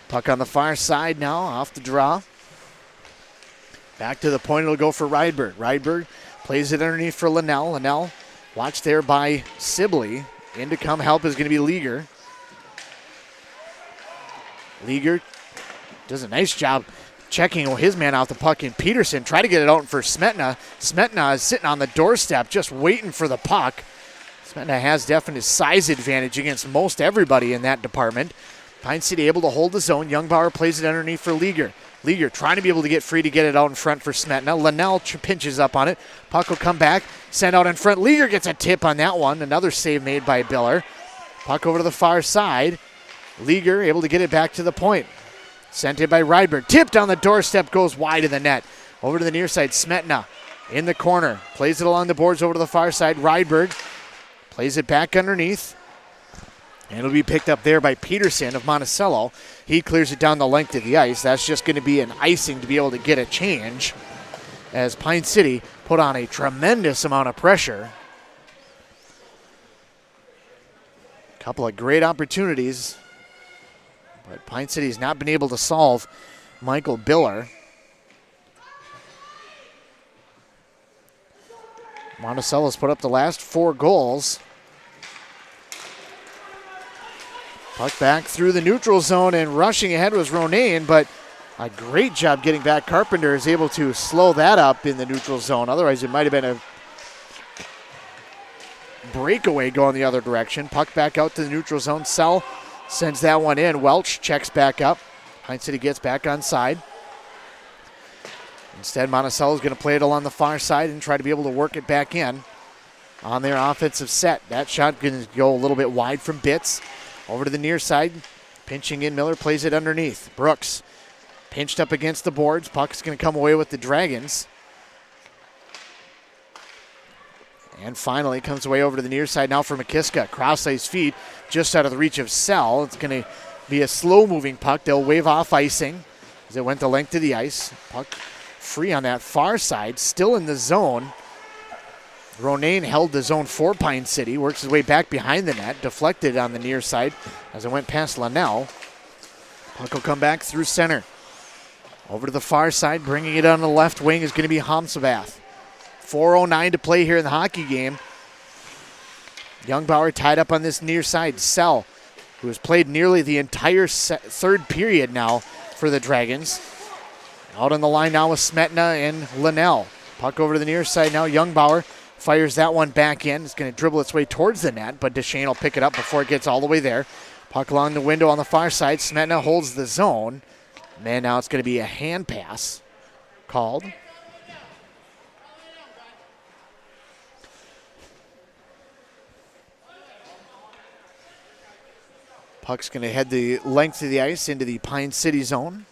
Puck on the far side now, off the draw. Back to the point, it'll go for Rydberg. Rydberg plays it underneath for Linnell. Linnell watched there by Sibley. In to come help is going to be Leaguer. Leaguer does a nice job checking his man out the puck, and Peterson try to get it out for Smetna. Smetna is sitting on the doorstep just waiting for the puck. Smetna has definite size advantage against most everybody in that department. Pine City able to hold the zone. Youngbauer plays it underneath for Leaguer. Leaguer trying to be able to get free to get it out in front for Smetna. Linnell pinches up on it. Puck will come back. Sent out in front. Leaguer gets a tip on that one. Another save made by Biller. Puck over to the far side. Leaguer able to get it back to the point. Sent in by Rydberg. Tipped on the doorstep. Goes wide of the net. Over to the near side. Smetna in the corner. Plays it along the boards over to the far side. Rydberg plays it back underneath. And it'll be picked up there by Peterson of Monticello. He clears it down the length of the ice. That's just going to be an icing to be able to get a change, as Pine City put on a tremendous amount of pressure. A couple of great opportunities, but Pine City's not been able to solve Michael Biller. Monticello's put up the last 4 goals. Puck back through the neutral zone, and rushing ahead was Ronayne, but A great job getting back. Carpenter is able to slow that up in the neutral zone. Otherwise, it might have been a breakaway going the other direction. Puck back out to the neutral zone. Sell sends that one in. Welch checks back up. Pine City gets back on side. Instead, Monticello is going to play it along the far side and try to be able to work it back in on their offensive set. That shot going to go a little bit wide from Bitts. Over to the near side. Pinching in, Miller plays it underneath. Brooks pinched up against the boards. Puck's going to come away with the Dragons. And finally comes away over to the near side now for McKiska. Cross-ice feed just out of the reach of Sell. It's going to be a slow-moving puck. They'll wave off icing as it went the length of the ice. Puck free on that far side, still in the zone. Ronayne held the zone for Pine City, works his way back behind the net, deflected on the near side as it went past Linnell. Puck will come back through center. Over to the far side, bringing it on the left wing is going to be Hamsabath. 4:09 to play here in the hockey game. Youngbauer tied up on this near side. Sell, who has played nearly the entire third period now for the Dragons. Out on the line now with Smetna and Linnell. Puck over to the near side now. Youngbauer fires that one back in. It's going to dribble its way towards the net, but Deschênes will pick it up before it gets all the way there. Puck along the window on the far side. Smetna holds the zone. Man, now it's going to be a hand pass called. Puck's going to head the length of the ice into the Pine City zone.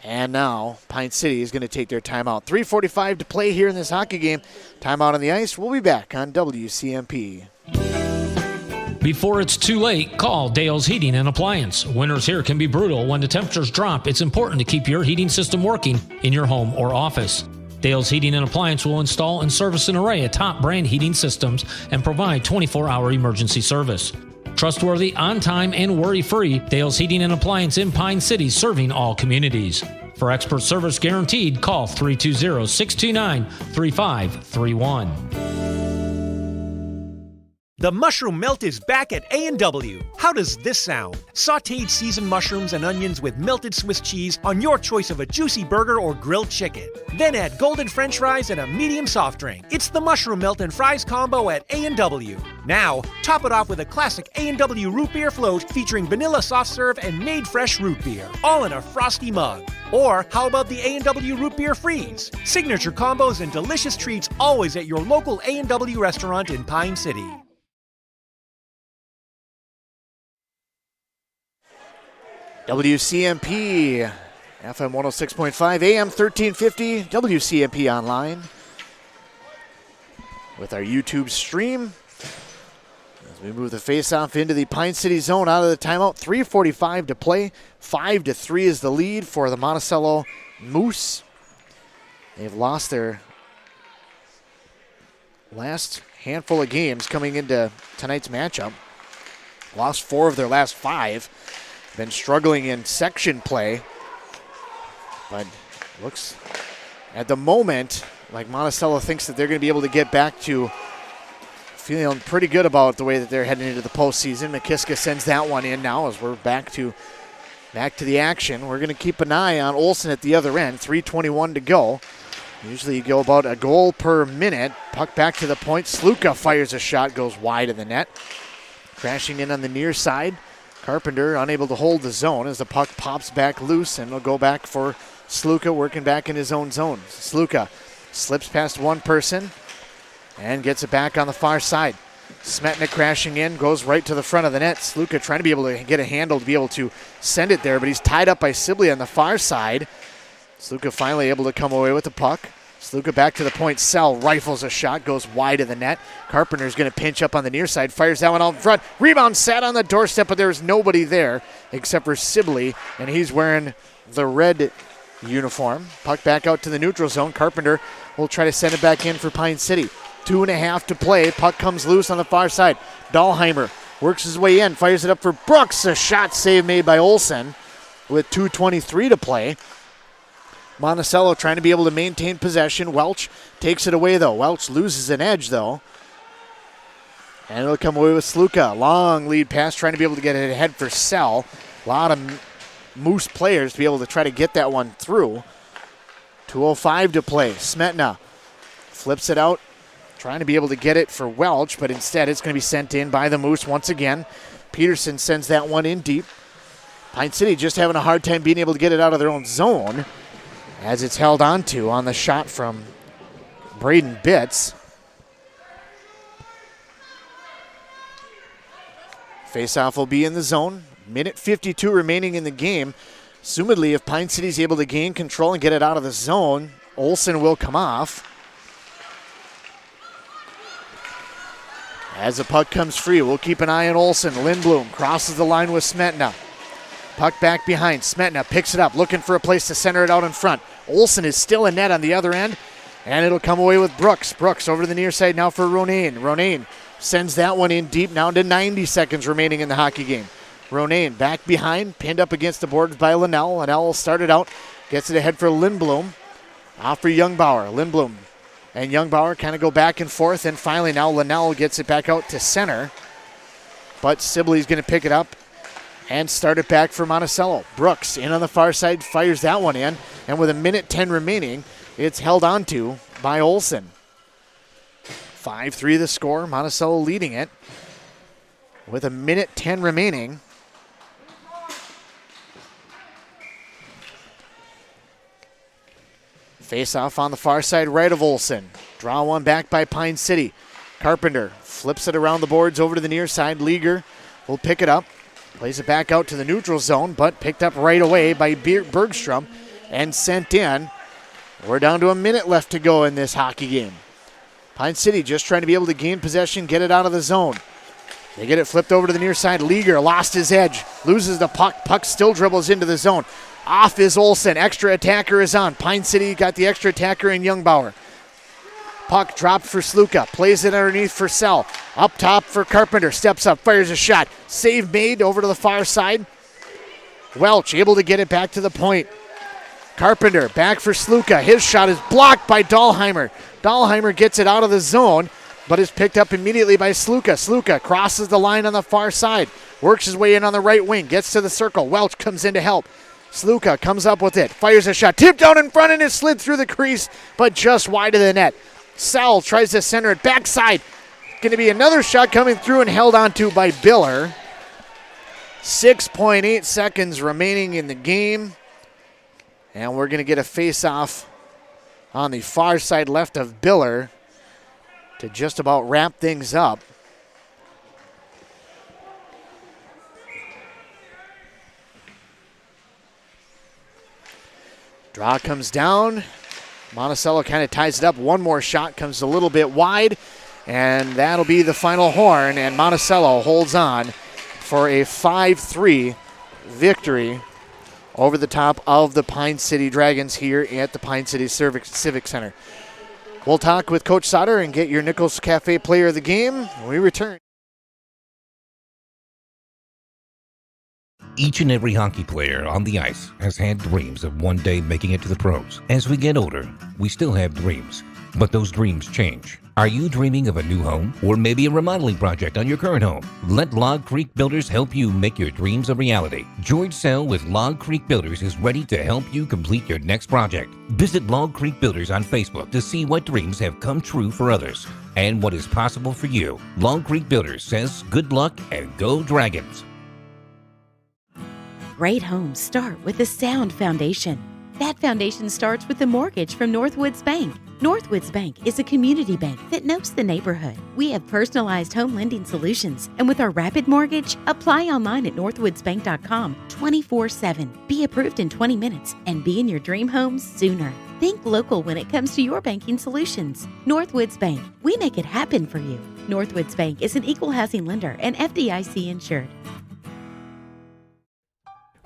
And now Pine City is going to take their timeout. 3:45 to play here in this hockey game. Timeout on the ice. We'll be back on WCMP. Before it's too late, call Dale's Heating and Appliance. Winters here can be brutal. When the temperatures drop, it's important to keep your heating system working in your home or office. Dale's Heating and Appliance will install and service an array of top brand heating systems and provide 24-hour emergency service. Trustworthy, on-time, and worry-free, Dale's Heating and Appliance in Pine City, serving all communities. For expert service guaranteed, call 320-629-3531. The mushroom melt is back at A&W. How does this sound? Sautéed seasoned mushrooms and onions with melted Swiss cheese on your choice of a juicy burger or grilled chicken. Then add golden French fries and a medium soft drink. It's the mushroom melt and fries combo at A&W. Now, top it off with a classic A&W root beer float featuring vanilla soft serve and made fresh root beer, all in a frosty mug. Or how about the A&W root beer freeze? Signature combos and delicious treats always at your local A&W restaurant in Pine City. WCMP, FM 106.5, AM 1350, WCMP online. With our YouTube stream. As we move the face-off into the Pine City zone out of the timeout. 3:45 to play. 5-3 is the lead for the Monticello Moose. They've lost their last handful of games coming into tonight's matchup. Lost 4 of their last 5. Been struggling in section play, but looks at the moment like Monticello thinks that they're going to be able to get back to feeling pretty good about the way that they're heading into the postseason. McKiska sends that one in now as we're back to the action. We're going to keep an eye on Olsen at the other end. 3:21 to go. Usually you go about a goal per minute. Puck back to the point. Sluka fires a shot, goes wide of the net. Crashing in on the near side. Carpenter unable to hold the zone as the puck pops back loose, and will go back for Sluka working back in his own zone. Sluka slips past one person and gets it back on the far side. Smetna crashing in, goes right to the front of the net. Sluka trying to be able to get a handle to be able to send it there, but he's tied up by Sibley on the far side. Sluka finally able to come away with the puck. Sluka back to the point. Sell rifles a shot, goes wide of the net. Carpenter's going to pinch up on the near side, fires that one out in front. Rebound sat on the doorstep, but there's nobody there except for Sibley, and he's wearing the red uniform. Puck back out to the neutral zone. Carpenter will try to send it back in for Pine City. 2.5 to play. Puck comes loose on the far side. Dahlheimer works his way in, fires it up for Brooks. A shot save made by Olsen with 2:23 to play. Monticello trying to be able to maintain possession. Welch takes it away, though. Welch loses an edge, though. And it'll come away with Sluka. Long lead pass, trying to be able to get it ahead for Sell. A lot of Moose players to be able to try to get that one through. 2:05 to play. Smetna flips it out, trying to be able to get it for Welch, but instead it's going to be sent in by the Moose once again. Peterson sends that one in deep. Pine City just having a hard time being able to get it out of their own zone as it's held onto on the shot from Braden Bitts. Faceoff will be in the zone. Minute 52 remaining in the game. Assumedly, if Pine City's able to gain control and get it out of the zone, Olsen will come off. As the puck comes free, we'll keep an eye on Olsen. Lindblom crosses the line with Smetna. Puck back behind. Smetna picks it up, looking for a place to center it out in front. Olsen is still in net on the other end, and it'll come away with Brooks. Brooks over to the near side now for Ronayne. Ronayne sends that one in deep, now to 90 seconds remaining in the hockey game. Ronayne back behind, pinned up against the boards by Linnell. Linnell will start it out, gets it ahead for Lindblom. Off for Youngbauer. Lindblom and Youngbauer kind of go back and forth, and finally now Linnell gets it back out to center. But Sibley's going to pick it up and start it back for Monticello. Brooks in on the far side, fires that one in, and with a minute 10 remaining, it's held onto by Olsen. 5-3 the score, Monticello leading it with a minute 10 remaining. Face off on the far side right of Olsen. Draw one back by Pine City. Carpenter flips it around the boards over to the near side. Leaguer will pick it up. Plays it back out to the neutral zone, but picked up right away by Bergstrom and sent in. We're down to a minute left to go in this hockey game. Pine City just trying to be able to gain possession, get it out of the zone. They get it flipped over to the near side. Leaguer lost his edge, loses the puck. Puck still dribbles into the zone. Off is Olsen. Extra attacker is on. Pine City got the extra attacker in Youngbauer. Puck dropped for Sluka. Plays it underneath for Sell. Up top for Carpenter. Steps up, fires a shot. Save made over to the far side. Welch able to get it back to the point. Carpenter back for Sluka. His shot is blocked by Dahlheimer. Dahlheimer gets it out of the zone, but is picked up immediately by Sluka. Sluka crosses the line on the far side. Works his way in on the right wing. Gets to the circle. Welch comes in to help. Sluka comes up with it. Fires a shot. Tipped down in front and it slid through the crease, but just wide of the net. Sell tries to center it backside. Going to be another shot coming through and held onto by Biller. 6.8 seconds remaining in the game. And we're going to get a face-off on the far side left of Biller to just about wrap things up. Draw comes down. Monticello kind of ties it up. One more shot comes a little bit wide, and that'll be the final horn, and Monticello holds on for a 5-3 victory over the top of the Pine City Dragons here at the Pine City Civic Center. We'll talk with Coach Sauter and get your Nichols Cafe Player of the Game when we return. Each and every hockey player on the ice has had dreams of one day making it to the pros. As we get older, we still have dreams, but those dreams change. Are you dreaming of a new home or maybe a remodeling project on your current home? Let Log Creek Builders help you make your dreams a reality. George Sell with Log Creek Builders is ready to help you complete your next project. Visit Log Creek Builders on Facebook to see what dreams have come true for others and what is possible for you. Log Creek Builders says good luck and go Dragons. Great homes start with a sound foundation. That foundation starts with a mortgage from Northwoods Bank. Northwoods Bank is a community bank that knows the neighborhood. We have personalized home lending solutions, and with our Rapid Mortgage, apply online at northwoodsbank.com 24/7. Be approved in 20 minutes and be in your dream home sooner. Think local when it comes to your banking solutions. Northwoods Bank, we make it happen for you. Northwoods Bank is an equal housing lender and FDIC insured.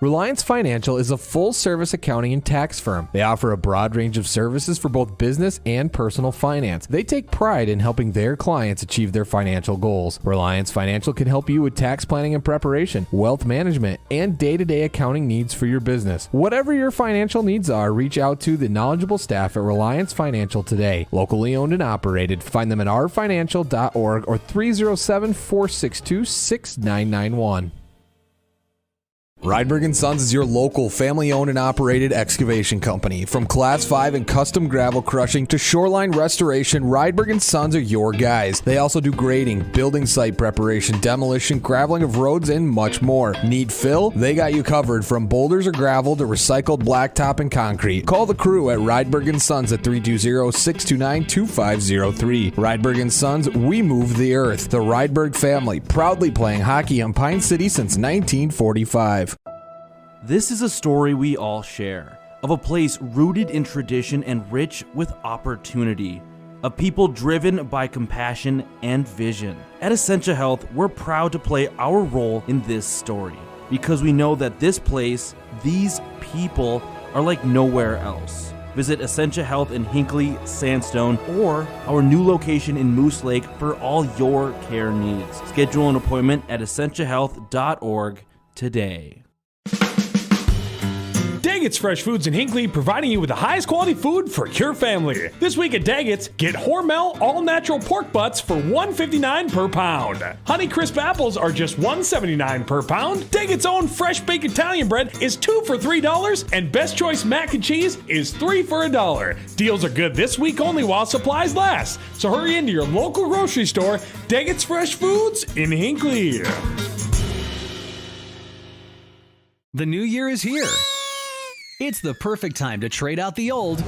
Reliance Financial is a full-service accounting and tax firm. They offer a broad range of services for both business and personal finance. They take pride in helping their clients achieve their financial goals. Reliance Financial can help you with tax planning and preparation, wealth management, and day-to-day accounting needs for your business. Whatever your financial needs are, reach out to the knowledgeable staff at Reliance Financial today. Locally owned and operated. Find them at rfinancial.org or 307-462-6991. Rydberg & Sons is your local family-owned and operated excavation company. From Class 5 and custom gravel crushing to shoreline restoration, Rydberg & Sons are your guys. They also do grading, building site preparation, demolition, graveling of roads, and much more. Need fill? They got you covered from boulders or gravel to recycled blacktop and concrete. Call the crew at Rydberg & Sons at 320-629-2503. Rydberg & Sons, we move the earth. The Rydberg family, proudly playing hockey on Pine City since 1945. This is a story we all share, of a place rooted in tradition and rich with opportunity, a people driven by compassion and vision. At Essentia Health, we're proud to play our role in this story, because we know that this place, these people, are like nowhere else. Visit Essentia Health in Hinckley, Sandstone, or our new location in Moose Lake for all your care needs. Schedule an appointment at essentiahealth.org today. Daggett's Fresh Foods in Hinckley, providing you with the highest quality food for your family. This week at Daggett's, get Hormel all-natural pork butts for $1.59 per pound. Honey Crisp apples are just $1.79 per pound. Daggett's own fresh baked Italian bread is 2 for $3, and Best Choice mac and cheese is 3 for $1. Deals are good this week only while supplies last. So hurry into your local grocery store, Daggett's Fresh Foods in Hinckley. The new year is here. It's the perfect time to trade out the old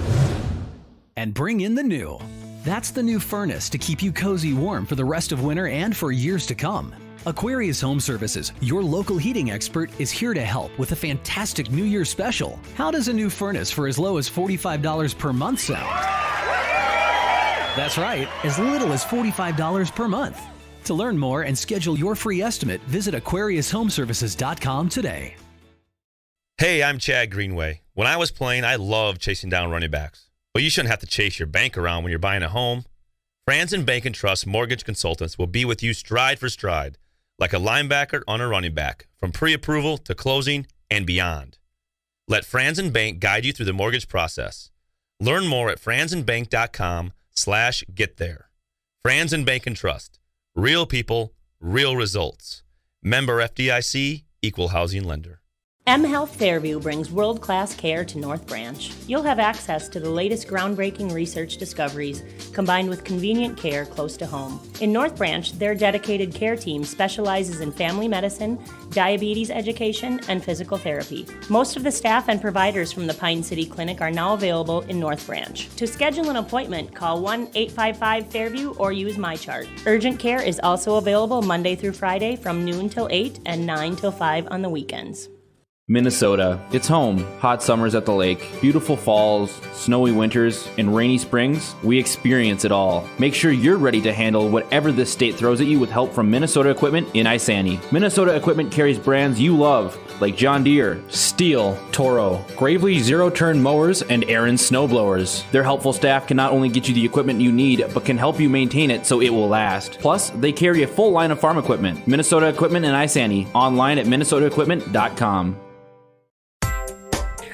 and bring in the new. That's the new furnace to keep you cozy warm for the rest of winter and for years to come. Aquarius Home Services, your local heating expert, is here to help with a fantastic New Year special. How does a new furnace for as low as $45 per month sound? That's right, as little as $45 per month. To learn more and schedule your free estimate, visit AquariusHomeservices.com today. Hey, I'm Chad Greenway. When I was playing, I loved chasing down running backs. But you shouldn't have to chase your bank around when you're buying a home. Franzen Bank & Trust Mortgage Consultants will be with you stride for stride, like a linebacker on a running back, from pre-approval to closing and beyond. Let Franzen Bank guide you through the mortgage process. Learn more at franzenbank.com/getThere. Franzen Bank & Trust. Real people, real results. Member FDIC, Equal Housing Lender. M Health Fairview brings world-class care to North Branch. You'll have access to the latest groundbreaking research discoveries combined with convenient care close to home. In North Branch, their dedicated care team specializes in family medicine, diabetes education, and physical therapy. Most of the staff and providers from the Pine City Clinic are now available in North Branch. To schedule an appointment, call 1-855-FAIRVIEW or use MyChart. Urgent care is also available Monday through Friday from noon till 8 and 9 till 5 on the weekends. Minnesota. It's home. Hot summers at the lake, beautiful falls, snowy winters, and rainy springs. We experience it all. Make sure you're ready to handle whatever this state throws at you with help from Minnesota Equipment in Isani. Minnesota Equipment carries brands you love, like John Deere, Steel, Toro, Gravely zero-turn mowers, and Aaron snowblowers. Their helpful staff can not only get you the equipment you need, but can help you maintain it so it will last. Plus, they carry a full line of farm equipment. Minnesota Equipment in Isani. Online at minnesotaequipment.com.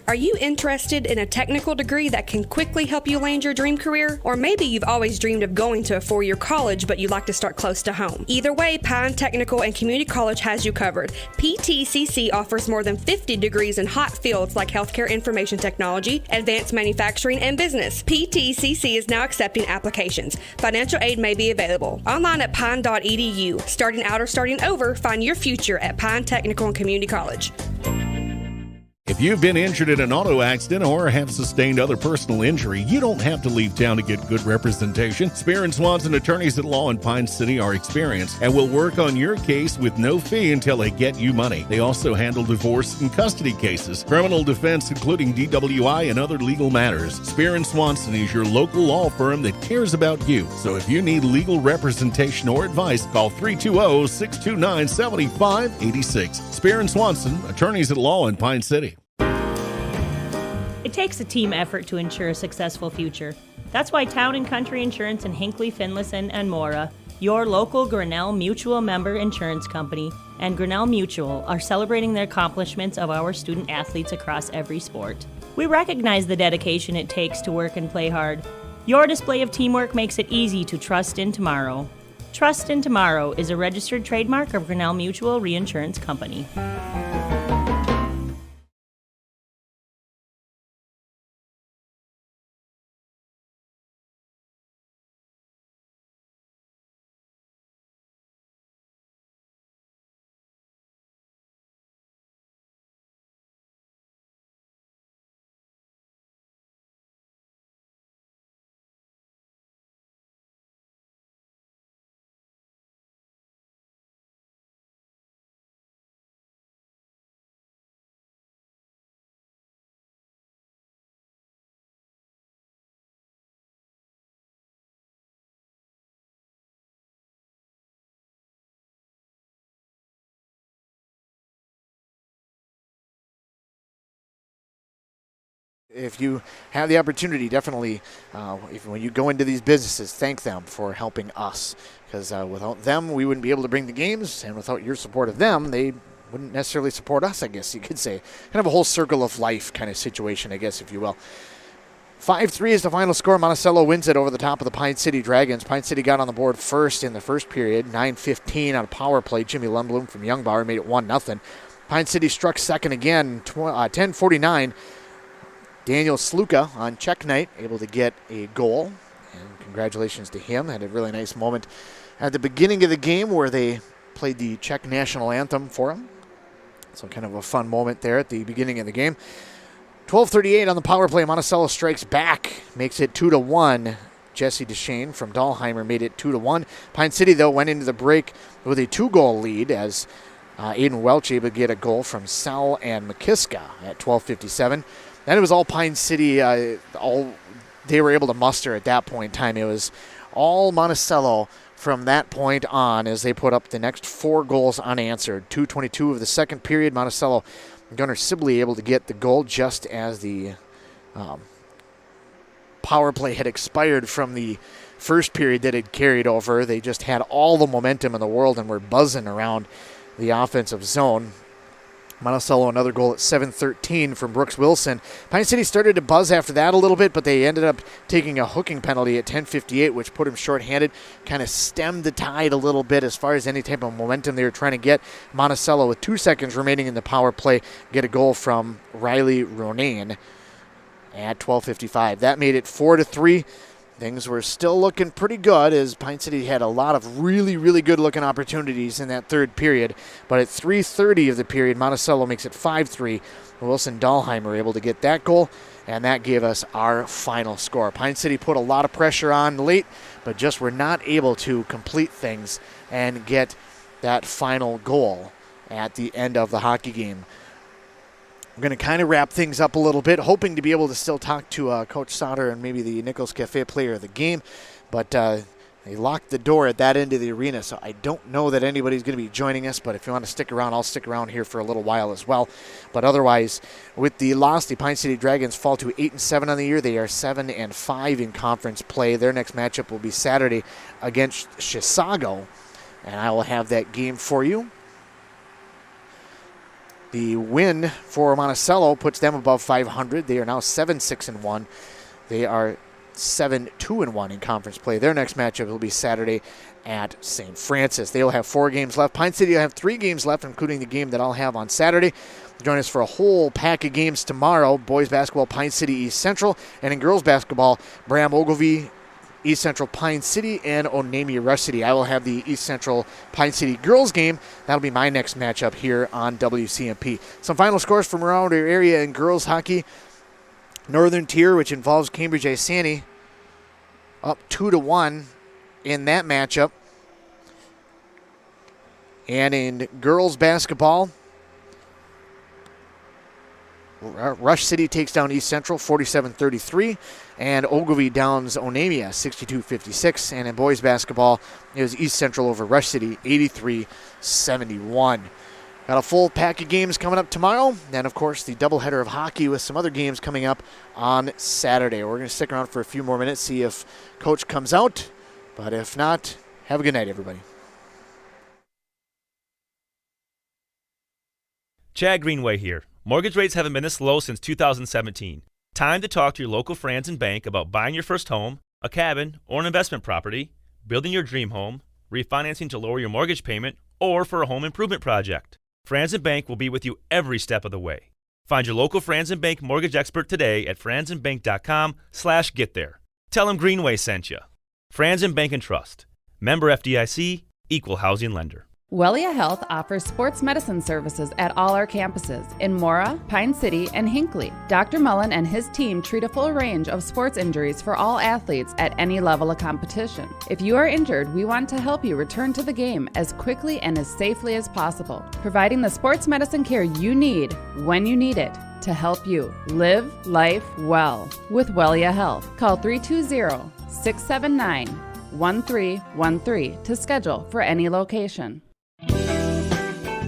Are you interested in a technical degree that can quickly help you land your dream career? Or maybe you've always dreamed of going to a four-year college, but you'd like to start close to home. Either way, Pine Technical and Community College has you covered. PTCC offers more than 50 degrees in hot fields like healthcare information technology, advanced manufacturing, and business. PTCC is now accepting applications. Financial aid may be available. Online at pine.edu. Starting out or starting over, find your future at Pine Technical and Community College. If you've been injured in an auto accident or have sustained other personal injury, you don't have to leave town to get good representation. Spear and Swanson attorneys at law in Pine City are experienced and will work on your case with no fee until they get you money. They also handle divorce and custody cases, criminal defense, including DWI and other legal matters. Spear and Swanson is your local law firm that cares about you. So if you need legal representation or advice, call 320-629-7586. Spear and Swanson, attorneys at law in Pine City. It takes a team effort to ensure a successful future. That's why Town & Country Insurance in Hinckley, Finlayson, and Mora, your local Grinnell Mutual member insurance company, and Grinnell Mutual are celebrating the accomplishments of our student athletes across every sport. We recognize the dedication it takes to work and play hard. Your display of teamwork makes it easy to trust in tomorrow. Trust in Tomorrow is a registered trademark of Grinnell Mutual Reinsurance Company. If you have the opportunity, definitely, when you go into these businesses, thank them for helping us. Because without them, we wouldn't be able to bring the games, and without your support of them, they wouldn't necessarily support us, I guess you could say. Kind of a whole circle of life kind of situation, I guess, if you will. 5-3 is the final score. Monticello wins it over the top of the Pine City Dragons. Pine City got on the board first in the first period, 9:15 on a power play. Jimmy Lundblom from Youngbauer made it 1-0. Pine City struck second again, 10:49. Daniel Sluka on check night, able to get a goal. And congratulations to him. Had a really nice moment at the beginning of the game where they played the Czech national anthem for him. So kind of a fun moment there at the beginning of the game. 12:38 on the power play. Monticello strikes back, makes it 2-1. Jesse Deshane from Dahlheimer made it 2-1. Pine City, though, went into the break with a 2-goal lead as Aiden Welch able to get a goal from Sal and McKiska at 12:57. Then it was all Pine City, all they were able to muster at that point in time. It was all Monticello from that point on as they put up the next 4 goals unanswered. 2:22 of the second period, Monticello, Gunnar Sibley able to get the goal just as the power play had expired from the first period that had carried over. They just had all the momentum in the world and were buzzing around the offensive zone. Monticello another goal at 7:13 from Brooks Wilson. Pine City started to buzz after that a little bit, but they ended up taking a hooking penalty at 10:58, which put him shorthanded, kind of stemmed the tide a little bit as far as any type of momentum they were trying to get. Monticello, with 2 seconds remaining in the power play, get a goal from Riley Ronayne at 12:55. That made it 4-3. Things were still looking pretty good as Pine City had a lot of really, really good-looking opportunities in that third period. But at 3:30 of the period, Monticello makes it 5-3. Wilson Dahlheimer able to get that goal, and that gave us our final score. Pine City put a lot of pressure on late, but just were not able to complete things and get that final goal at the end of the hockey game. I'm going to kind of wrap things up a little bit, hoping to be able to still talk to Coach Sauter and maybe the Nichols Cafe player of the game, but they locked the door at that end of the arena, so I don't know that anybody's going to be joining us, but if you want to stick around, I'll stick around here for a little while as well. But otherwise, with the loss, the Pine City Dragons fall to 8-7 on the year. They are 7-5 in conference play. Their next matchup will be Saturday against Chisago, and I will have that game for you. The win for Monticello puts them above 500. They are now 7-6-1. They are 7-2-1 in conference play. Their next matchup will be Saturday at St. Francis. They will have 4 games left. Pine City will have 3 games left, including the game that I'll have on Saturday. Join us for a whole pack of games tomorrow. Boys basketball, Pine City East Central. And in girls basketball, Bram Ogilvie East Central Pine City and Onamia Rush City. I will have the East Central Pine City girls game. That'll be my next matchup here on WCMP. Some final scores from around our area in girls hockey. Northern Tier, which involves Cambridge Isani, up 2-1 in that matchup. And in girls basketball, Rush City takes down East Central 47-33, and Ogilvie downs Onamia 62-56. And in boys basketball, it was East Central over Rush City 83-71. Got a full pack of games coming up tomorrow. Then, of course, the doubleheader of hockey with some other games coming up on Saturday. We're going to stick around for a few more minutes, see if Coach comes out. But if not, have a good night, everybody. Chad Greenway here. Mortgage rates haven't been this low since 2017. Time to talk to your local Franz and Bank about buying your first home, a cabin, or an investment property, building your dream home, refinancing to lower your mortgage payment, or for a home improvement project. Franz and Bank will be with you every step of the way. Find your local Franz and Bank mortgage expert today at franzandbank.com/get-there. Tell them Greenway sent you. Franz and Bank and Trust. Member FDIC, Equal Housing Lender. Wellia Health offers sports medicine services at all our campuses in Mora, Pine City, and Hinckley. Dr. Mullen and his team treat a full range of sports injuries for all athletes at any level of competition. If you are injured, we want to help you return to the game as quickly and as safely as possible, providing the sports medicine care you need when you need it to help you live life well with Wellia Health. Call 320-679-1313 to schedule for any location.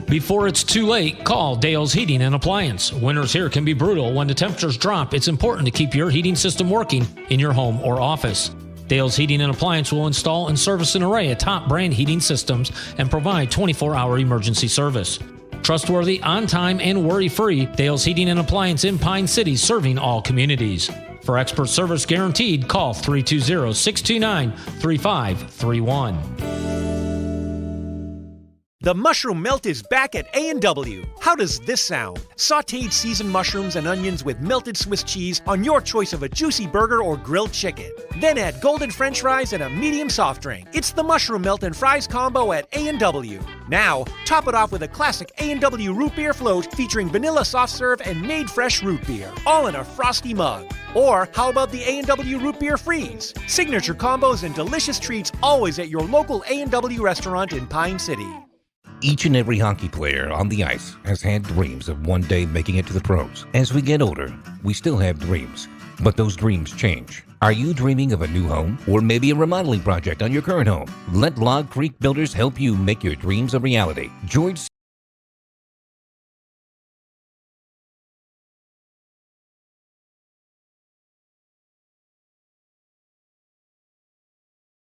Before it's too late, call Dale's Heating and Appliance. Winters here can be brutal. When the temperatures drop, it's important to keep your heating system working in your home or office. Dale's Heating and Appliance will install and service an array of top brand heating systems and provide 24-hour emergency service. Trustworthy, on-time, and worry-free, Dale's Heating and Appliance in Pine City, serving all communities. For expert service guaranteed, call 320-629-3531. The mushroom melt is back at A&W. How does this sound? Sautéed seasoned mushrooms and onions with melted Swiss cheese on your choice of a juicy burger or grilled chicken. Then add golden French fries and a medium soft drink. It's the mushroom melt and fries combo at A&W. Now, top it off with a classic A&W root beer float featuring vanilla soft serve and made fresh root beer, all in a frosty mug. Or how about the A&W root beer freeze? Signature combos and delicious treats always at your local A&W restaurant in Pine City. Each and every hockey player on the ice has had dreams of one day making it to the pros. As we get older, we still have dreams, but those dreams change. Are you dreaming of a new home or maybe a remodeling project on your current home? Let Log Creek Builders help you make your dreams a reality. George